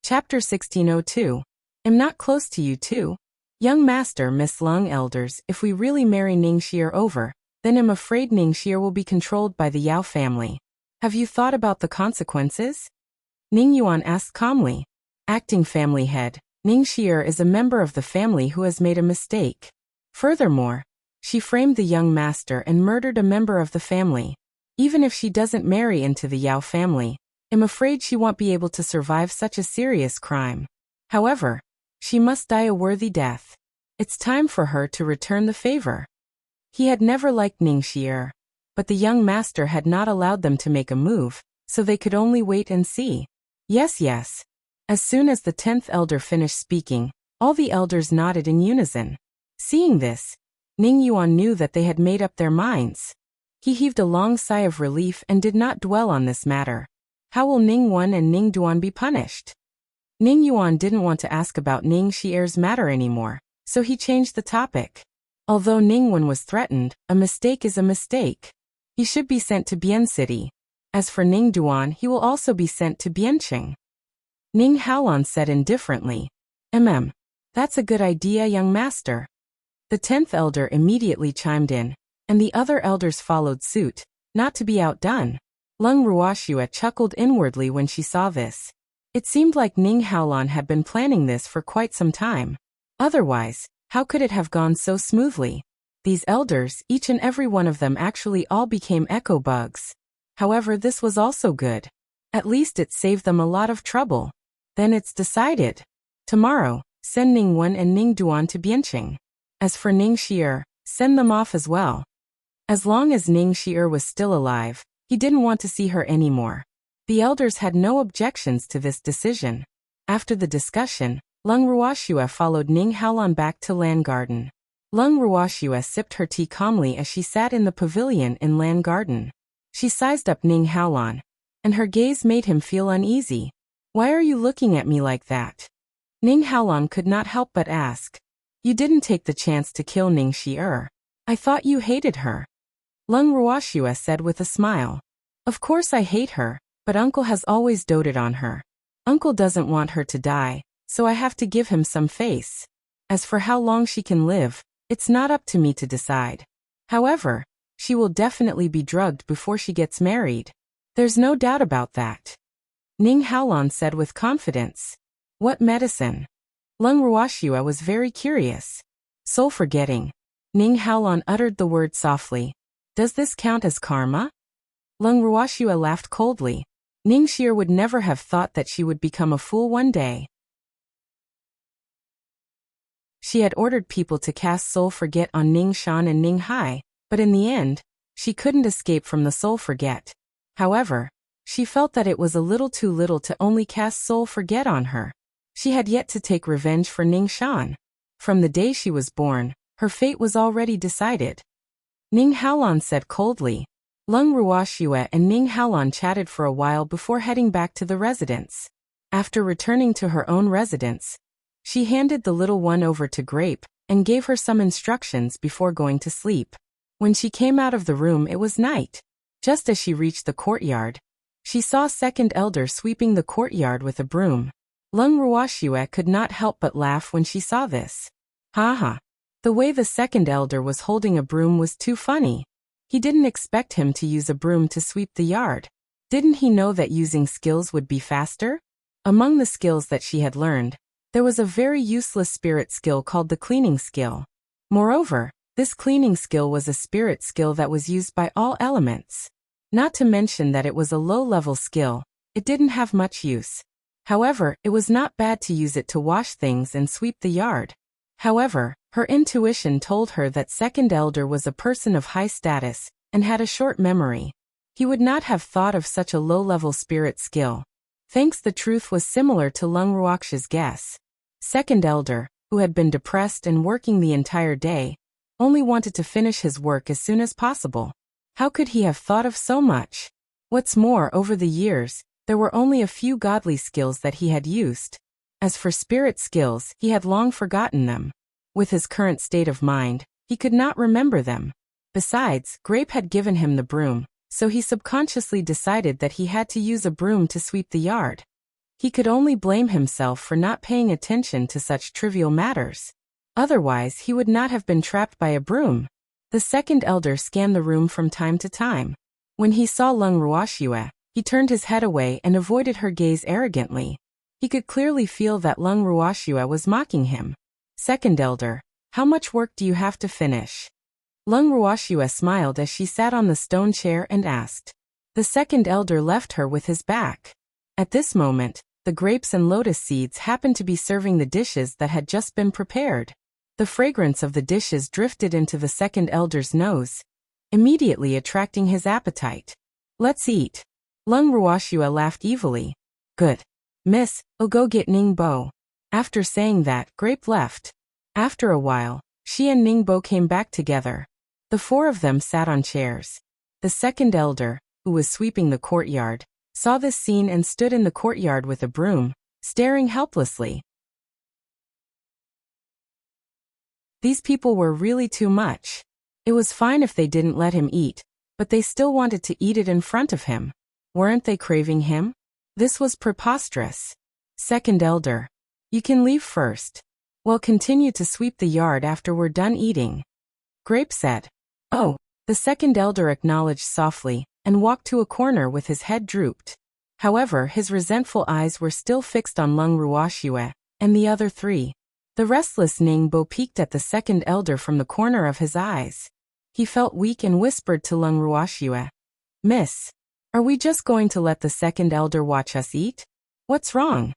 Chapter 1602. Am not close to you too. Young master, Miss Lung elders, if we really marry Ning Xi'er over, then I'm afraid Ning Xi'er will be controlled by the Yao family. Have you thought about the consequences? Ning Yuan asked calmly. Acting family head, Ning Xi'er is a member of the family who has made a mistake. Furthermore, she framed the young master and murdered a member of the family. Even if she doesn't marry into the Yao family, I'm afraid she won't be able to survive such a serious crime. However, she must die a worthy death. It's time for her to return the favor. He had never liked Ning Xi'er, but the young master had not allowed them to make a move, so they could only wait and see. Yes. As soon as the 10th elder finished speaking, all the elders nodded in unison. Seeing this, Ning Yuan knew that they had made up their minds. He heaved a long sigh of relief and did not dwell on this matter. How will Ning Wen and Ning Duan be punished? Ning Yuan didn't want to ask about Ning Xi'er's matter anymore, so he changed the topic. Although Ning Wen was threatened, a mistake is a mistake. He should be sent to Bian City. As for Ning Duan, he will also be sent to Bianqing. Ning Haolan said indifferently. That's a good idea, young master. The 10th elder immediately chimed in, and the other elders followed suit, not to be outdone. Lung Ruoxue chuckled inwardly when she saw this. It seemed like Ning Haolan had been planning this for quite some time. Otherwise, how could it have gone so smoothly? These elders, each and every one of them actually all became echo bugs. However, this was also good. At least it saved them a lot of trouble. Then it's decided. Tomorrow, send Ning Wen and Ning Duan to Bianqing. As for Ning Xi'er, send them off as well. As long as Ning Xi'er was still alive, he didn't want to see her anymore. The elders had no objections to this decision. After the discussion, Lung Ruoxue followed Ning Haolan back to Lan Garden. Lung Ruoxue sipped her tea calmly as she sat in the pavilion in Lan Garden. She sized up Ning Haolan, and her gaze made him feel uneasy. Why are you looking at me like that? Ning Haolan could not help but ask. You didn't take the chance to kill Ning Xi'er. I thought you hated her. Lung Ruoxue said with a smile. Of course I hate her, but Uncle has always doted on her. Uncle doesn't want her to die, so I have to give him some face. As for how long she can live, it's not up to me to decide. However, she will definitely be drugged before she gets married. There's no doubt about that, Ning Haolon said with confidence. What medicine? Lung Ruoxue was very curious. Soul forgetting. Ning Haolon uttered the word softly. Does this count as karma? Lung Ruoxue laughed coldly. Ning Xier would never have thought that she would become a fool one day. She had ordered people to cast soul forget on Ning Shan and Ning Hai, but in the end, she couldn't escape from the soul forget. However, she felt that it was a little too little to only cast soul forget on her. She had yet to take revenge for Ning Shan. From the day she was born, her fate was already decided. Ning Haolon said coldly. Lung Ruoxue and Ning Haolon chatted for a while before heading back to the residence. After returning to her own residence, she handed the little one over to Grape and gave her some instructions before going to sleep. When she came out of the room, it was night. Just as she reached the courtyard, she saw second elder sweeping the courtyard with a broom. Lung Ruoxue could not help but laugh when she saw this. Haha. The way the second elder was holding a broom was too funny. He didn't expect him to use a broom to sweep the yard. Didn't he know that using skills would be faster? Among the skills that she had learned, there was a very useless spirit skill called the cleaning skill. Moreover, this cleaning skill was a spirit skill that was used by all elements. Not to mention that it was a low-level skill, it didn't have much use. However, it was not bad to use it to wash things and sweep the yard. However, her intuition told her that second elder was a person of high status and had a short memory. He would not have thought of such a low-level spirit skill. Thanks, the truth was similar to Lung Ruoxue's guess. Second elder, who had been depressed and working the entire day, only wanted to finish his work as soon as possible. How could he have thought of so much? What's more, over the years, there were only a few godly skills that he had used. As for spirit skills, he had long forgotten them. With his current state of mind, he could not remember them. Besides, Grape had given him the broom, so he subconsciously decided that he had to use a broom to sweep the yard. He could only blame himself for not paying attention to such trivial matters. Otherwise, he would not have been trapped by a broom. The second elder scanned the room from time to time. When he saw Lung Ruoxue, he turned his head away and avoided her gaze arrogantly. He could clearly feel that Lung Ruoxue was mocking him. Second elder, how much work do you have to finish? Lung Ruoxue smiled as she sat on the stone chair and asked. The second elder left her with his back. At this moment, the grapes and lotus seeds happened to be serving the dishes that had just been prepared. The fragrance of the dishes drifted into the second elder's nose, immediately attracting his appetite. Let's eat. Lung Ruoxue laughed evilly. Good. Miss, I'll go get Ningbo. After saying that, Grape left. After a while, she and Ningbo came back together. The four of them sat on chairs. The second elder, who was sweeping the courtyard, saw this scene and stood in the courtyard with a broom, staring helplessly. These people were really too much. It was fine if they didn't let him eat, but they still wanted to eat it in front of him. Weren't they craving him? This was preposterous. Second elder, you can leave first. We'll continue to sweep the yard after we're done eating. Grape said. Oh, the second elder acknowledged softly and walked to a corner with his head drooped. However, his resentful eyes were still fixed on Lung Ruoxue and the other three. The restless Ningbo peeked at the second elder from the corner of his eyes. He felt weak and whispered to Lung Ruoxue. Miss, are we just going to let the second elder watch us eat? What's wrong?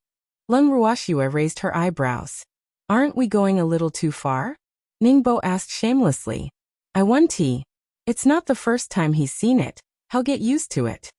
Lung Ruoxue raised her eyebrows. Aren't we going a little too far? Ningbo asked shamelessly. I want tea. It's not the first time he's seen it. He'll get used to it.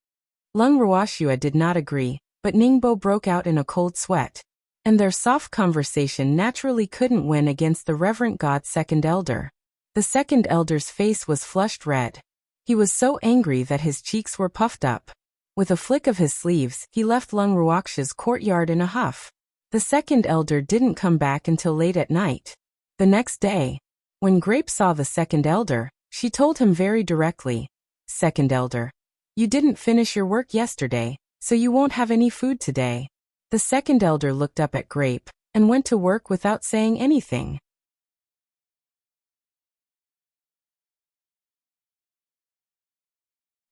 Lung Ruoxue did not agree, but Ningbo broke out in a cold sweat. And their soft conversation naturally couldn't win against the reverent god second elder. The second elder's face was flushed red. He was so angry that his cheeks were puffed up. With a flick of his sleeves, he left Lung Ruoxue's courtyard in a huff. The second elder didn't come back until late at night. The next day, when Grape saw the second elder, she told him very directly, Second elder, you didn't finish your work yesterday, so you won't have any food today. The second elder looked up at Grape and went to work without saying anything.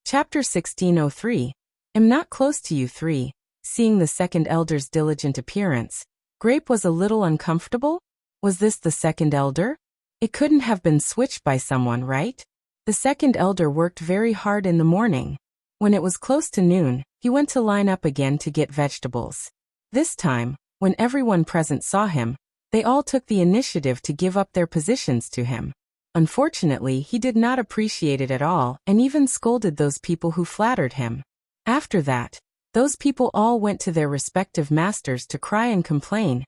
Chapter 1603. am not close to you three. Seeing the second elder's diligent appearance, Grape was a little uncomfortable. Was this the second elder? It couldn't have been switched by someone, right? The second elder worked very hard in the morning. When it was close to noon, he went to line up again to get vegetables. This time, when everyone present saw him, they all took the initiative to give up their positions to him. Unfortunately, he did not appreciate it at all and even scolded those people who flattered him. After that, those people all went to their respective masters to cry and complain,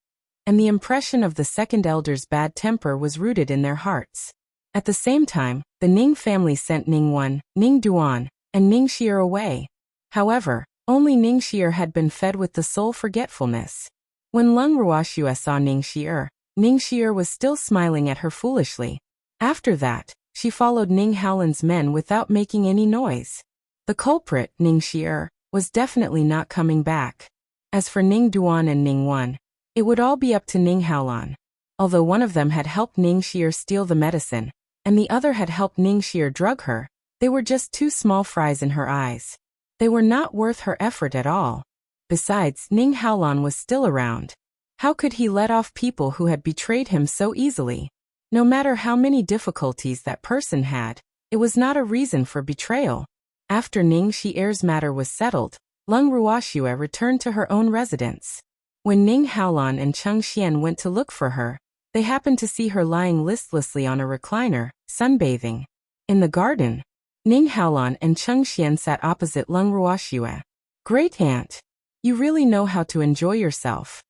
and the impression of the second elder's bad temper was rooted in their hearts. At the same time, the Ning family sent Ning Wan, Ning Duan, and Ning Xier away. However, only Ning Xier had been fed with the soul forgetfulness. When Lung Ruoxue saw Ning Xier was still smiling at her foolishly. After that, she followed Ning Haolan's men without making any noise. The culprit, Ning Xier, was definitely not coming back. As for Ning Duan and Ning Wan, it would all be up to Ning Haolan. Although one of them had helped Ning Xier steal the medicine, and the other had helped Ning Xier drug her, they were just two small fries in her eyes. They were not worth her effort at all. Besides, Ning Haolan was still around. How could he let off people who had betrayed him so easily? No matter how many difficulties that person had, it was not a reason for betrayal. After Ning Xier's matter was settled, Lung Ruoxue returned to her own residence. When Ning Haolan and Cheng Xian went to look for her, they happened to see her lying listlessly on a recliner, sunbathing. In the garden, Ning Haolan and Cheng Xian sat opposite Lung Ruoxue. "Great aunt. You really know how to enjoy yourself,"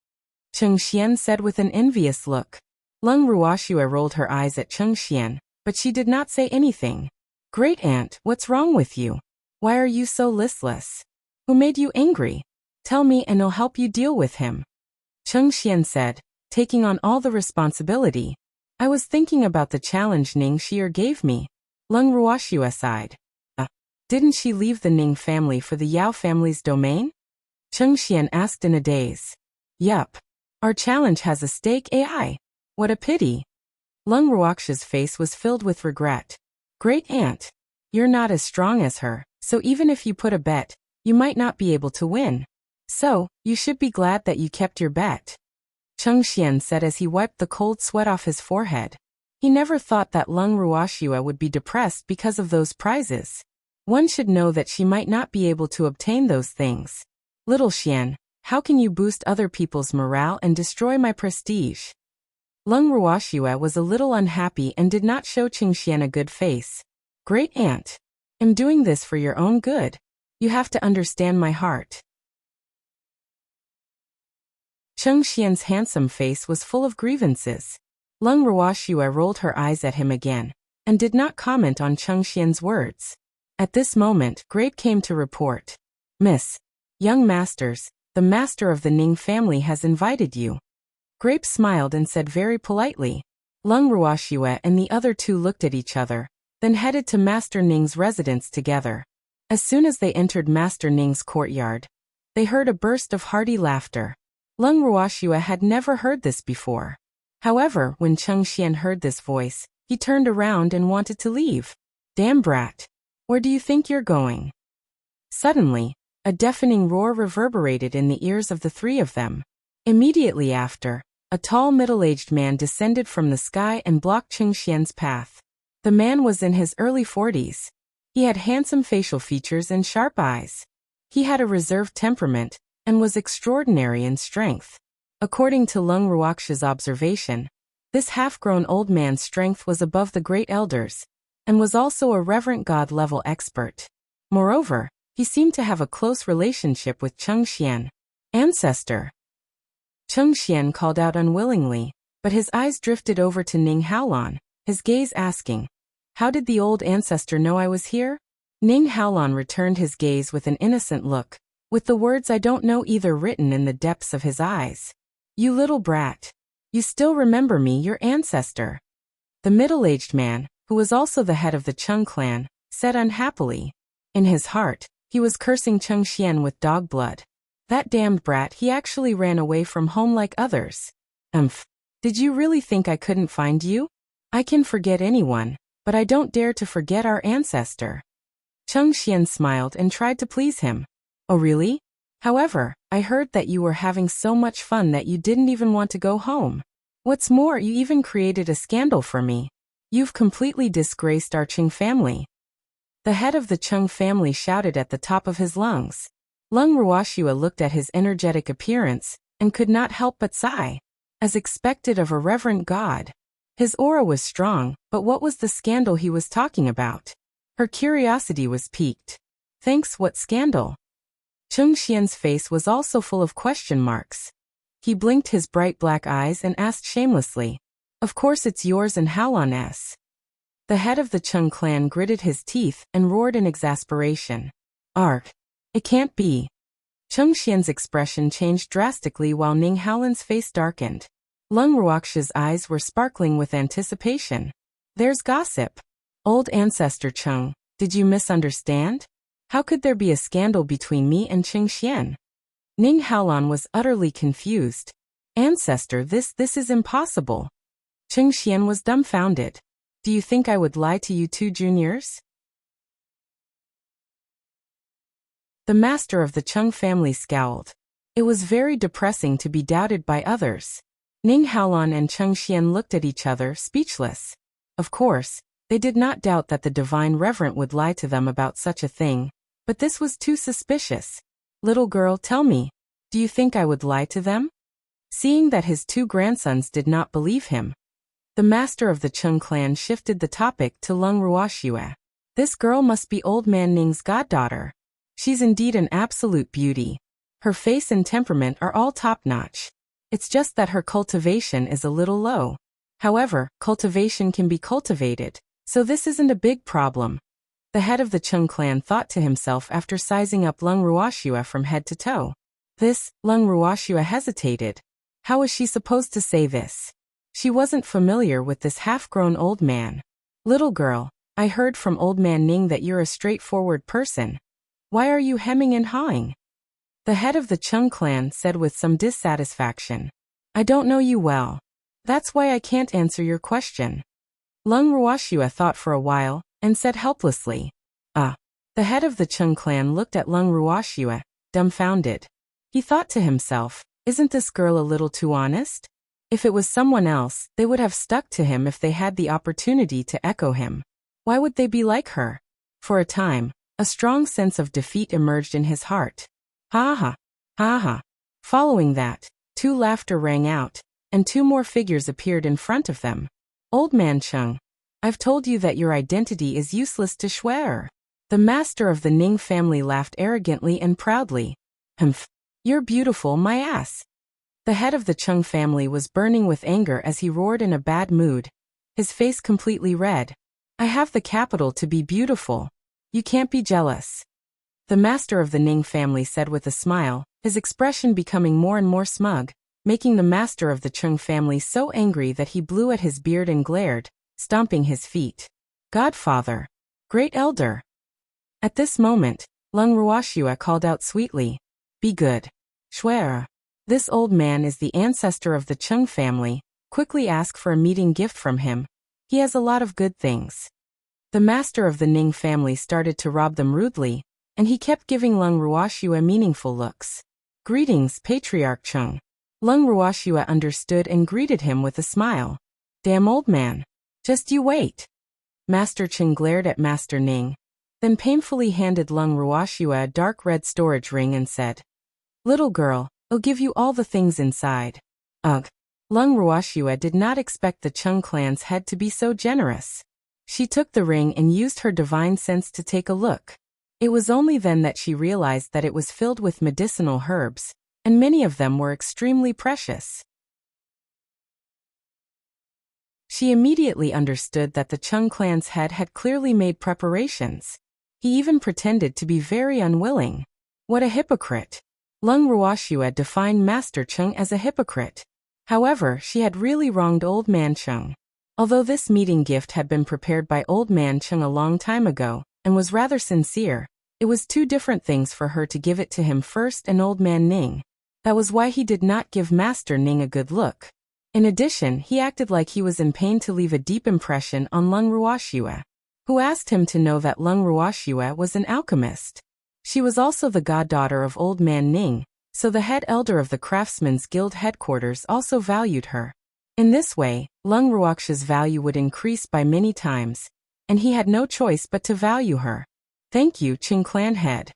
Cheng Xian said with an envious look. Lung Ruoxue rolled her eyes at Cheng Xian, but she did not say anything. "Great aunt, what's wrong with you? Why are you so listless? Who made you angry? Tell me and I'll help you deal with him," Cheng Xian said, taking on all the responsibility. "I was thinking about the challenge Ning Xier gave me." Lung Ruoxue sighed. Didn't she leave the Ning family for the Yao family's domain?" Cheng Xian asked in a daze. "Yup. Our challenge has a stake AI. What a pity." Lung Ruoxue's face was filled with regret. "Great aunt. You're not as strong as her, so even if you put a bet, you might not be able to win. So, you should be glad that you kept your bet," Cheng Xian said as he wiped the cold sweat off his forehead. He never thought that Lung Ruoxue would be depressed because of those prizes. One should know that she might not be able to obtain those things. "Little Xian, how can you boost other people's morale and destroy my prestige?" Lung Ruoxue was a little unhappy and did not show Cheng Xian a good face. "Great aunt. I'm doing this for your own good. You have to understand my heart." Cheng Xian's handsome face was full of grievances. Lung Ruoxue rolled her eyes at him again, and did not comment on Cheng Xian's words. At this moment, Grape came to report. "Miss, young masters, the master of the Ning family has invited you." Grape smiled and said very politely. Lung Ruoxue and the other two looked at each other, then headed to Master Ning's residence together. As soon as they entered Master Ning's courtyard, they heard a burst of hearty laughter. Lung Ruoxue had never heard this before. However, when Cheng Xian heard this voice, he turned around and wanted to leave. "Damn brat. Where do you think you're going?" Suddenly, a deafening roar reverberated in the ears of the three of them. Immediately after, a tall middle-aged man descended from the sky and blocked Cheng Xian's path. The man was in his early 40s. He had handsome facial features and sharp eyes. He had a reserved temperament, and was extraordinary in strength. According to Lung Ruoxue's observation, this half-grown old man's strength was above the great elders, and was also a reverent god-level expert. Moreover, he seemed to have a close relationship with Cheng Xian. "Ancestor." Cheng Xian called out unwillingly, but his eyes drifted over to Ning Haolan, his gaze asking, "How did the old ancestor know I was here?" Ning Haolan returned his gaze with an innocent look, with the words "I don't know" either written in the depths of his eyes. "You little brat. You still remember me, your ancestor." The middle-aged man, who was also the head of the Cheng clan, said unhappily. In his heart, he was cursing Cheng Xian with dog blood. That damned brat, he actually ran away from home like others. Did you really think I couldn't find you? I can forget anyone, but I don't dare to forget our ancestor." Cheng Xian smiled and tried to please him. Oh really? However, I heard that you were having so much fun that you didn't even want to go home. What's more, you even created a scandal for me. You've completely disgraced our Qing family. The head of the Qing family shouted at the top of his lungs. Lung Ruoxue looked at his energetic appearance and could not help but sigh, as expected of a reverent god. His aura was strong, but what was the scandal he was talking about? Her curiosity was piqued. Thanks, what scandal? Cheng Xian's face was also full of question marks. He blinked his bright black eyes and asked shamelessly, "Of course it's yours and Haolan's." The head of the Cheng clan gritted his teeth and roared in exasperation. "Arg! It can't be." Cheng Xian's expression changed drastically while Ning Haolan's face darkened. Lung Ruoxue's eyes were sparkling with anticipation. There's gossip. Old ancestor Cheng, did you misunderstand? How could there be a scandal between me and Cheng Xian? Ning Haolan was utterly confused. Ancestor, this is impossible. Cheng Xian was dumbfounded. Do you think I would lie to you two juniors? The master of the Cheng family scowled. It was very depressing to be doubted by others. Ning Haolan and Cheng Xian looked at each other, speechless. Of course, they did not doubt that the divine reverend would lie to them about such a thing, but this was too suspicious. Little girl, tell me, do you think I would lie to them? Seeing that his two grandsons did not believe him, the master of the Cheng clan shifted the topic to Lung Ruoxue. This girl must be old man Ning's goddaughter. She's indeed an absolute beauty. Her face and temperament are all top-notch. It's just that her cultivation is a little low. However, cultivation can be cultivated, so this isn't a big problem. The head of the Cheng clan thought to himself after sizing up Lung Ruoxue from head to toe. Lung Ruoxue hesitated. How was she supposed to say this? She wasn't familiar with this half-grown old man. Little girl, I heard from old man Ning that you're a straightforward person. Why are you hemming and hawing? The head of the Cheng clan said with some dissatisfaction. I don't know you well. That's why I can't answer your question. Lung Ruoxue thought for a while and said helplessly. The head of the Cheng clan looked at Lung Ruoxue, dumbfounded. He thought to himself, isn't this girl a little too honest? If it was someone else, they would have stuck to him if they had the opportunity to echo him. Why would they be like her? For a time, a strong sense of defeat emerged in his heart. Ha ha, ha ha. Following that, two laughter rang out, and two more figures appeared in front of them. Old man Cheng, I've told you that your identity is useless to Schwer. The master of the Ning family laughed arrogantly and proudly. Humph, you're beautiful, my ass. The head of the Cheng family was burning with anger as he roared in a bad mood, his face completely red. I have the capital to be beautiful. You can't be jealous. The master of the Ning family said with a smile, his expression becoming more and more smug, making the master of the Cheng family so angry that he blew at his beard and glared, stomping his feet. Godfather! Great elder! At this moment, Lung Ruoxue called out sweetly. Be good. Schwer. This old man is the ancestor of the Cheng family. Quickly ask for a meeting gift from him. He has a lot of good things. The master of the Ning family started to rob them rudely, and he kept giving Lung Ruoxue meaningful looks. Greetings, Patriarch Cheng. Lung Ruoxue understood and greeted him with a smile. Damn old man. Just you wait. Master Cheng glared at Master Ning, then painfully handed Lung Ruoxue a dark red storage ring and said, Little girl, I'll give you all the things inside. Ugh. Lung Ruoxue did not expect the Cheng clan's head to be so generous. She took the ring and used her divine sense to take a look. It was only then that she realized that it was filled with medicinal herbs, and many of them were extremely precious. She immediately understood that the Cheng clan's head had clearly made preparations. He even pretended to be very unwilling. What a hypocrite! Lung Ruoxue defined Master Cheng as a hypocrite. However, she had really wronged Old Man Cheng. Although this meeting gift had been prepared by Old Man Cheng a long time ago, and was rather sincere, it was two different things for her to give it to him first and Old Man Ning. That was why he did not give Master Ning a good look. In addition, he acted like he was in pain to leave a deep impression on Lung Ruoxue, who asked him to know that Lung Ruoxue was an alchemist. She was also the goddaughter of Old Man Ning, so the head elder of the Craftsmen's Guild headquarters also valued her. In this way, Lung Ruoxia's value would increase by many times, and he had no choice but to value her. Thank you, Qing clan head.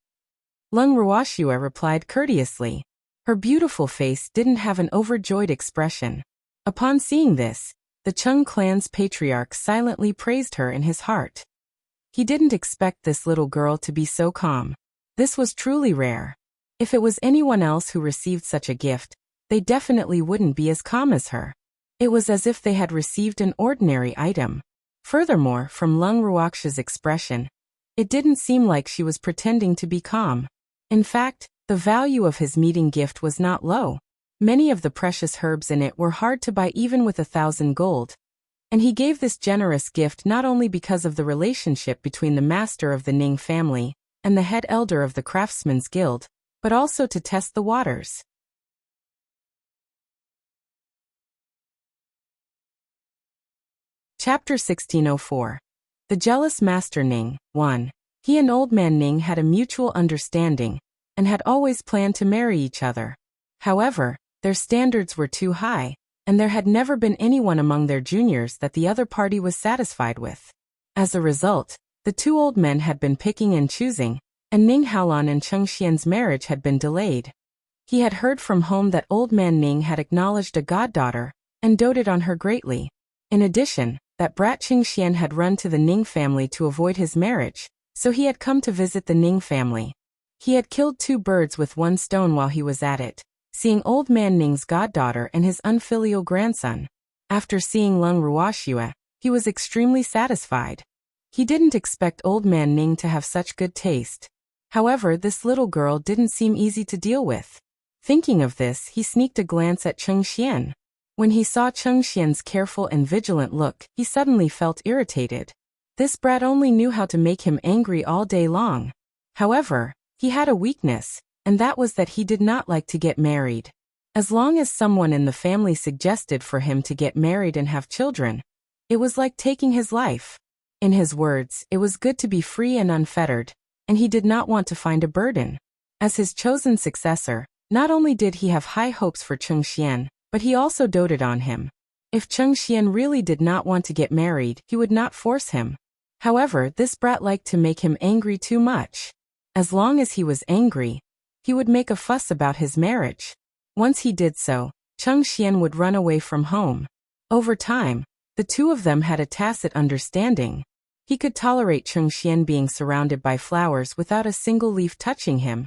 Lung Ruoxia replied courteously. Her beautiful face didn't have an overjoyed expression. Upon seeing this, the Qing clan's patriarch silently praised her in his heart. He didn't expect this little girl to be so calm. This was truly rare. If it was anyone else who received such a gift, they definitely wouldn't be as calm as her. It was as if they had received an ordinary item. Furthermore, from Lung Ruoxia's expression, it didn't seem like she was pretending to be calm. In fact, the value of his meeting gift was not low. Many of the precious herbs in it were hard to buy even with 1,000 gold. And he gave this generous gift not only because of the relationship between the master of the Ning family and the head elder of the Craftsmen's Guild, but also to test the waters. Chapter 1604. The Jealous Master Ning. 1. He and Old Man Ning had a mutual understanding, and had always planned to marry each other. However, their standards were too high, and there had never been anyone among their juniors that the other party was satisfied with. As a result, the two old men had been picking and choosing, and Ning Haolan and Cheng Xian's marriage had been delayed. He had heard from home that Old Man Ning had acknowledged a goddaughter, and doted on her greatly. In addition, that brat Cheng Xian had run to the Ning family to avoid his marriage, so he had come to visit the Ning family. He had killed 2 birds with 1 stone while he was at it, seeing Old Man Ning's goddaughter and his unfilial grandson. After seeing Lung Ruoxia, he was extremely satisfied. He didn't expect Old Man Ning to have such good taste. However, this little girl didn't seem easy to deal with. Thinking of this, he sneaked a glance at Cheng Xian. When he saw Cheng Xian's careful and vigilant look, he suddenly felt irritated. This brat only knew how to make him angry all day long. However, he had a weakness, and that was that he did not like to get married. As long as someone in the family suggested for him to get married and have children, it was like taking his life. In his words, it was good to be free and unfettered, and he did not want to find a burden. As his chosen successor, not only did he have high hopes for Cheng Xian, but he also doted on him. If Cheng Xian really did not want to get married, he would not force him. However, this brat liked to make him angry too much. As long as he was angry, he would make a fuss about his marriage. Once he did so, Cheng Xian would run away from home. Over time, the two of them had a tacit understanding. He could tolerate Cheng Xian being surrounded by flowers without a single leaf touching him,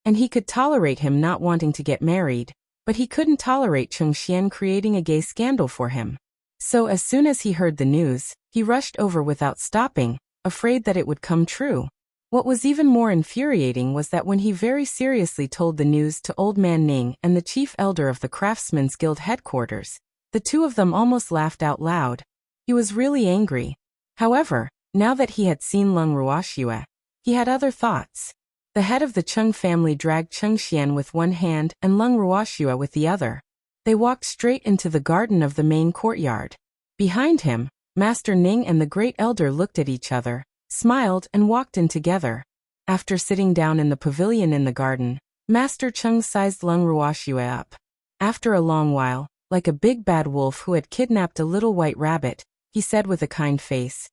and he could tolerate him not wanting to get married, but he couldn't tolerate Cheng Xian creating a gay scandal for him. So as soon as he heard the news, he rushed over without stopping, afraid that it would come true. What was even more infuriating was that when he very seriously told the news to Old Man Ning and the chief elder of the Craftsmen's Guild headquarters, the two of them almost laughed out loud. He was really angry. However, now that he had seen Lung Ruoxia, he had other thoughts. The head of the Cheng family dragged Cheng Xian with one hand and Lung Ruoxia with the other. They walked straight into the garden of the main courtyard. Behind him, Master Ning and the great elder looked at each other, smiled and walked in together. After sitting down in the pavilion in the garden, Master Cheng sized Lung Ruoxia up. After a long while, like a big bad wolf who had kidnapped a little white rabbit, he said with a kind face,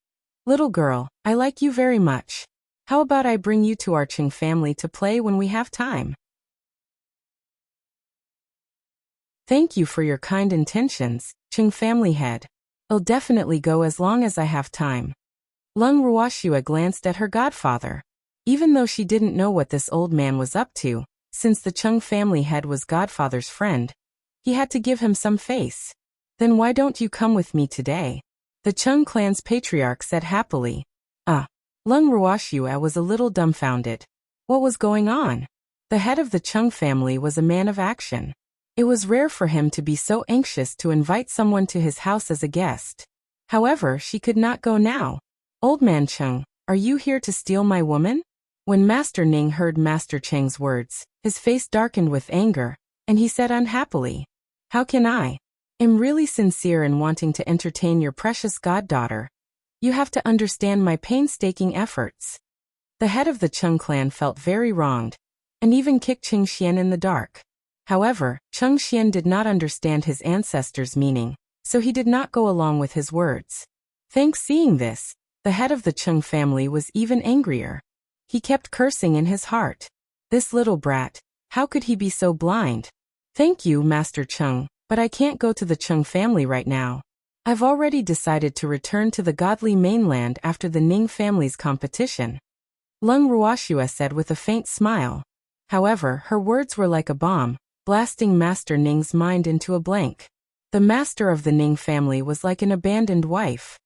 "Little girl, I like you very much. How about I bring you to our Cheng family to play when we have time?" "Thank you for your kind intentions, Cheng family head. I'll definitely go as long as I have time." Lung Ruoxia glanced at her godfather. Even though she didn't know what this old man was up to, since the Cheng family head was godfather's friend, he had to give him some face. "Then why don't you come with me today?" the Cheng clan's patriarch said happily. Lung Ruoxia was a little dumbfounded. What was going on? The head of the Cheng family was a man of action. It was rare for him to be so anxious to invite someone to his house as a guest. However, she could not go now. "Old man Cheng, are you here to steal my woman?" When Master Ning heard Master Cheng's words, his face darkened with anger, and he said unhappily, "How can I? I'm really sincere in wanting to entertain your precious goddaughter. You have to understand my painstaking efforts." The head of the Cheng clan felt very wronged, and even kicked Cheng Xian in the dark. However, Cheng Xian did not understand his ancestors' meaning, so he did not go along with his words. Thanks seeing this, the head of the Cheng family was even angrier. He kept cursing in his heart. This little brat, how could he be so blind? Thank you, Master Cheng, but I can't go to the Cheng family right now. I've already decided to return to the godly mainland after the Ning family's competition. Lung Ruoxue said with a faint smile. However, her words were like a bomb, blasting Master Ning's mind into a blank. The master of the Ning family was like an abandoned wife.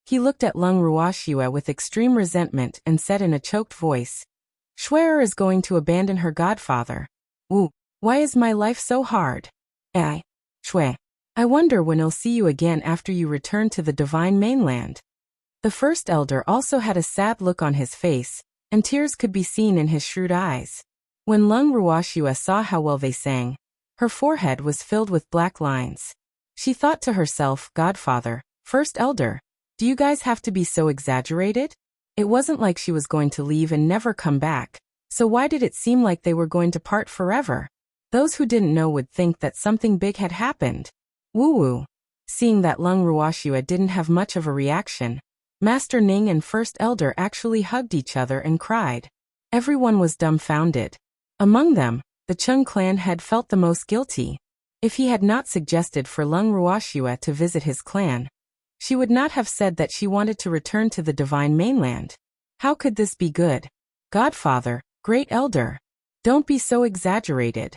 He looked at Lung Ruoxue with extreme resentment and said in a choked voice, Shuer is going to abandon her godfather. Wu, why is my life so hard? Shui, I wonder when I'll see you again after you return to the divine mainland. The first elder also had a sad look on his face, and tears could be seen in his shrewd eyes. When Lung Ruoxue saw how well they sang, her forehead was filled with black lines. She thought to herself, Godfather, first elder, do you guys have to be so exaggerated? It wasn't like she was going to leave and never come back, so why did it seem like they were going to part forever? Those who didn't know would think that something big had happened. Woo-woo. Seeing that Lung Ruoxue didn't have much of a reaction, Master Ning and First Elder actually hugged each other and cried. Everyone was dumbfounded. Among them, the Cheng clan had felt the most guilty. If he had not suggested for Lung Ruoxue to visit his clan, she would not have said that she wanted to return to the divine mainland. How could this be good? Godfather, Great Elder, don't be so exaggerated.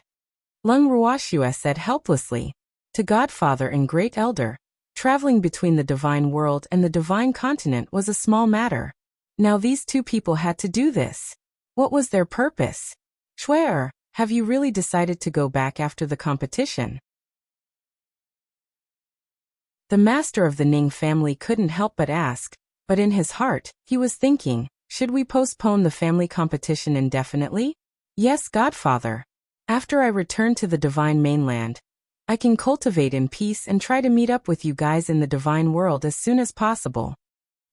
Lung Ruoxue said helplessly. To Godfather and Great Elder, traveling between the divine world and the divine continent was a small matter. Now these two people had to do this. What was their purpose? Shuer, have you really decided to go back after the competition? The master of the Ning family couldn't help but ask, but in his heart, he was thinking, should we postpone the family competition indefinitely? Yes, Godfather. After I return to the divine mainland, I can cultivate in peace and try to meet up with you guys in the divine world as soon as possible.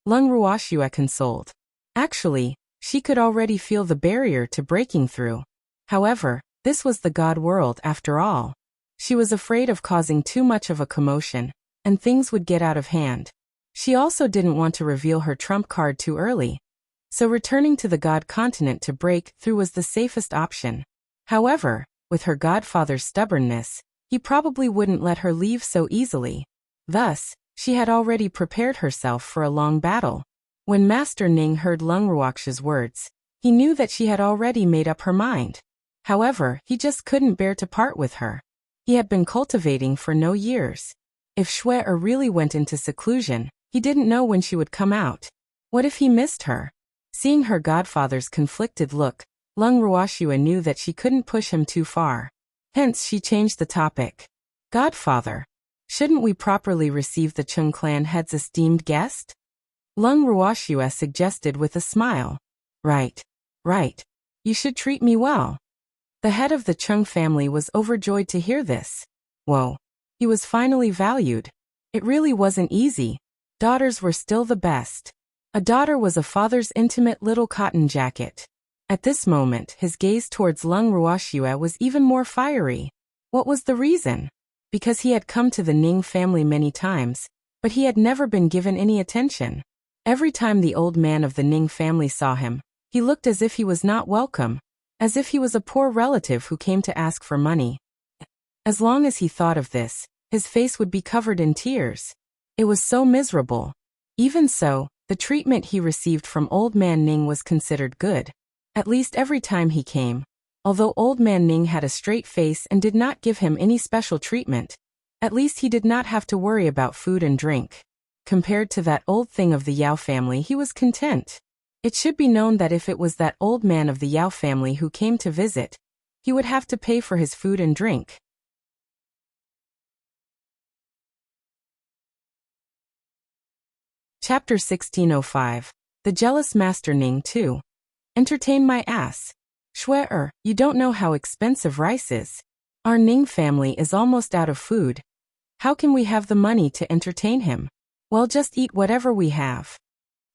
Lung Ruoxue consoled. Actually, she could already feel the barrier to breaking through. However, this was the god world after all. She was afraid of causing too much of a commotion, and things would get out of hand. She also didn't want to reveal her trump card too early. So returning to the god continent to break through was the safest option. However, with her godfather's stubbornness, he probably wouldn't let her leave so easily. Thus, she had already prepared herself for a long battle. When Master Ning heard Lung Ruoxue's words, he knew that she had already made up her mind. However, he just couldn't bear to part with her. He had been cultivating for no years. If Shuer really went into seclusion, he didn't know when she would come out. What if he missed her? Seeing her godfather's conflicted look, Lung Ruoxue knew that she couldn't push him too far. Hence she changed the topic. Godfather, shouldn't we properly receive the Cheng clan head's esteemed guest? Lung Ruoxue suggested with a smile. Right. You should treat me well. The head of the Cheng family was overjoyed to hear this. Whoa. He was finally valued. It really wasn't easy. Daughters were still the best. A daughter was a father's intimate little cotton jacket. At this moment, his gaze towards Lung Ruoxue was even more fiery. What was the reason? Because he had come to the Ning family many times, but he had never been given any attention. Every time the old man of the Ning family saw him, he looked as if he was not welcome, as if he was a poor relative who came to ask for money. As long as he thought of this, his face would be covered in tears. It was so miserable. Even so, the treatment he received from Old Man Ning was considered good. At least every time he came. Although Old Man Ning had a straight face and did not give him any special treatment, at least he did not have to worry about food and drink. Compared to that old thing of the Yao family, he was content. It should be known that if it was that old man of the Yao family who came to visit, he would have to pay for his food and drink. Chapter 1605. The Jealous Master Ning 2. Entertain my ass. Shuer, you don't know how expensive rice is. Our Ning family is almost out of food. How can we have the money to entertain him? Well, just eat whatever we have.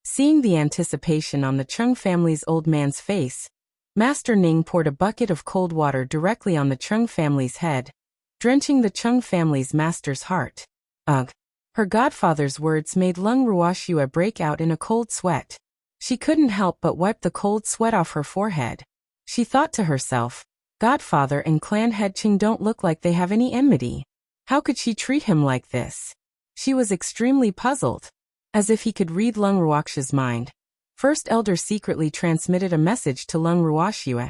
Seeing the anticipation on the Chung family's old man's face, Master Ning poured a bucket of cold water directly on the Chung family's head, drenching the Chung family's master's heart. Ugh! Her godfather's words made Lung Ruoxue break out in a cold sweat. She couldn't help but wipe the cold sweat off her forehead. She thought to herself, Godfather and clan head Qing don't look like they have any enmity. How could she treat him like this? She was extremely puzzled. As if he could read Lung Ruoxue's mind, First Elder secretly transmitted a message to Lung Ruoxue.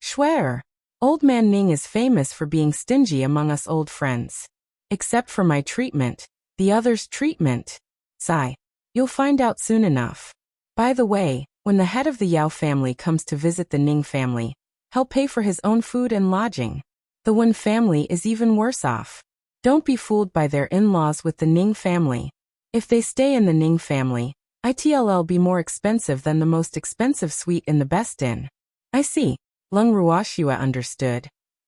Shuer, Old Man Ning is famous for being stingy among us old friends. Except for my treatment, the others' treatment. Sigh. You'll find out soon enough. By the way, when the head of the Yao family comes to visit the Ning family, he'll pay for his own food and lodging. The Wen family is even worse off. Don't be fooled by their in-laws with the Ning family. If they stay in the Ning family, it'll be more expensive than the most expensive suite in the best inn. I see. Lung Ruoxue understood.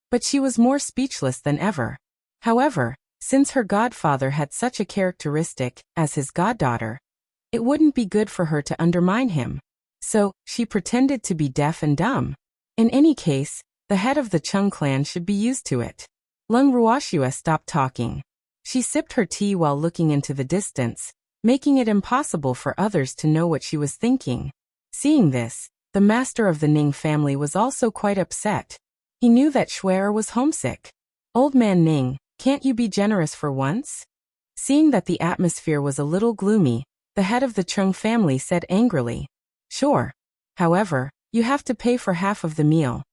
But she was more speechless than ever. However, since her godfather had such a characteristic as his goddaughter, it wouldn't be good for her to undermine him. So, she pretended to be deaf and dumb. In any case, the head of the Chung clan should be used to it. Lung Ruoxue stopped talking. She sipped her tea while looking into the distance, making it impossible for others to know what she was thinking. Seeing this, the master of the Ning family was also quite upset. He knew that Shuer was homesick. Old Man Ning, can't you be generous for once? Seeing that the atmosphere was a little gloomy, the head of the Chung family said angrily. Sure. However, you have to pay for half of the meal.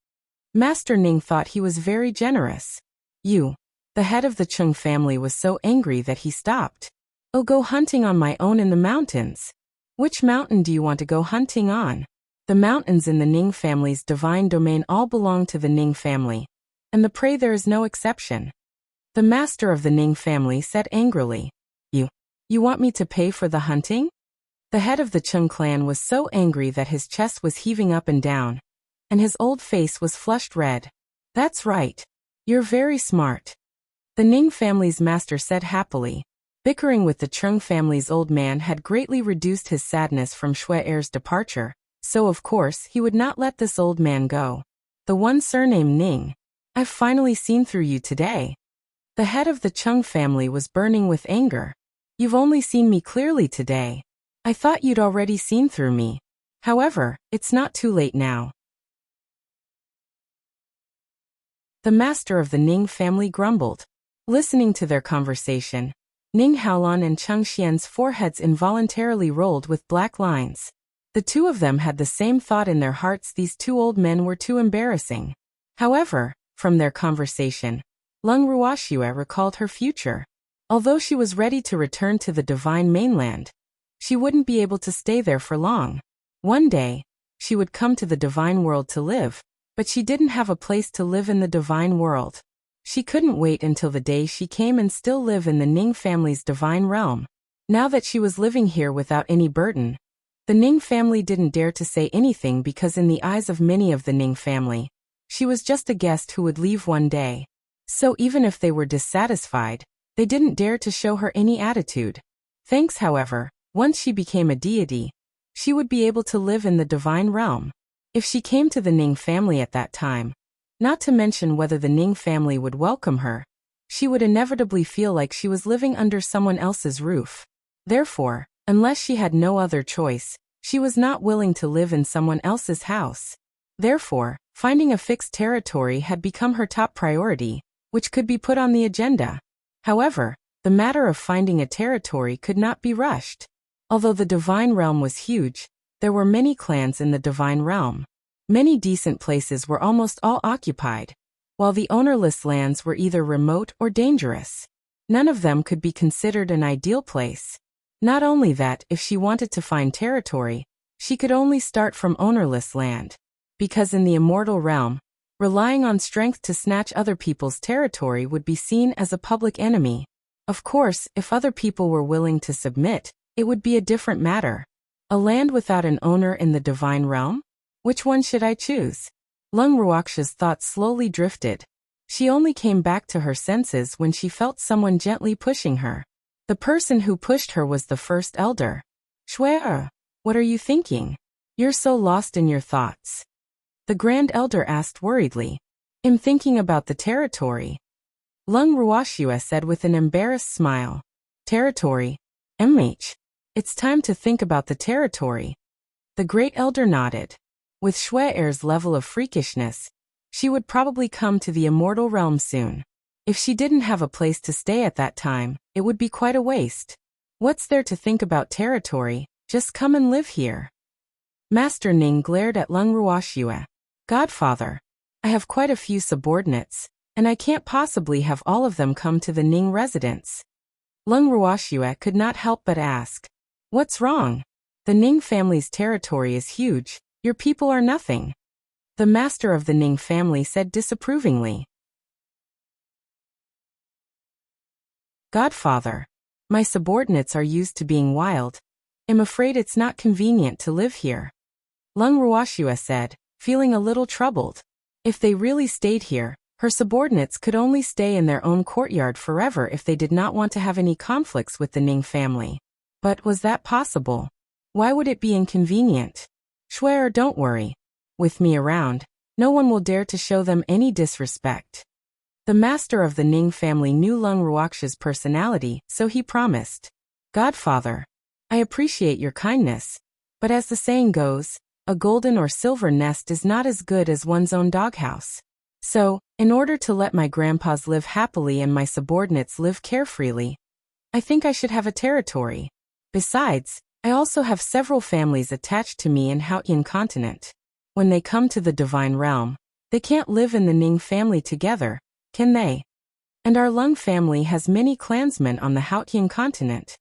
Master Ning thought he was very generous. The head of the Chung family was so angry that he stopped. I'll go hunting on my own in the mountains. Which mountain do you want to go hunting on? The mountains in the Ning family's divine domain all belong to the Ning family, and the prey there is no exception. The master of the Ning family said angrily. You want me to pay for the hunting? The head of the Chung clan was so angry that his chest was heaving up and down, and his old face was flushed red. That's right. You're very smart. The Ning family's master said happily. Bickering with the Chung family's old man had greatly reduced his sadness from Shuer's departure, so of course he would not let this old man go. The one surnamed Ning. I've finally seen through you today. The head of the Chung family was burning with anger. You've only seen me clearly today. I thought you'd already seen through me. However, it's not too late now. The master of the Ning family grumbled. Listening to their conversation, Ning Haolon and Chung Xian's foreheads involuntarily rolled with black lines. The two of them had the same thought in their hearts: these two old men were too embarrassing. However, from their conversation, Lung Ruoxue recalled her future. Although she was ready to return to the divine mainland, she wouldn't be able to stay there for long. One day, she would come to the divine world to live, but she didn't have a place to live in the divine world. She couldn't wait until the day she came and still live in the Ning family's divine realm. Now that she was living here without any burden, the Ning family didn't dare to say anything because in the eyes of many of the Ning family, she was just a guest who would leave one day. So even if they were dissatisfied, they didn't dare to show her any attitude. Thanks, however, once she became a deity, she would be able to live in the divine realm. If she came to the Ning family at that time, not to mention whether the Ning family would welcome her, she would inevitably feel like she was living under someone else's roof. Therefore, unless she had no other choice, she was not willing to live in someone else's house. Therefore, finding a fixed territory had become her top priority, which could be put on the agenda. However, the matter of finding a territory could not be rushed. Although the divine realm was huge, there were many clans in the divine realm. Many decent places were almost all occupied, while the ownerless lands were either remote or dangerous. None of them could be considered an ideal place. Not only that, if she wanted to find territory, she could only start from ownerless land. Because in the immortal realm, relying on strength to snatch other people's territory would be seen as a public enemy. Of course, if other people were willing to submit, it would be a different matter. A land without an owner in the divine realm? Which one should I choose? Lung Ruoxue's thoughts slowly drifted. She only came back to her senses when she felt someone gently pushing her. The person who pushed her was the first elder. Shuer, What are you thinking? You're so lost in your thoughts. The Grand Elder asked worriedly. I'm thinking about the territory. Lung Ruoxue said with an embarrassed smile. Territory? It's time to think about the territory. The Great Elder nodded. With Shui-er's level of freakishness, she would probably come to the immortal realm soon. If she didn't have a place to stay at that time, it would be quite a waste. What's there to think about territory? Just come and live here. Master Ning glared at Lung Ruoxue. Godfather, I have quite a few subordinates, and I can't possibly have all of them come to the Ning residence. Lung Ruoxue could not help but ask. What's wrong? The Ning family's territory is huge. Your people are nothing. The master of the Ning family said disapprovingly. Godfather, my subordinates are used to being wild. I'm afraid it's not convenient to live here. Lung Ruoxue said, feeling a little troubled. If they really stayed here, her subordinates could only stay in their own courtyard forever if they did not want to have any conflicts with the Ning family. But was that possible? Why would it be inconvenient? Shui-er, don't worry. With me around, no one will dare to show them any disrespect. The master of the Ning family knew Lung Ruoxue's personality, so he promised. Godfather, I appreciate your kindness, but as the saying goes, a golden or silver nest is not as good as one's own doghouse. So, in order to let my grandpas live happily and my subordinates live carefreely, I think I should have a territory. Besides, I also have several families attached to me in Haotian continent. When they come to the divine realm, they can't live in the Ning family together, can they? And our Lung family has many clansmen on the Haotian continent.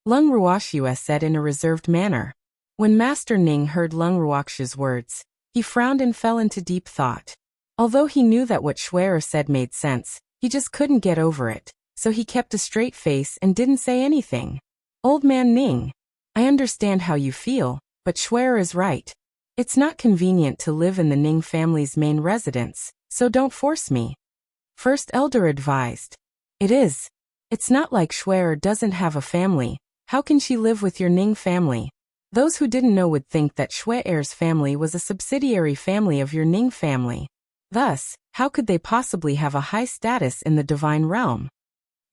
Lung Ruoxue said in a reserved manner. When Master Ning heard Lung Ruoxue's words, he frowned and fell into deep thought. Although he knew that what Shui-er said made sense, he just couldn't get over it, so he kept a straight face and didn't say anything. Old man Ning, I understand how you feel, but Shui-er is right. It's not convenient to live in the Ning family's main residence, so don't force me. First Elder advised. It is. It's not like Shui-er doesn't have a family. How can she live with your Ning family? Those who didn't know would think that Shui-er's family was a subsidiary family of your Ning family. Thus, how could they possibly have a high status in the divine realm?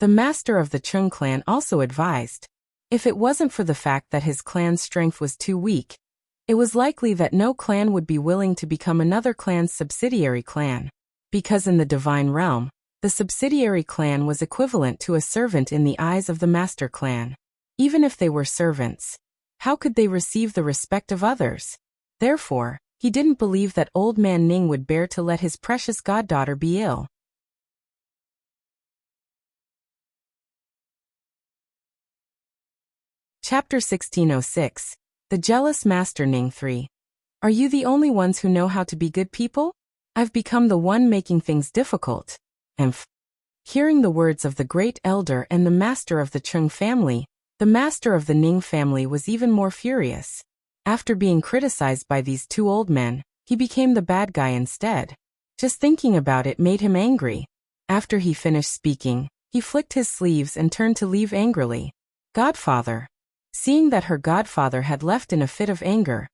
The master of the Chung clan also advised. If it wasn't for the fact that his clan's strength was too weak, it was likely that no clan would be willing to become another clan's subsidiary clan. Because in the divine realm, the subsidiary clan was equivalent to a servant in the eyes of the master clan. Even if they were servants, how could they receive the respect of others? Therefore, he didn't believe that old man Ning would bear to let his precious goddaughter be ill. Chapter 1606. The Jealous Master Ning 3. Are you the only ones who know how to be good people? I've become the one making things difficult. Hearing the words of the Great Elder and the master of the Chung family, the master of the Ning family was even more furious. After being criticized by these two old men, he became the bad guy instead. Just thinking about it made him angry. After he finished speaking, he flicked his sleeves and turned to leave angrily. Godfather. Seeing that her godfather had left in a fit of anger,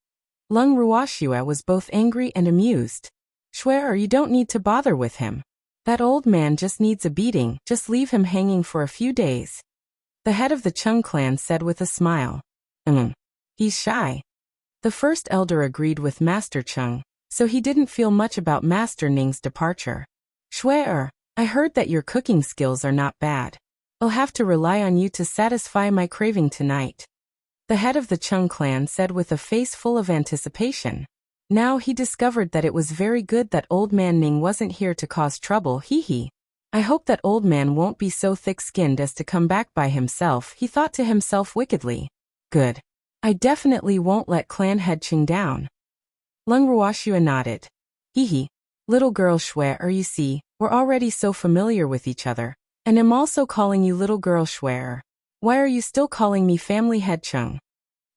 Lung Ruoxue was both angry and amused. Shui-er, you don't need to bother with him. That old man just needs a beating, just leave him hanging for a few days. The head of the Chung clan said with a smile. He's shy. The first elder agreed with Master Chung, so he didn't feel much about Master Ning's departure. Shui-er, I heard that your cooking skills are not bad. I'll have to rely on you to satisfy my craving tonight. The head of the Chung clan said with a face full of anticipation. Now he discovered that it was very good that old man Ning wasn't here to cause trouble, hee. I hope that old man won't be so thick-skinned as to come back by himself, he thought to himself wickedly. Good. I definitely won't let clan head Ching down. Lung Ruoxue nodded. Hee. Little girl Shui-er, you see, we're already so familiar with each other, and I'm also calling you little girl Shui-er. Why are you still calling me family head Chung?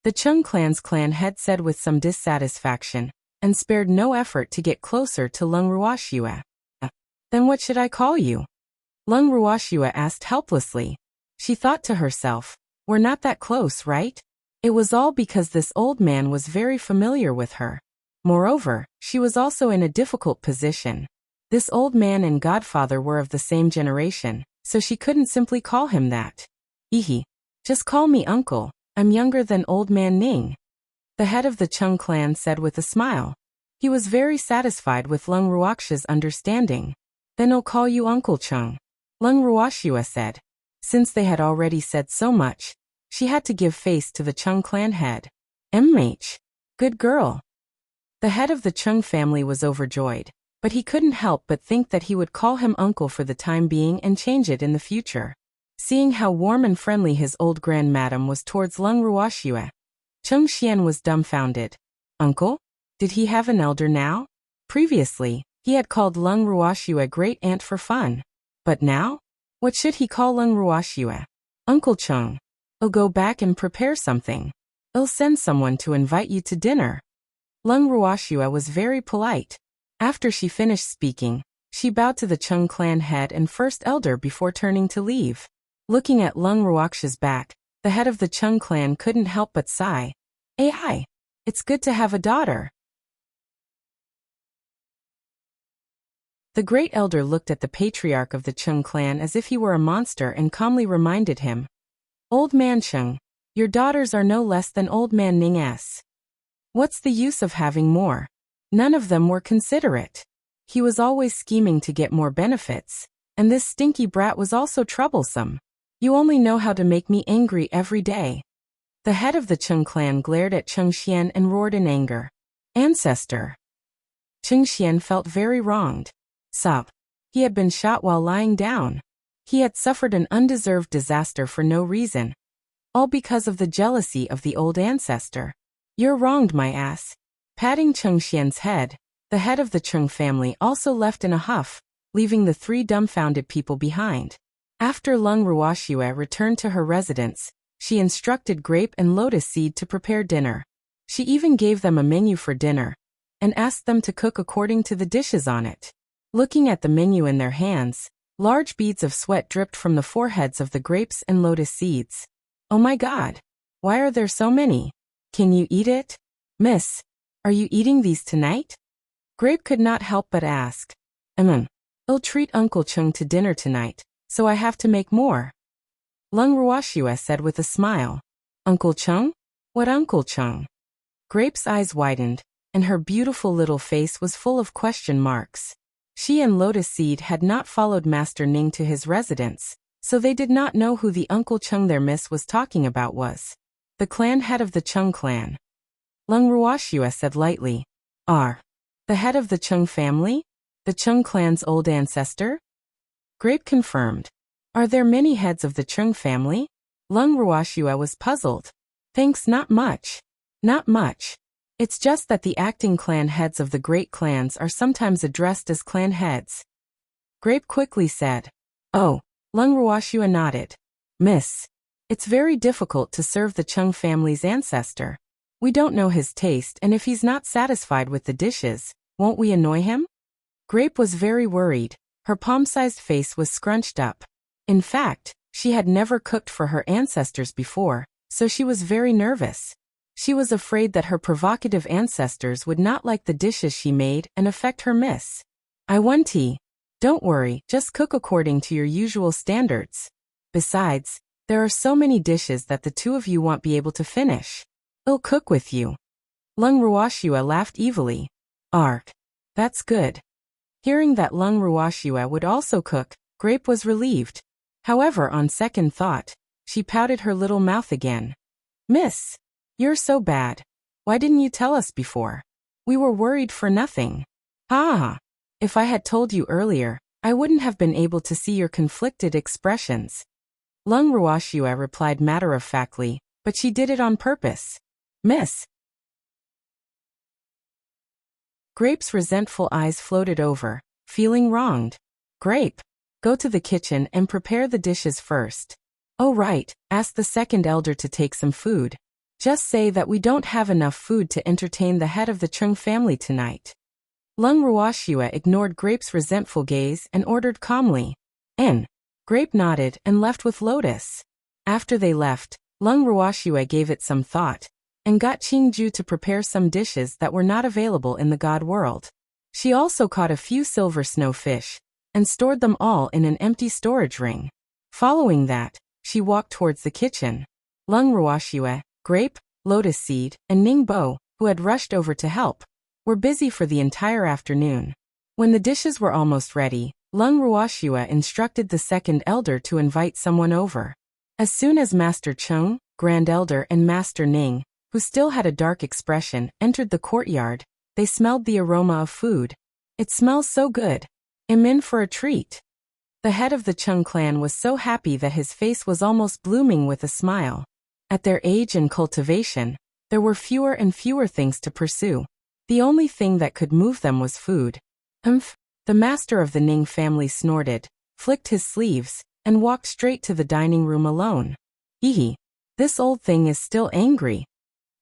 The Chung clan's clan head said with some dissatisfaction, and spared no effort to get closer to Lung Ruoxue. Then what should I call you? Lung Ruoxue asked helplessly. She thought to herself, we're not that close, right? It was all because this old man was very familiar with her. Moreover, she was also in a difficult position. This old man and godfather were of the same generation, so she couldn't simply call him that. Ehe. Just call me uncle, I'm younger than old man Ning. The head of the Chung clan said with a smile. He was very satisfied with Lung Ruoxia's understanding. Then I'll call you Uncle Chung, Lung Ruoxia said. Since they had already said so much, she had to give face to the Chung clan head. MH. Good girl. The head of the Chung family was overjoyed, but he couldn't help but think that he would call him uncle for the time being and change it in the future. Seeing how warm and friendly his old grandmadam was towards Lung Ruoxia, Chung Xian was dumbfounded. Uncle? Did he have an elder now? Previously, he had called Lung Ruoxia great aunt for fun. But now? What should he call Lung Ruoxia? Uncle Chung. I'll go back and prepare something. I'll send someone to invite you to dinner. Lung Ruoxia was very polite. After she finished speaking, she bowed to the Chung clan head and first elder before turning to leave. Looking at Lung Ruoxia's back, the head of the Chung clan couldn't help but sigh. Hi. It's good to have a daughter. The great elder looked at the patriarch of the Chung clan as if he were a monster and calmly reminded him. Old man Chung, your daughters are no less than old man Ning's. What's the use of having more? None of them were considerate. He was always scheming to get more benefits, and this stinky brat was also troublesome. You only know how to make me angry every day. The head of the Chung clan glared at Chung Xian and roared in anger. Ancestor. Chung Xian felt very wronged. Sob. He had been shot while lying down. He had suffered an undeserved disaster for no reason. All because of the jealousy of the old ancestor. You're wronged, my ass. Patting Chung Xian's head, the head of the Chung family also left in a huff, leaving the three dumbfounded people behind. After Lung Ruoxia returned to her residence, she instructed Grape and Lotus Seed to prepare dinner. She even gave them a menu for dinner, and asked them to cook according to the dishes on it. Looking at the menu in their hands, large beads of sweat dripped from the foreheads of the Grapes and Lotus Seeds. Oh my God! Why are there so many? Can you eat it? Miss, are you eating these tonight? Grape could not help but ask. I'll treat Uncle Chung to dinner tonight, so I have to make more. Lung Ruoxia said with a smile. Uncle Chung? What Uncle Chung? Grape's eyes widened, and her beautiful little face was full of question marks. She and Lotus Seed had not followed Master Ning to his residence, so they did not know who the Uncle Chung their miss was talking about was. The clan head of the Chung clan. Lung Ruoxia said lightly. The head of the Chung family? The Chung clan's old ancestor? Grape confirmed. Are there many heads of the Chung family? Lung Ruoxia was puzzled. Thanks, not much. Not much. It's just that the acting clan heads of the great clans are sometimes addressed as clan heads. Grape quickly said. Oh, Lung Ruoxia nodded. Miss, it's very difficult to serve the Chung family's ancestor. We don't know his taste, and if he's not satisfied with the dishes, won't we annoy him? Grape was very worried. Her palm-sized face was scrunched up. In fact, she had never cooked for her ancestors before, so she was very nervous. She was afraid that her provocative ancestors would not like the dishes she made and affect her miss. I want tea. Don't worry, just cook according to your usual standards. Besides, there are so many dishes that the two of you won't be able to finish. I'll cook with you. Lung Ruoxia laughed evilly. Ark. That's good. Hearing that Lung Ruoxia would also cook, Grape was relieved. However, on second thought, she pouted her little mouth again. Miss, you're so bad. Why didn't you tell us before? We were worried for nothing. If I had told you earlier, I wouldn't have been able to see your conflicted expressions. Lung Ruoxia replied matter-of-factly, but she did it on purpose. Miss. Grape's resentful eyes floated over, feeling wronged. Grape, go to the kitchen and prepare the dishes first. Oh right, ask the second elder to take some food. Just say that we don't have enough food to entertain the head of the Chung family tonight. Lung Ruoxia ignored Grape's resentful gaze and ordered calmly. Grape nodded and left with Lotus. After they left, Lung Ruoxue gave it some thought, and got Qingju to prepare some dishes that were not available in the god world. She also caught a few silver snowfish, and stored them all in an empty storage ring. Following that, she walked towards the kitchen. Lung Ruoxue, Grape, Lotus Seed, and Ningbo, who had rushed over to help, were busy for the entire afternoon. When the dishes were almost ready, Lung Ruoxue instructed the second elder to invite someone over. As soon as Master Cheng, Grand Elder, and Master Ning, who still had a dark expression, entered the courtyard, they smelled the aroma of food. "It smells so good. I'm in for a treat." The head of the Cheng clan was so happy that his face was almost blooming with a smile. At their age and cultivation, there were fewer and fewer things to pursue. The only thing that could move them was food. The master of the Ning family snorted, flicked his sleeves, and walked straight to the dining room alone. "Hee, this old thing is still angry,"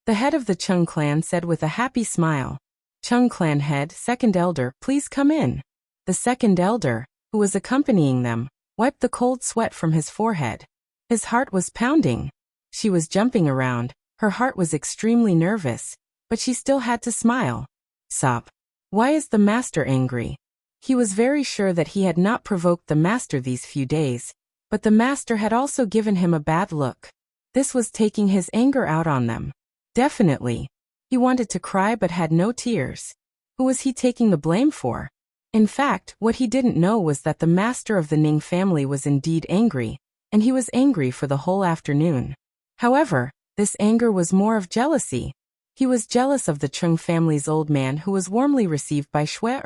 the head of the Cheng clan said with a happy smile. "Cheng clan head, second elder, please come in." The second elder, who was accompanying them, wiped the cold sweat from his forehead. His heart was pounding. She was jumping around, her heart was extremely nervous, but she still had to smile. "Sop. Why is the master angry?" He was very sure that he had not provoked the master these few days, but the master had also given him a bad look. This was taking his anger out on them. Definitely. He wanted to cry but had no tears. Who was he taking the blame for? In fact, what he didn't know was that the master of the Ning family was indeed angry, and he was angry for the whole afternoon. However, this anger was more of jealousy. He was jealous of the Cheng family's old man who was warmly received by Shui.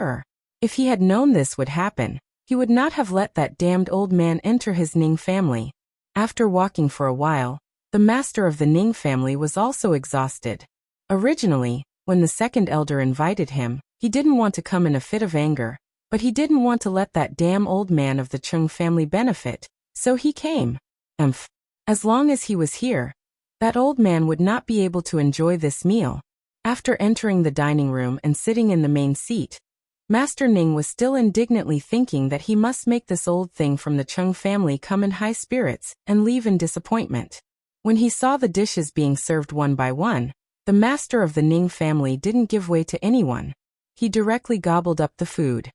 If he had known this would happen, he would not have let that damned old man enter his Ning family. After walking for a while, the master of the Ning family was also exhausted. Originally, when the second elder invited him, he didn't want to come in a fit of anger, but he didn't want to let that damn old man of the Cheng family benefit, so he came. As long as he was here, that old man would not be able to enjoy this meal. After entering the dining room and sitting in the main seat, Master Ning was still indignantly thinking that he must make this old thing from the Cheng family come in high spirits and leave in disappointment. When he saw the dishes being served one by one, the master of the Ning family didn't give way to anyone. He directly gobbled up the food.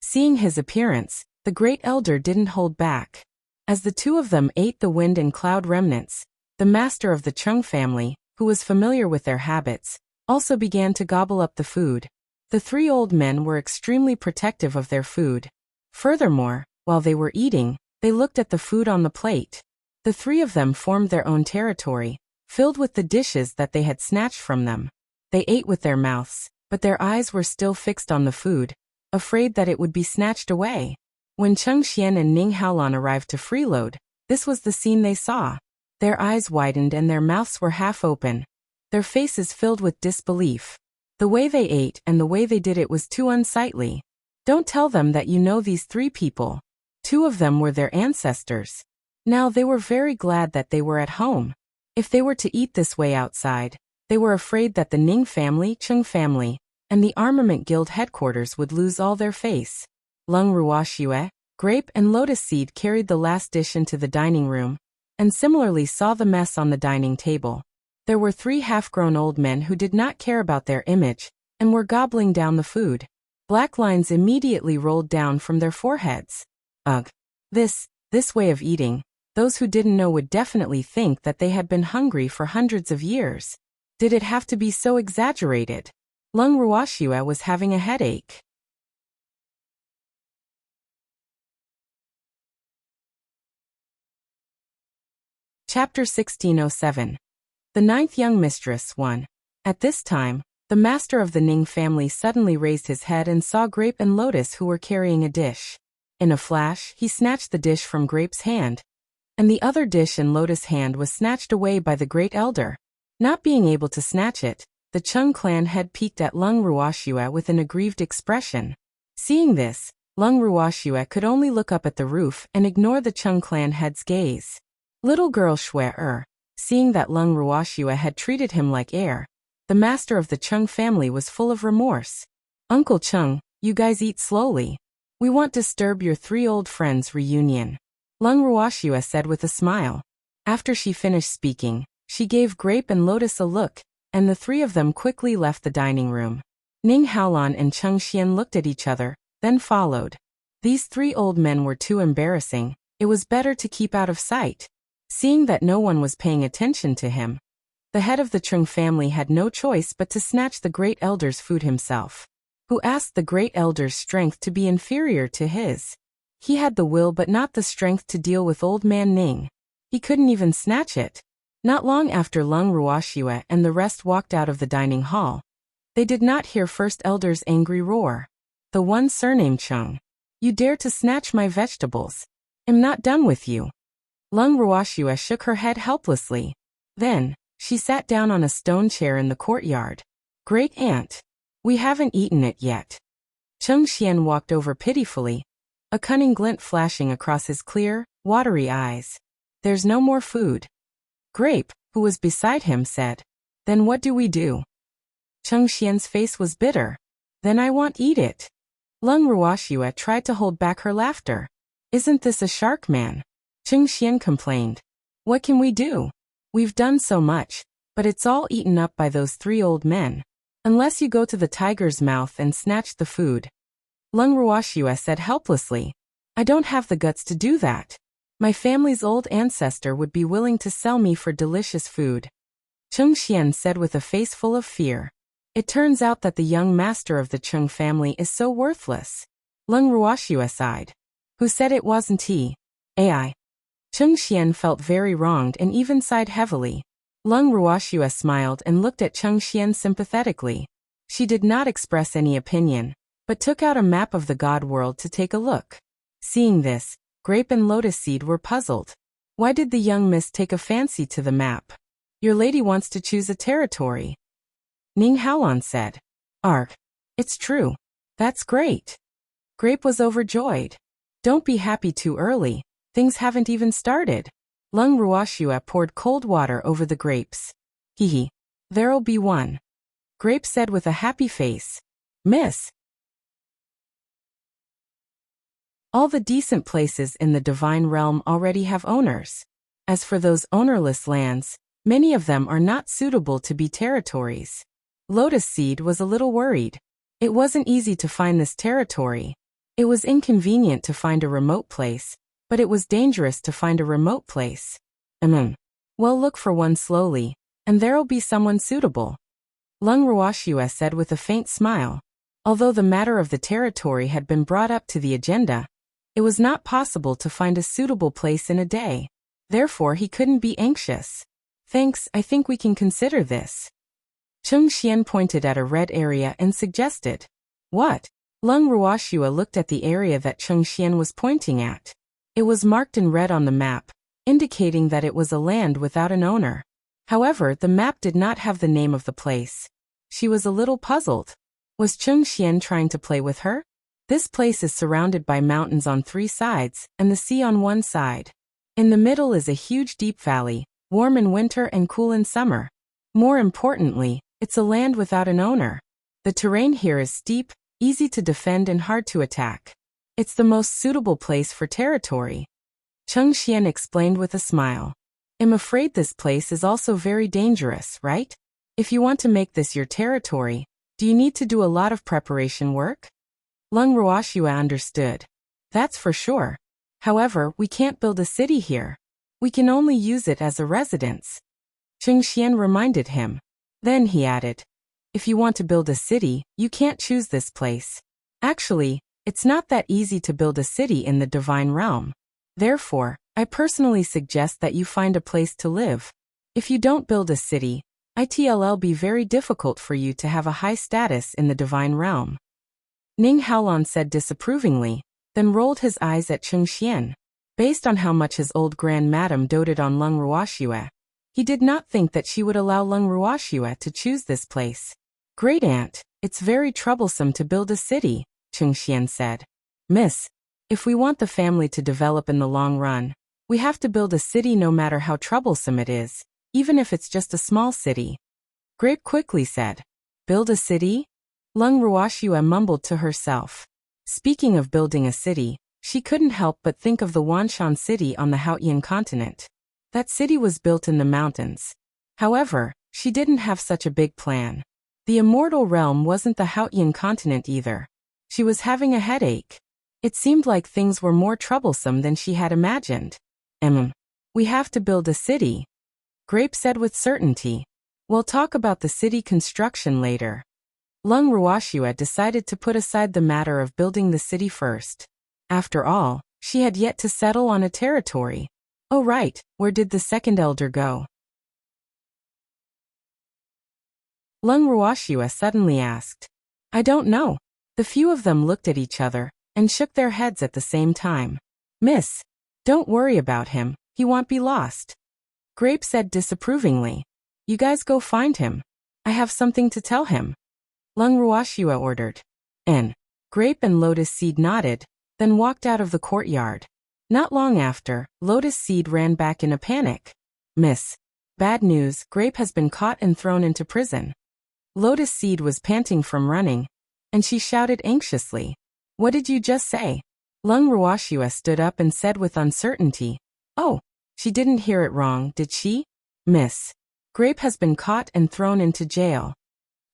Seeing his appearance, the great elder didn't hold back. As the two of them ate the wind and cloud remnants, the master of the Cheng family, who was familiar with their habits, also began to gobble up the food. The three old men were extremely protective of their food. Furthermore, while they were eating, they looked at the food on the plate. The three of them formed their own territory, filled with the dishes that they had snatched from them. They ate with their mouths, but their eyes were still fixed on the food, afraid that it would be snatched away. When Cheng Xian and Ning Haolan arrived to freeload, this was the scene they saw. Their eyes widened and their mouths were half open, their faces filled with disbelief. The way they ate and the way they did it was too unsightly. Don't tell them that you know these three people. Two of them were their ancestors. Now they were very glad that they were at home. If they were to eat this way outside, they were afraid that the Ning family, Cheng family, and the Armament Guild headquarters would lose all their face. Lung Ruoxue, Grape, and Lotus Seed carried the last dish into the dining room, and similarly saw the mess on the dining table. There were three half-grown old men who did not care about their image, and were gobbling down the food. Black lines immediately rolled down from their foreheads. Ugh. This way of eating, those who didn't know would definitely think that they had been hungry for hundreds of years. Did it have to be so exaggerated? Lung Ruoxue was having a headache. Chapter 1607. The Ninth Young Mistress 1. At this time, the master of the Ning family suddenly raised his head and saw Grape and Lotus who were carrying a dish. In a flash, he snatched the dish from Grape's hand, and the other dish in Lotus' hand was snatched away by the great elder. Not being able to snatch it, the Cheng clan head peeked at Lung Ruoxue with an aggrieved expression. Seeing this, Lung Ruoxue could only look up at the roof and ignore the Cheng clan head's gaze. Little girl Shui, seeing that Lung Ruoxue had treated him like air, the master of the Cheng family was full of remorse. Uncle Cheng, you guys eat slowly. We won't disturb your three old friends' reunion. Lung Ruoxue said with a smile. After she finished speaking, she gave Grape and Lotus a look, and the three of them quickly left the dining room. Ning Haolan and Cheng Xian looked at each other, then followed. These three old men were too embarrassing. It was better to keep out of sight. Seeing that no one was paying attention to him, the head of the Chung family had no choice but to snatch the great elder's food himself. Who asked the great elder's strength to be inferior to his? He had the will but not the strength to deal with old man Ning. He couldn't even snatch it. Not long after Lung Ruoxue and the rest walked out of the dining hall, they did not hear First Elder's angry roar. The one surnamed Chung. You dare to snatch my vegetables. I'm not done with you. Lung Ruoxue shook her head helplessly. Then, she sat down on a stone chair in the courtyard. Great aunt. We haven't eaten it yet. Cheng Xian walked over pitifully, a cunning glint flashing across his clear, watery eyes. There's no more food. Grape, who was beside him, said. Then what do we do? Cheng Xian's face was bitter. Then I won't eat it. Lung Ruoxue tried to hold back her laughter. Isn't this a shark man? Cheng Xian complained. What can we do? We've done so much, but it's all eaten up by those three old men. Unless you go to the tiger's mouth and snatch the food. Lung Ruoxue said helplessly. I don't have the guts to do that. My family's old ancestor would be willing to sell me for delicious food. Cheng Xian said with a face full of fear. It turns out that the young master of the Chung family is so worthless. Lung Ruoxue sighed. Who said it wasn't he? AI. Cheng Xian felt very wronged and even sighed heavily. Lung Ruoxue smiled and looked at Cheng Xian sympathetically. She did not express any opinion, but took out a map of the God world to take a look. Seeing this, Grape and Lotus Seed were puzzled. Why did the young miss take a fancy to the map? Your lady wants to choose a territory. Ning Haolan said. Arg. It's true. That's great. Grape was overjoyed. Don't be happy too early. Things haven't even started. Lung Ruoxue poured cold water over the grapes. Hee. There'll be one. Grape said with a happy face. Miss. All the decent places in the divine realm already have owners. As for those ownerless lands, many of them are not suitable to be territories. Lotus Seed was a little worried. It wasn't easy to find this territory. It was inconvenient to find a remote place, but it was dangerous to find a remote place. Well, look for one slowly, and there'll be someone suitable. Lung Ruoxue said with a faint smile. Although the matter of the territory had been brought up to the agenda, it was not possible to find a suitable place in a day. Therefore, he couldn't be anxious. Thanks, I think we can consider this. Cheng Xian pointed at a red area and suggested. What? Lung Ruoxue looked at the area that Cheng Xian was pointing at. It was marked in red on the map, indicating that it was a land without an owner. However, the map did not have the name of the place. She was a little puzzled. Was Cheng Xian trying to play with her? This place is surrounded by mountains on 3 sides, and the sea on 1 side. In the middle is a huge deep valley, warm in winter and cool in summer. More importantly, it's a land without an owner. The terrain here is steep, easy to defend and hard to attack. It's the most suitable place for territory. Cheng Xian explained with a smile. I'm afraid this place is also very dangerous, right? If you want to make this your territory, do you need to do a lot of preparation work? Lung Ruoxue understood. That's for sure. However, we can't build a city here. We can only use it as a residence. Cheng Xian reminded him. Then he added, if you want to build a city, you can't choose this place. Actually, it's not that easy to build a city in the divine realm. Therefore, I personally suggest that you find a place to live. If you don't build a city, it'll be very difficult for you to have a high status in the divine realm. Ning Haolan said disapprovingly, then rolled his eyes at Cheng Xian. Based on how much his old grand madam doted on Lung Ruoxue, he did not think that she would allow Lung Ruoxue to choose this place. Great aunt, it's very troublesome to build a city, Cheng Xian said. Miss, if we want the family to develop in the long run, we have to build a city no matter how troublesome it is, even if it's just a small city. Grape quickly said. Build a city? Lung Ruoxue mumbled to herself. Speaking of building a city, She couldn't help but think of the Wanshan city on the Haotian continent. That city was built in the mountains. However, she didn't have such a big plan. The immortal realm wasn't the Haotian continent either. She was having a headache. It seemed like things were more troublesome than she had imagined. We have to build a city, Grape said with certainty. We'll talk about the city construction later. Lung Ruoxue decided to put aside the matter of building the city first. After all, she had yet to settle on a territory. Oh right, where did the second elder go? Lung Ruoxue suddenly asked. I don't know. The few of them looked at each other and shook their heads at the same time. Miss, don't worry about him, he won't be lost. Grape said disapprovingly. You guys go find him. I have something to tell him. Lung Ruoxue ordered. Grape and Lotus Seed nodded, then walked out of the courtyard. Not long after, Lotus Seed ran back in a panic. Miss, bad news, Grape has been caught and thrown into prison. Lotus Seed was panting from running, and she shouted anxiously. What did you just say? Lung Ruoxue stood up and said with uncertainty. Oh, she didn't hear it wrong, did she? Miss, Grape has been caught and thrown into jail.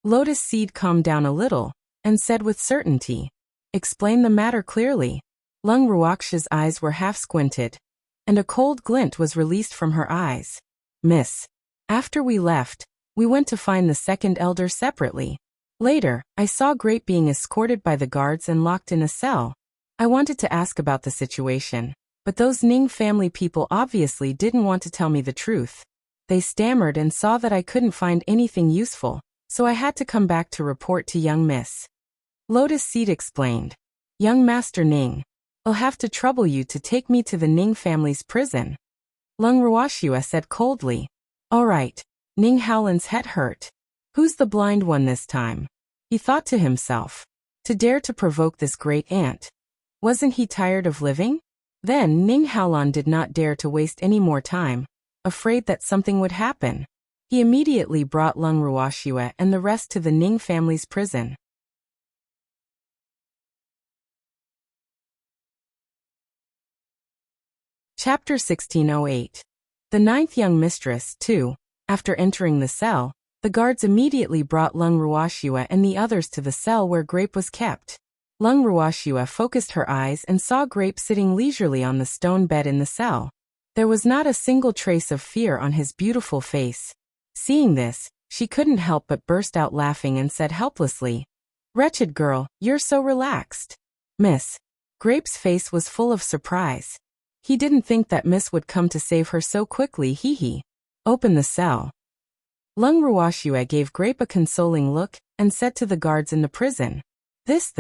Lotus Seed calmed down a little, and said with certainty. Explain the matter clearly. Lung Ruoxue's eyes were half squinted, and a cold glint was released from her eyes. Miss, after we left, we went to find the second elder separately. Later, I saw Grape being escorted by the guards and locked in a cell. I wanted to ask about the situation, but those Ning family people obviously didn't want to tell me the truth. They stammered and saw that I couldn't find anything useful, so I had to come back to report to young Miss. Lotus Seed explained. Young Master Ning, I'll have to trouble you to take me to the Ning family's prison. Lung Ruoxue said coldly. All right, Ning Howland's head hurt. Who's the blind one this time? He thought to himself. To dare to provoke this great aunt. Wasn't he tired of living? Then Ning Howland did not dare to waste any more time, afraid that something would happen. He immediately brought Lung Ruoxue and the rest to the Ning family's prison. Chapter 1608. The ninth young mistress, too. After entering the cell, the guards immediately brought Lung Ruoxue and the others to the cell where Grape was kept. Lung Ruoxue focused her eyes and saw Grape sitting leisurely on the stone bed in the cell. There was not a single trace of fear on his beautiful face. Seeing this, she couldn't help but burst out laughing and said helplessly, Wretched girl, you're so relaxed. Miss. Grape's face was full of surprise. He didn't think that Miss would come to save her so quickly, hee. Open the cell. Lung Ruoxue gave Grape a consoling look and said to the guards in the prison. This,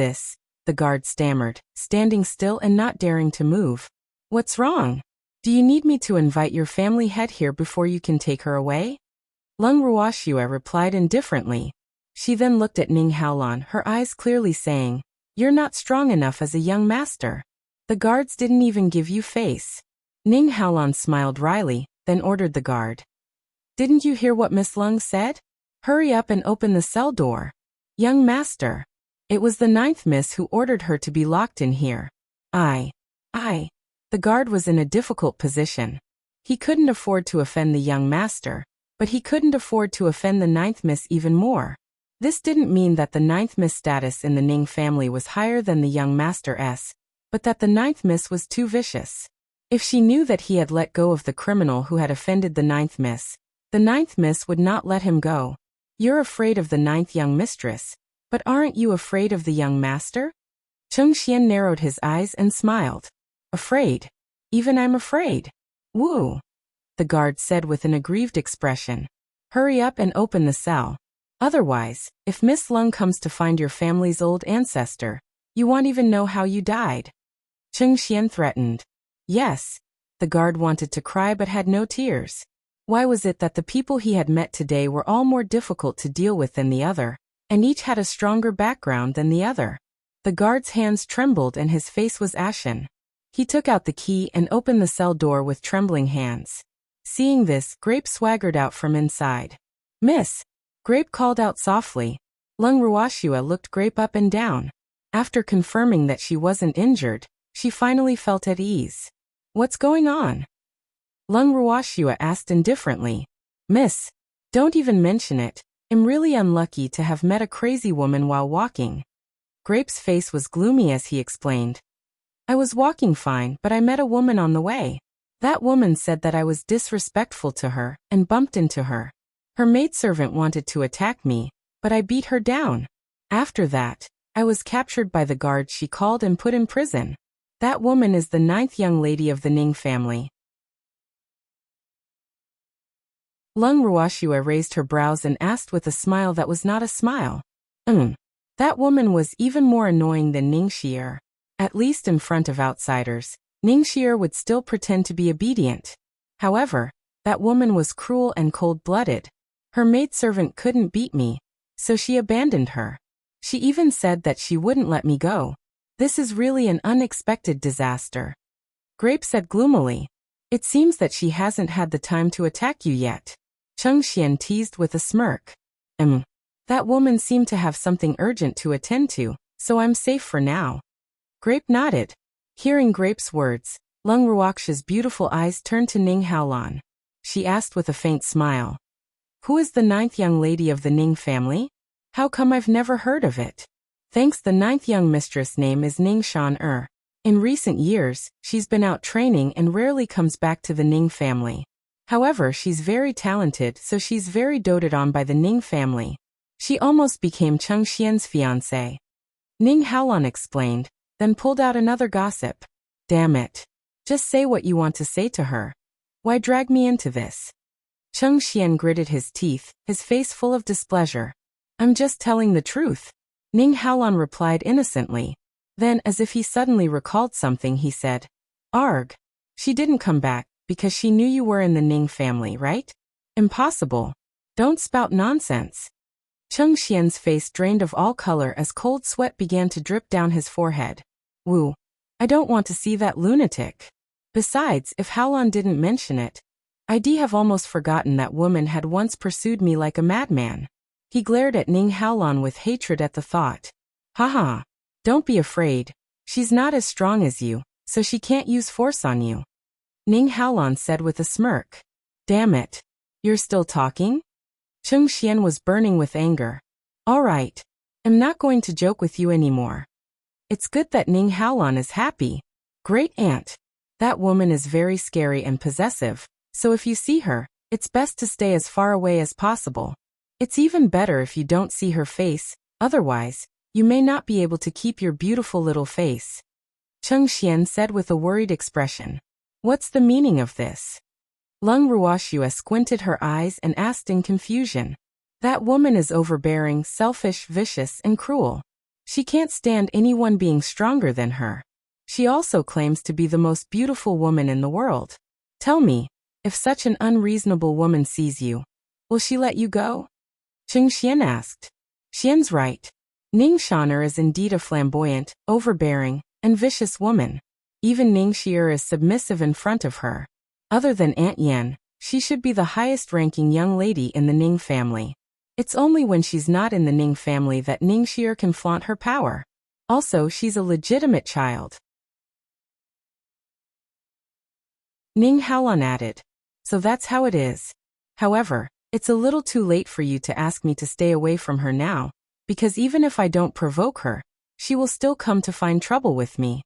the guard stammered, standing still and not daring to move. What's wrong? Do you need me to invite your family head here before you can take her away? Lung Ruoxue replied indifferently. She then looked at Ning Howland, her eyes clearly saying, You're not strong enough as a young master. The guards didn't even give you face. Ning Howland smiled wryly, then ordered the guard. Didn't you hear what Miss Lung said? Hurry up and open the cell door. Young master. It was the ninth miss who ordered her to be locked in here. I. The guard was in a difficult position. He couldn't afford to offend the young master, but he couldn't afford to offend the ninth miss even more. This didn't mean that the ninth miss status in the Ning family was higher than the young master's, but that the ninth miss was too vicious. If she knew that he had let go of the criminal who had offended the ninth miss would not let him go. You're afraid of the ninth young mistress, but aren't you afraid of the young master? Cheng Xian narrowed his eyes and smiled. Afraid? Even I'm afraid. Woo! The guard said with an aggrieved expression. Hurry up and open the cell. Otherwise, if Miss Lung comes to find your family's old ancestor, you won't even know how you died. Cheng Xian threatened. Yes. The guard wanted to cry but had no tears. Why was it that the people he had met today were all more difficult to deal with than the other, and each had a stronger background than the other? The guard's hands trembled and his face was ashen. He took out the key and opened the cell door with trembling hands. Seeing this, Grape swaggered out from inside. Miss! Grape called out softly. Lung Ruoxue looked Grape up and down. After confirming that she wasn't injured, She finally felt at ease. What's going on? Lung Ruoxua asked indifferently. Miss, don't even mention it. I'm really unlucky to have met a crazy woman while walking. Grape's face was gloomy as he explained. I was walking fine, but I met a woman on the way. That woman said that I was disrespectful to her and bumped into her. Her maidservant wanted to attack me, but I beat her down. After that, I was captured by the guards she called and put in prison. That woman is the 9th young lady of the Ning family. Lung Ruoxua raised her brows and asked with a smile that was not a smile. That woman was even more annoying than Ning Xier. At least in front of outsiders, Ning Xier would still pretend to be obedient. However, that woman was cruel and cold-blooded. Her maidservant couldn't beat me, so she abandoned her. She even said that she wouldn't let me go. This is really an unexpected disaster. Grape said gloomily. It seems that she hasn't had the time to attack you yet. Cheng Xian teased with a smirk. That woman seemed to have something urgent to attend to, so I'm safe for now. Grape nodded. Hearing Grape's words, Lung Ruoxua's beautiful eyes turned to Ning Haolan. She asked with a faint smile. Who is the 9th young lady of the Ning family? How come I've never heard of it? Thanks, the 9th young mistress name is Ning Shan. In recent years, she's been out training and rarely comes back to the Ning family. However, she's very talented, so she's very doted on by the Ning family. She almost became Cheng Xian's fiancée. Ning Haolan explained, then pulled out another gossip. Damn it. Just say what you want to say to her. Why drag me into this? Cheng Xian gritted his teeth, his face full of displeasure. I'm just telling the truth. Ning Haolan replied innocently. Then, as if he suddenly recalled something, he said, Arg. She didn't come back, because she knew you were in the Ning family, right? Impossible. Don't spout nonsense. Cheng Xian's face drained of all color as cold sweat began to drip down his forehead. Wu. I don't want to see that lunatic. Besides, if Haolan didn't mention it, I'd have almost forgotten that woman had once pursued me like a madman. He glared at Ning Haolan with hatred at the thought. Haha. Don't be afraid. She's not as strong as you, so she can't use force on you. Ning Haolan said with a smirk. Damn it. You're still talking? Cheng Xian was burning with anger. All right. I'm not going to joke with you anymore. It's good that Ning Haolan is happy. Great aunt. That woman is very scary and possessive, so if you see her, it's best to stay as far away as possible. It's even better if you don't see her face, otherwise, you may not be able to keep your beautiful little face. Cheng Xian said with a worried expression. What's the meaning of this? Lung Ruoxua squinted her eyes and asked in confusion. That woman is overbearing, selfish, vicious, and cruel. She can't stand anyone being stronger than her. She also claims to be the most beautiful woman in the world. Tell me, if such an unreasonable woman sees you, will she let you go? Cheng Xian asked. Xian's right. Ning Shan'er is indeed a flamboyant, overbearing, and vicious woman. Even Ning Xier is submissive in front of her. Other than Aunt Yan, she should be the highest-ranking young lady in the Ning family. It's only when she's not in the Ning family that Ning Xier can flaunt her power. Also, she's a legitimate child. Ning Haolan added. So that's how it is. However, it's a little too late for you to ask me to stay away from her now, because even if I don't provoke her, she will still come to find trouble with me.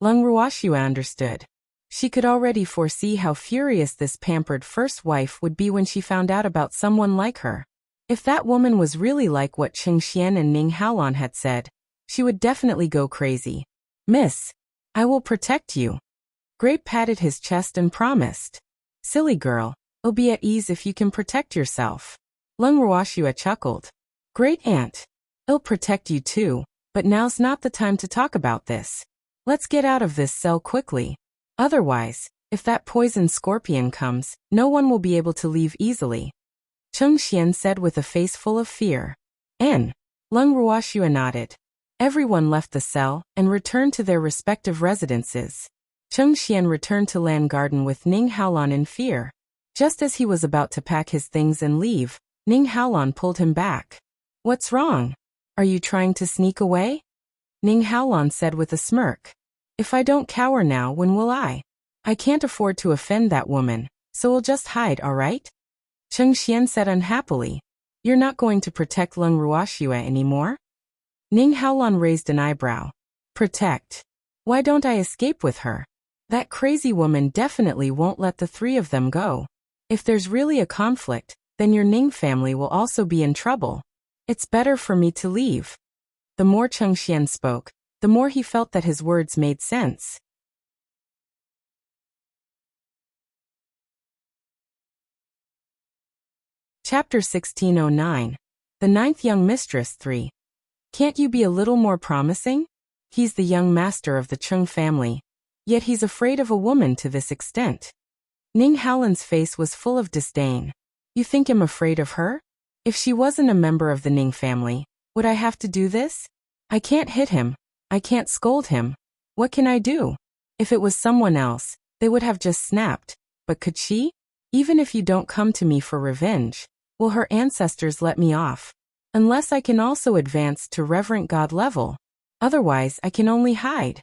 Lung Ruoxua understood. She could already foresee how furious this pampered first wife would be when she found out about someone like her. If that woman was really like what Cheng Xian and Ning Haolan had said, she would definitely go crazy. Miss, I will protect you. Grape patted his chest and promised. Silly girl, it'll be at ease if you can protect yourself. Lung Ruoxua chuckled. Great aunt. I'll protect you too, but now's not the time to talk about this. Let's get out of this cell quickly. Otherwise, if that poison scorpion comes, no one will be able to leave easily. Cheng Xian said with a face full of fear. Lung Ruoxua nodded. Everyone left the cell and returned to their respective residences. Cheng Xian returned to Lan Garden with Ning Haolan in fear. Just as he was about to pack his things and leave, Ning Haolan pulled him back. What's wrong? Are you trying to sneak away? Ning Haolan said with a smirk. If I don't cower now, when will I? I can't afford to offend that woman, so we'll just hide, all right? Cheng Xian said unhappily. You're not going to protect Leng Ruoxue anymore? Ning Haolan raised an eyebrow. Protect? Why don't I escape with her? That crazy woman definitely won't let the three of them go. If there's really a conflict, then your Ning family will also be in trouble. It's better for me to leave. The more Cheng Xian spoke, the more he felt that his words made sense. Chapter 1609. The Ninth Young Mistress 3. Can't you be a little more promising? He's the young master of the Chung family. Yet he's afraid of a woman to this extent. Ning Haolan's face was full of disdain. You think I'm afraid of her? If she wasn't a member of the Ning family, would I have to do this? I can't hit him. I can't scold him. What can I do? If it was someone else, they would have just snapped. But could she? Even if you don't come to me for revenge, will her ancestors let me off? Unless I can also advance to Reverend God level. Otherwise, I can only hide.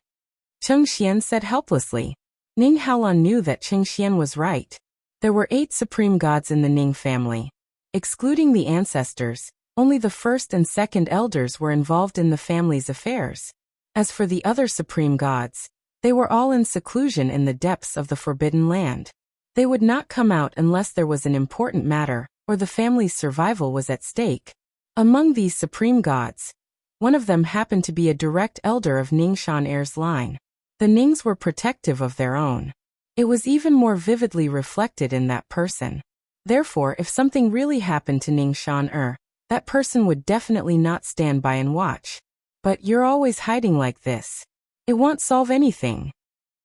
Cheng Xian said helplessly. Ning Haolan knew that Cheng Xian was right. There were 8 supreme gods in the Ning family. Excluding the ancestors, only the first and second elders were involved in the family's affairs. As for the other supreme gods, they were all in seclusion in the depths of the Forbidden Land. They would not come out unless there was an important matter, or the family's survival was at stake. Among these supreme gods, one of them happened to be a direct elder of Ning Shan-er's line. The Nings were protective of their own. It was even more vividly reflected in that person. Therefore, if something really happened to Ning Shan-er, that person would definitely not stand by and watch. But you're always hiding like this. It won't solve anything.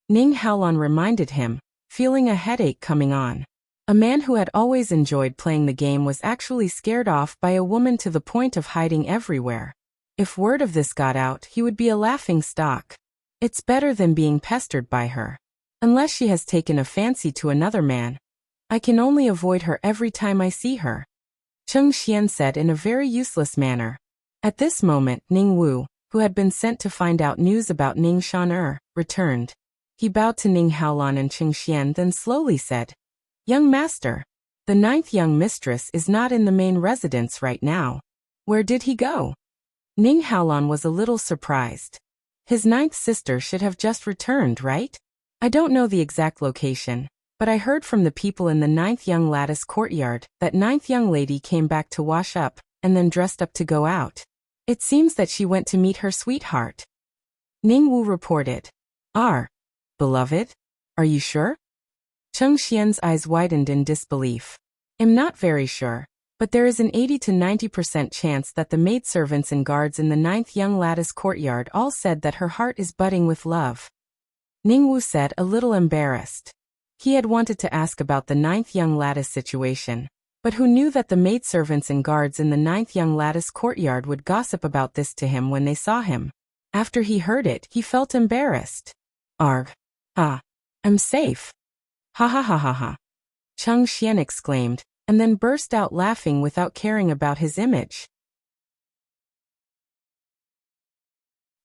Ning Haolan reminded him, feeling a headache coming on. A man who had always enjoyed playing the game was actually scared off by a woman to the point of hiding everywhere. If word of this got out, he would be a laughing stock. It's better than being pestered by her. Unless she has taken a fancy to another man. I can only avoid her every time I see her. Cheng Xian said in a very useless manner. At this moment, Ning Wu, who had been sent to find out news about Ning Shan-er, returned. He bowed to Ning Haolan and Cheng Xian, then slowly said, Young master, the 9th young mistress is not in the main residence right now. Where did he go? Ning Haolan was a little surprised. His 9th sister should have just returned, right? I don't know the exact location, but I heard from the people in the 9th young lattice courtyard that 9th young lady came back to wash up, and then dressed up to go out. It seems that she went to meet her sweetheart. Ning Wu reported. Beloved? Are you sure? Cheng Xian's eyes widened in disbelief. I'm not very sure, but there is an 80 to 90% chance that the maidservants and guards in the 9th young lattice courtyard all said that her heart is budding with love. Ning Wu said, a little embarrassed. He had wanted to ask about the 9th young lattice situation, but who knew that the maidservants and guards in the 9th young lattice courtyard would gossip about this to him when they saw him. After he heard it, he felt embarrassed. I'm safe. Ha ha ha ha ha. Cheng Xian exclaimed, and then burst out laughing without caring about his image.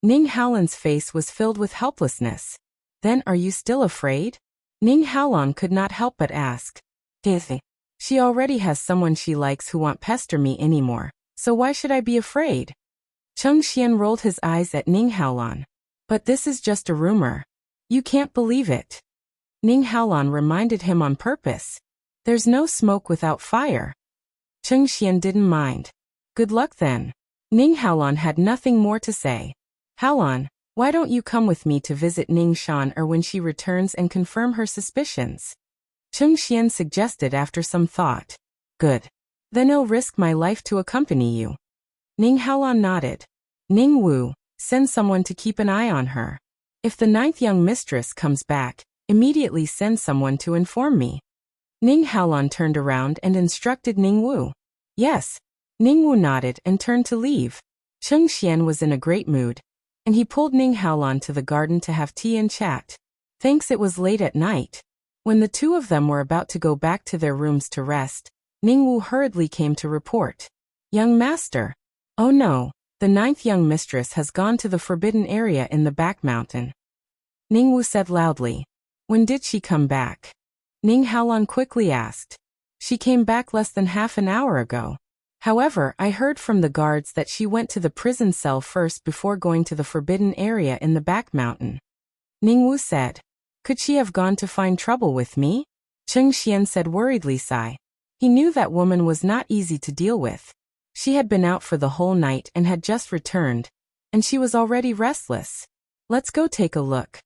Ning Haolan's face was filled with helplessness. Then are you still afraid? Ning Haolan could not help but ask. She already has someone she likes who won't pester me anymore, so why should I be afraid? Cheng Xian rolled his eyes at Ning Haolan. But this is just a rumor. You can't believe it. Ning Haolan reminded him on purpose. There's no smoke without fire. Cheng Xian didn't mind. Good luck then. Ning Haolan had nothing more to say. Haolan, why don't you come with me to visit Ning Shan-er when she returns and confirm her suspicions? Cheng Xian suggested after some thought. Good. Then I'll risk my life to accompany you. Ning Haolan nodded. Ning Wu, send someone to keep an eye on her. If the 9th young mistress comes back, immediately send someone to inform me. Ning Haolan turned around and instructed Ning Wu. Yes. Ning Wu nodded and turned to leave. Cheng Xian was in a great mood, and he pulled Ning Haolan to the garden to have tea and chat. Thanks, it was late at night. When the two of them were about to go back to their rooms to rest, Ning Wu hurriedly came to report. Young master. Oh no, the 9th young mistress has gone to the forbidden area in the back mountain. Ningwu said loudly. When did she come back? Ning Haolan quickly asked. She came back less than half an hour ago. However, I heard from the guards that she went to the prison cell first before going to the forbidden area in the back mountain. Ningwu said. Could she have gone to find trouble with me? Cheng Xian said worriedly. Sigh. He knew that woman was not easy to deal with. She had been out for the whole night and had just returned, and she was already restless. Let's go take a look.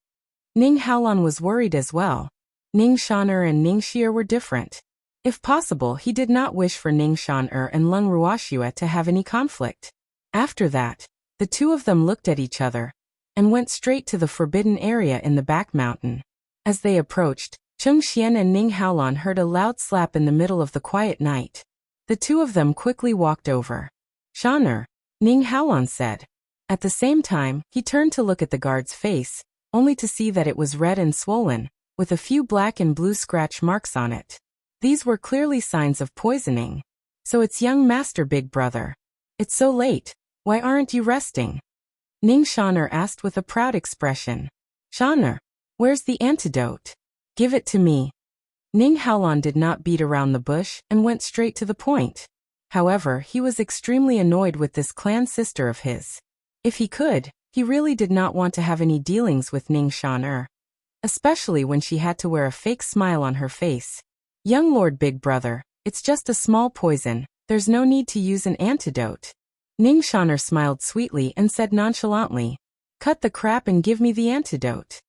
Ning Haolan was worried as well. Ning Shan-er and Ning Xie were different. If possible, he did not wish for Ning Shan-er and Lung Ruoxue to have any conflict. After that, the two of them looked at each other and went straight to the forbidden area in the back mountain. As they approached, Cheng Xian and Ning Haolan heard a loud slap in the middle of the quiet night. The two of them quickly walked over. Shan-er, Ning Haolan said. At the same time, he turned to look at the guard's face, only to see that it was red and swollen, with a few black and blue scratch marks on it. These were clearly signs of poisoning. So it's young master big brother. It's so late. Why aren't you resting? Ning Shan-er asked with a proud expression. Shan-er, where's the antidote? Give it to me. Ning Haolan did not beat around the bush and went straight to the point. However, he was extremely annoyed with this clan sister of his. If he could, he really did not want to have any dealings with Ning Shan-er, especially when she had to wear a fake smile on her face. Young Lord Big Brother, it's just a small poison, there's no need to use an antidote. Ning Shan-er smiled sweetly and said nonchalantly, cut the crap and give me the antidote.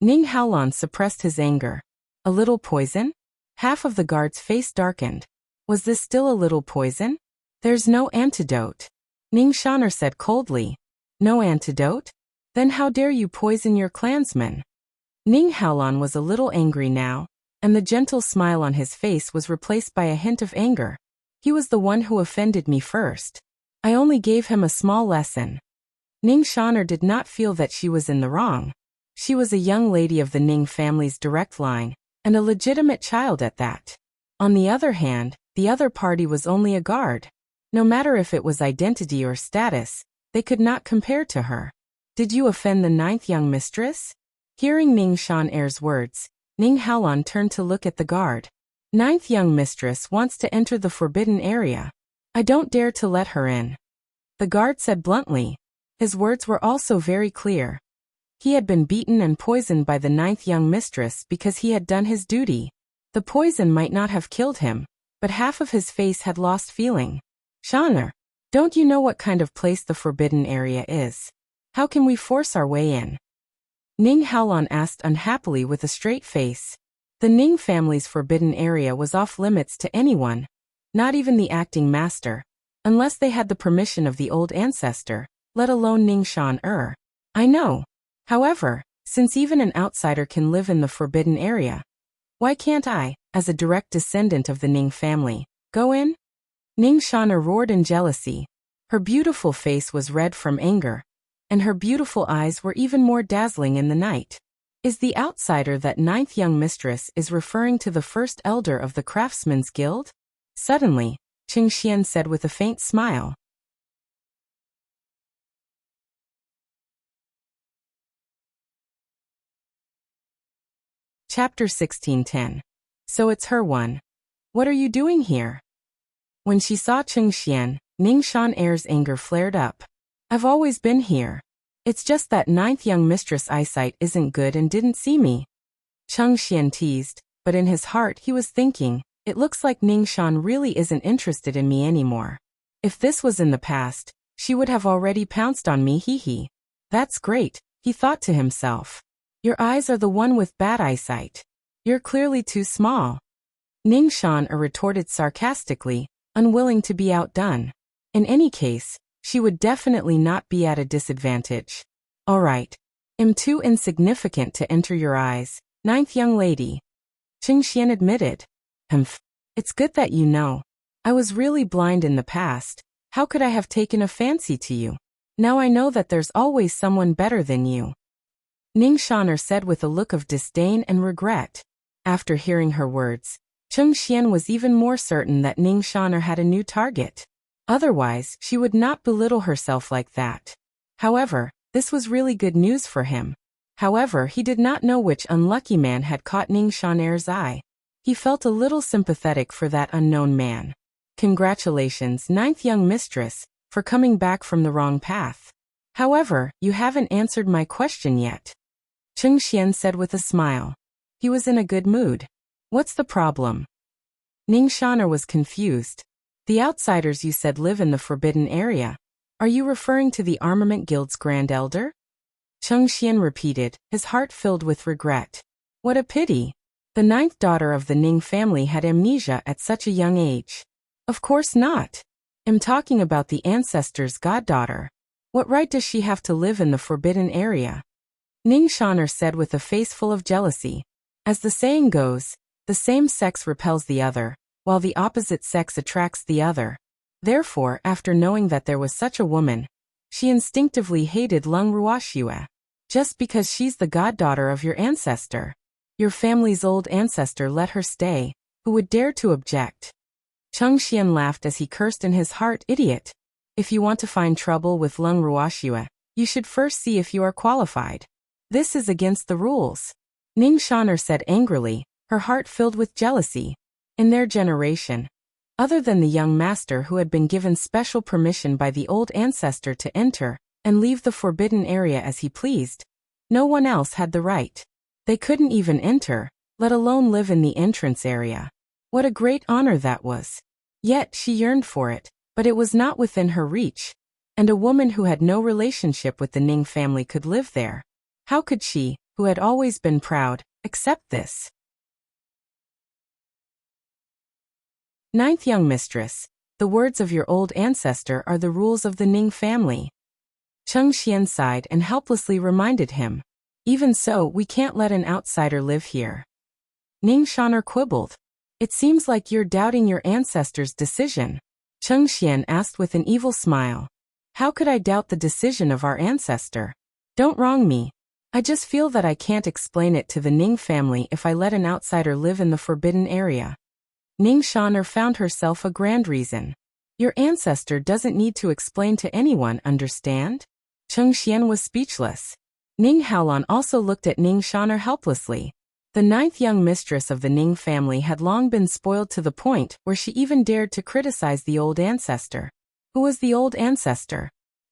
Ning Haolan suppressed his anger. A little poison? Half of the guard's face darkened. Was this still a little poison? There's no antidote. Ning Shan-er said coldly. No antidote? Then how dare you poison your clansmen? Ning Haolan was a little angry now, and the gentle smile on his face was replaced by a hint of anger. He was the one who offended me first. I only gave him a small lesson. Ning Shan-er did not feel that she was in the wrong. She was a young lady of the Ning family's direct line, and a legitimate child at that. On the other hand, the other party was only a guard. No matter if it was identity or status, they could not compare to her. Did you offend the ninth young mistress? Hearing Ning Shan-er's words, Ning Haolan turned to look at the guard. Ninth young mistress wants to enter the forbidden area. I don't dare to let her in. The guard said bluntly. His words were also very clear. He had been beaten and poisoned by the ninth young mistress because he had done his duty. The poison might not have killed him, but half of his face had lost feeling. Shan-er, don't you know what kind of place the forbidden area is? How can we force our way in? Ning Haolan asked unhappily with a straight face. The Ning family's forbidden area was off limits to anyone, not even the acting master, unless they had the permission of the old ancestor, let alone Ning Shan-er. I know. However, since even an outsider can live in the forbidden area, why can't I, as a direct descendant of the Ning family, go in? Ning Shan-er roared in jealousy. Her beautiful face was red from anger, and her beautiful eyes were even more dazzling in the night. Is the outsider that ninth young mistress is referring to the first elder of the Craftsmen's Guild? Suddenly, Cheng Xian said with a faint smile. Chapter 1610. So it's her one. What are you doing here? When she saw Cheng Xian, Ning Shan-er's anger flared up. I've always been here. It's just that ninth young mistress' eyesight isn't good and didn't see me. Cheng Xian teased, but in his heart he was thinking, it looks like Ning Shan really isn't interested in me anymore. If this was in the past, she would have already pounced on me. Hee. That's great, he thought to himself. Your eyes are the one with bad eyesight. You're clearly too small. Ning Shan-er retorted sarcastically, unwilling to be outdone. In any case, she would definitely not be at a disadvantage. All right. I'm too insignificant to enter your eyes, ninth young lady. Cheng Xian admitted. It's good that you know. I was really blind in the past. How could I have taken a fancy to you? Now I know that there's always someone better than you. Ning Shan-er said with a look of disdain and regret. After hearing her words, Cheng Xian was even more certain that Ning Shan-er had a new target. Otherwise, she would not belittle herself like that. However, This was really good news for him. However, he did not know which unlucky man had caught Ning Shan'er's eye. He felt a little sympathetic for that unknown man. Congratulations, ninth young mistress, for coming back from the wrong path. However, you haven't answered my question yet. Cheng Xian said with a smile. He was in a good mood. What's the problem? Ning Shan'er was confused. The outsiders you said live in the forbidden area. Are you referring to the Armament Guild's Grand Elder? Cheng Xian repeated, his heart filled with regret. What a pity. The ninth daughter of the Ning family had amnesia at such a young age. Of course not. I'm talking about the ancestor's goddaughter. What right does she have to live in the forbidden area? Ning Shan'er said with a face full of jealousy. As the saying goes, the same sex repels the other, while the opposite sex attracts the other. Therefore, after knowing that there was such a woman, she instinctively hated Lung Ruoxue. Just because she's the goddaughter of your ancestor. Your family's old ancestor let her stay. Who would dare to object? Cheng Xian laughed as he cursed in his heart, idiot. If you want to find trouble with Lung Ruoxue, you should first see if you are qualified. This is against the rules. Ning Shan'er said angrily, her heart filled with jealousy. In their generation, other than the young master who had been given special permission by the old ancestor to enter and leave the forbidden area as he pleased, no one else had the right. They couldn't even enter, let alone live in the entrance area. What a great honor that was. Yet she yearned for it, but it was not within her reach, and a woman who had no relationship with the Ning family could live there. How could she, who had always been proud, accept this? Ninth young mistress, the words of your old ancestor are the rules of the Ning family. Cheng Xian sighed and helplessly reminded him. Even so, we can't let an outsider live here. Ning Shan'er quibbled. It seems like you're doubting your ancestor's decision. Cheng Xian asked with an evil smile. How could I doubt the decision of our ancestor? Don't wrong me. I just feel that I can't explain it to the Ning family if I let an outsider live in the forbidden area. Ning Shan'er found herself a grand reason. Your ancestor doesn't need to explain to anyone, understand? Cheng Xian was speechless. Ning Haolan also looked at Ning Shan'er helplessly. The ninth young mistress of the Ning family had long been spoiled to the point where she even dared to criticize the old ancestor. Who was the old ancestor?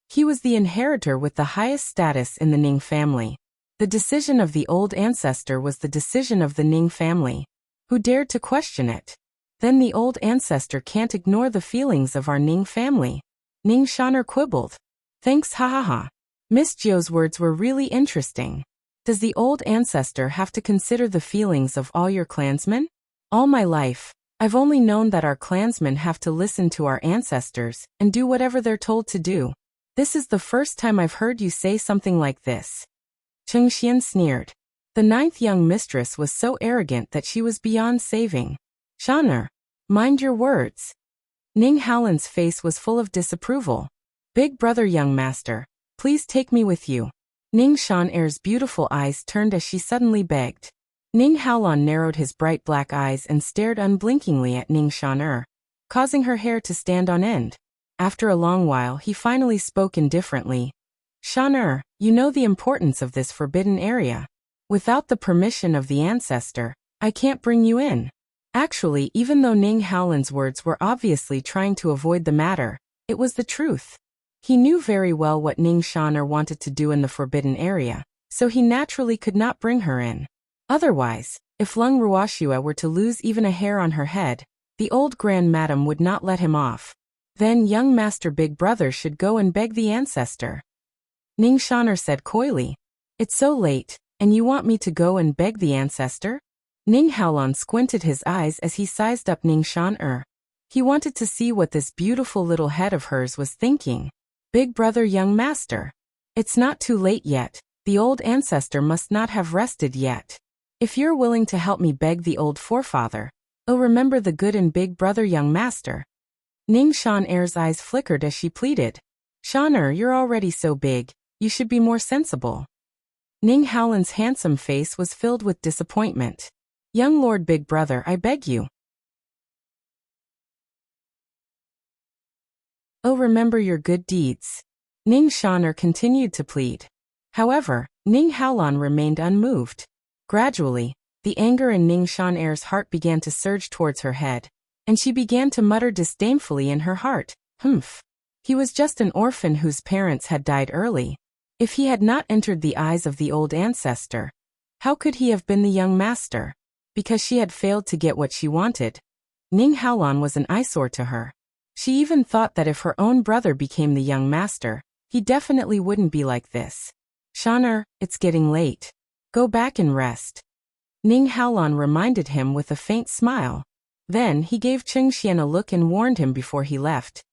He was the inheritor with the highest status in the Ning family. The decision of the old ancestor was the decision of the Ning family. Who dared to question it? Then the old ancestor can't ignore the feelings of our Ning family. Ning Shan'er quibbled. Thanks, ha ha ha. Miss Jiu's words were really interesting. Does the old ancestor have to consider the feelings of all your clansmen? All my life, I've only known that our clansmen have to listen to our ancestors and do whatever they're told to do. This is the first time I've heard you say something like this. Cheng Xian sneered. The ninth young mistress was so arrogant that she was beyond saving. Shan'er, mind your words. Ning Haolan's face was full of disapproval. Big brother young master, please take me with you. Ning Shan'er's beautiful eyes turned as she suddenly begged. Ning Haolan narrowed his bright black eyes and stared unblinkingly at Ning Shan'er, causing her hair to stand on end. After a long while he finally spoke indifferently. Shan'er, you know the importance of this forbidden area. Without the permission of the ancestor, I can't bring you in. Actually, even though Ning Haolan's words were obviously trying to avoid the matter, it was the truth. He knew very well what Ning Shan'er wanted to do in the forbidden area, so he naturally could not bring her in. Otherwise, if Lung Ruoxue were to lose even a hair on her head, the old grand madam would not let him off. Then young master big brother should go and beg the ancestor. Ning Shan'er said coyly. It's so late, and you want me to go and beg the ancestor? Ning Haolan squinted his eyes as he sized up Ning Shan'er. He wanted to see what this beautiful little head of hers was thinking. Big brother young master. It's not too late yet, the old ancestor must not have rested yet. If you're willing to help me beg the old forefather, oh remember the good in big brother young master. Ning Shan'er's eyes flickered as she pleaded. Shan'er, you're already so big, you should be more sensible. Ning Haolan's handsome face was filled with disappointment. Young Lord Big Brother, I beg you. Oh remember your good deeds. Ning Shaner continued to plead. However, Ning Haolan remained unmoved. Gradually, the anger in Ning Shaner's heart began to surge towards her head, and she began to mutter disdainfully in her heart, "Humph. He was just an orphan whose parents had died early. If he had not entered the eyes of the old ancestor, how could he have been the young master?" Because she had failed to get what she wanted, Ning Haolan was an eyesore to her. She even thought that if her own brother became the young master, he definitely wouldn't be like this. "Shaner, it's getting late. Go back and rest." Ning Haolan reminded him with a faint smile. Then he gave Cheng Xian a look and warned him before he left.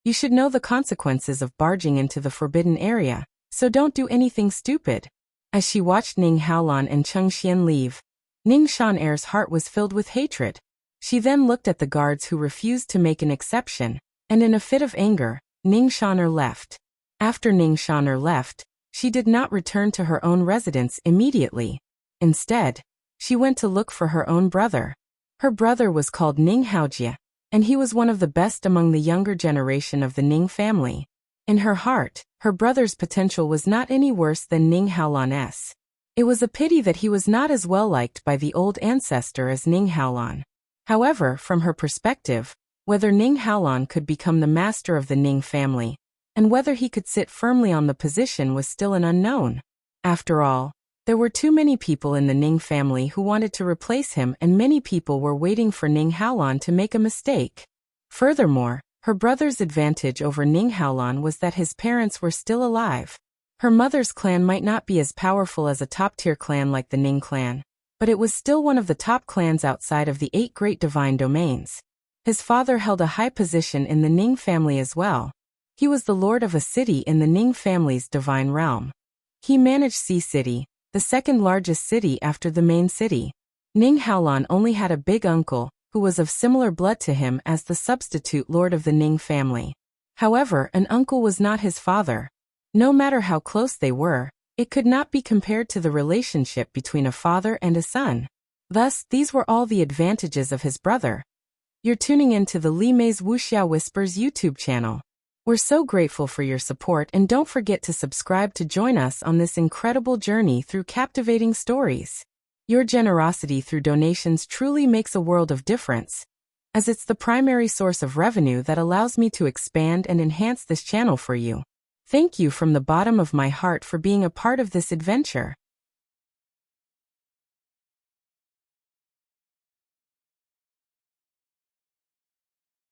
"You should know the consequences of barging into the forbidden area, so don't do anything stupid." As she watched Ning Haolan and Cheng Xian leave, Ning Shaner's heart was filled with hatred. She then looked at the guards who refused to make an exception, and in a fit of anger, Ning Shaner left. After Ning Shaner left, she did not return to her own residence immediately. Instead, she went to look for her own brother. Her brother was called Ning Haojie, and he was one of the best among the younger generation of the Ning family. In her heart, her brother's potential was not any worse than Ning Haolan's. It was a pity that he was not as well liked by the old ancestor as Ning Haolan. However, from her perspective, whether Ning Haolan could become the master of the Ning family, and whether he could sit firmly on the position was still an unknown. After all, there were too many people in the Ning family who wanted to replace him, and many people were waiting for Ning Haolan to make a mistake. Furthermore, her brother's advantage over Ning Haolan was that his parents were still alive. Her mother's clan might not be as powerful as a top-tier clan like the Ning clan, but it was still one of the top clans outside of the 8 great divine domains. His father held a high position in the Ning family as well. He was the lord of a city in the Ning family's divine realm. He managed Sea City, the second largest city after the main city. Ning Haolan only had a big uncle, who was of similar blood to him as the substitute lord of the Ning family. However, an uncle was not his father. No matter how close they were, it could not be compared to the relationship between a father and a son. Thus, these were all the advantages of his brother. You're tuning into the Li Mei's Wuxia Whispers YouTube channel. We're so grateful for your support, and don't forget to subscribe to join us on this incredible journey through captivating stories. Your generosity through donations truly makes a world of difference, as it's the primary source of revenue that allows me to expand and enhance this channel for you. Thank you from the bottom of my heart for being a part of this adventure.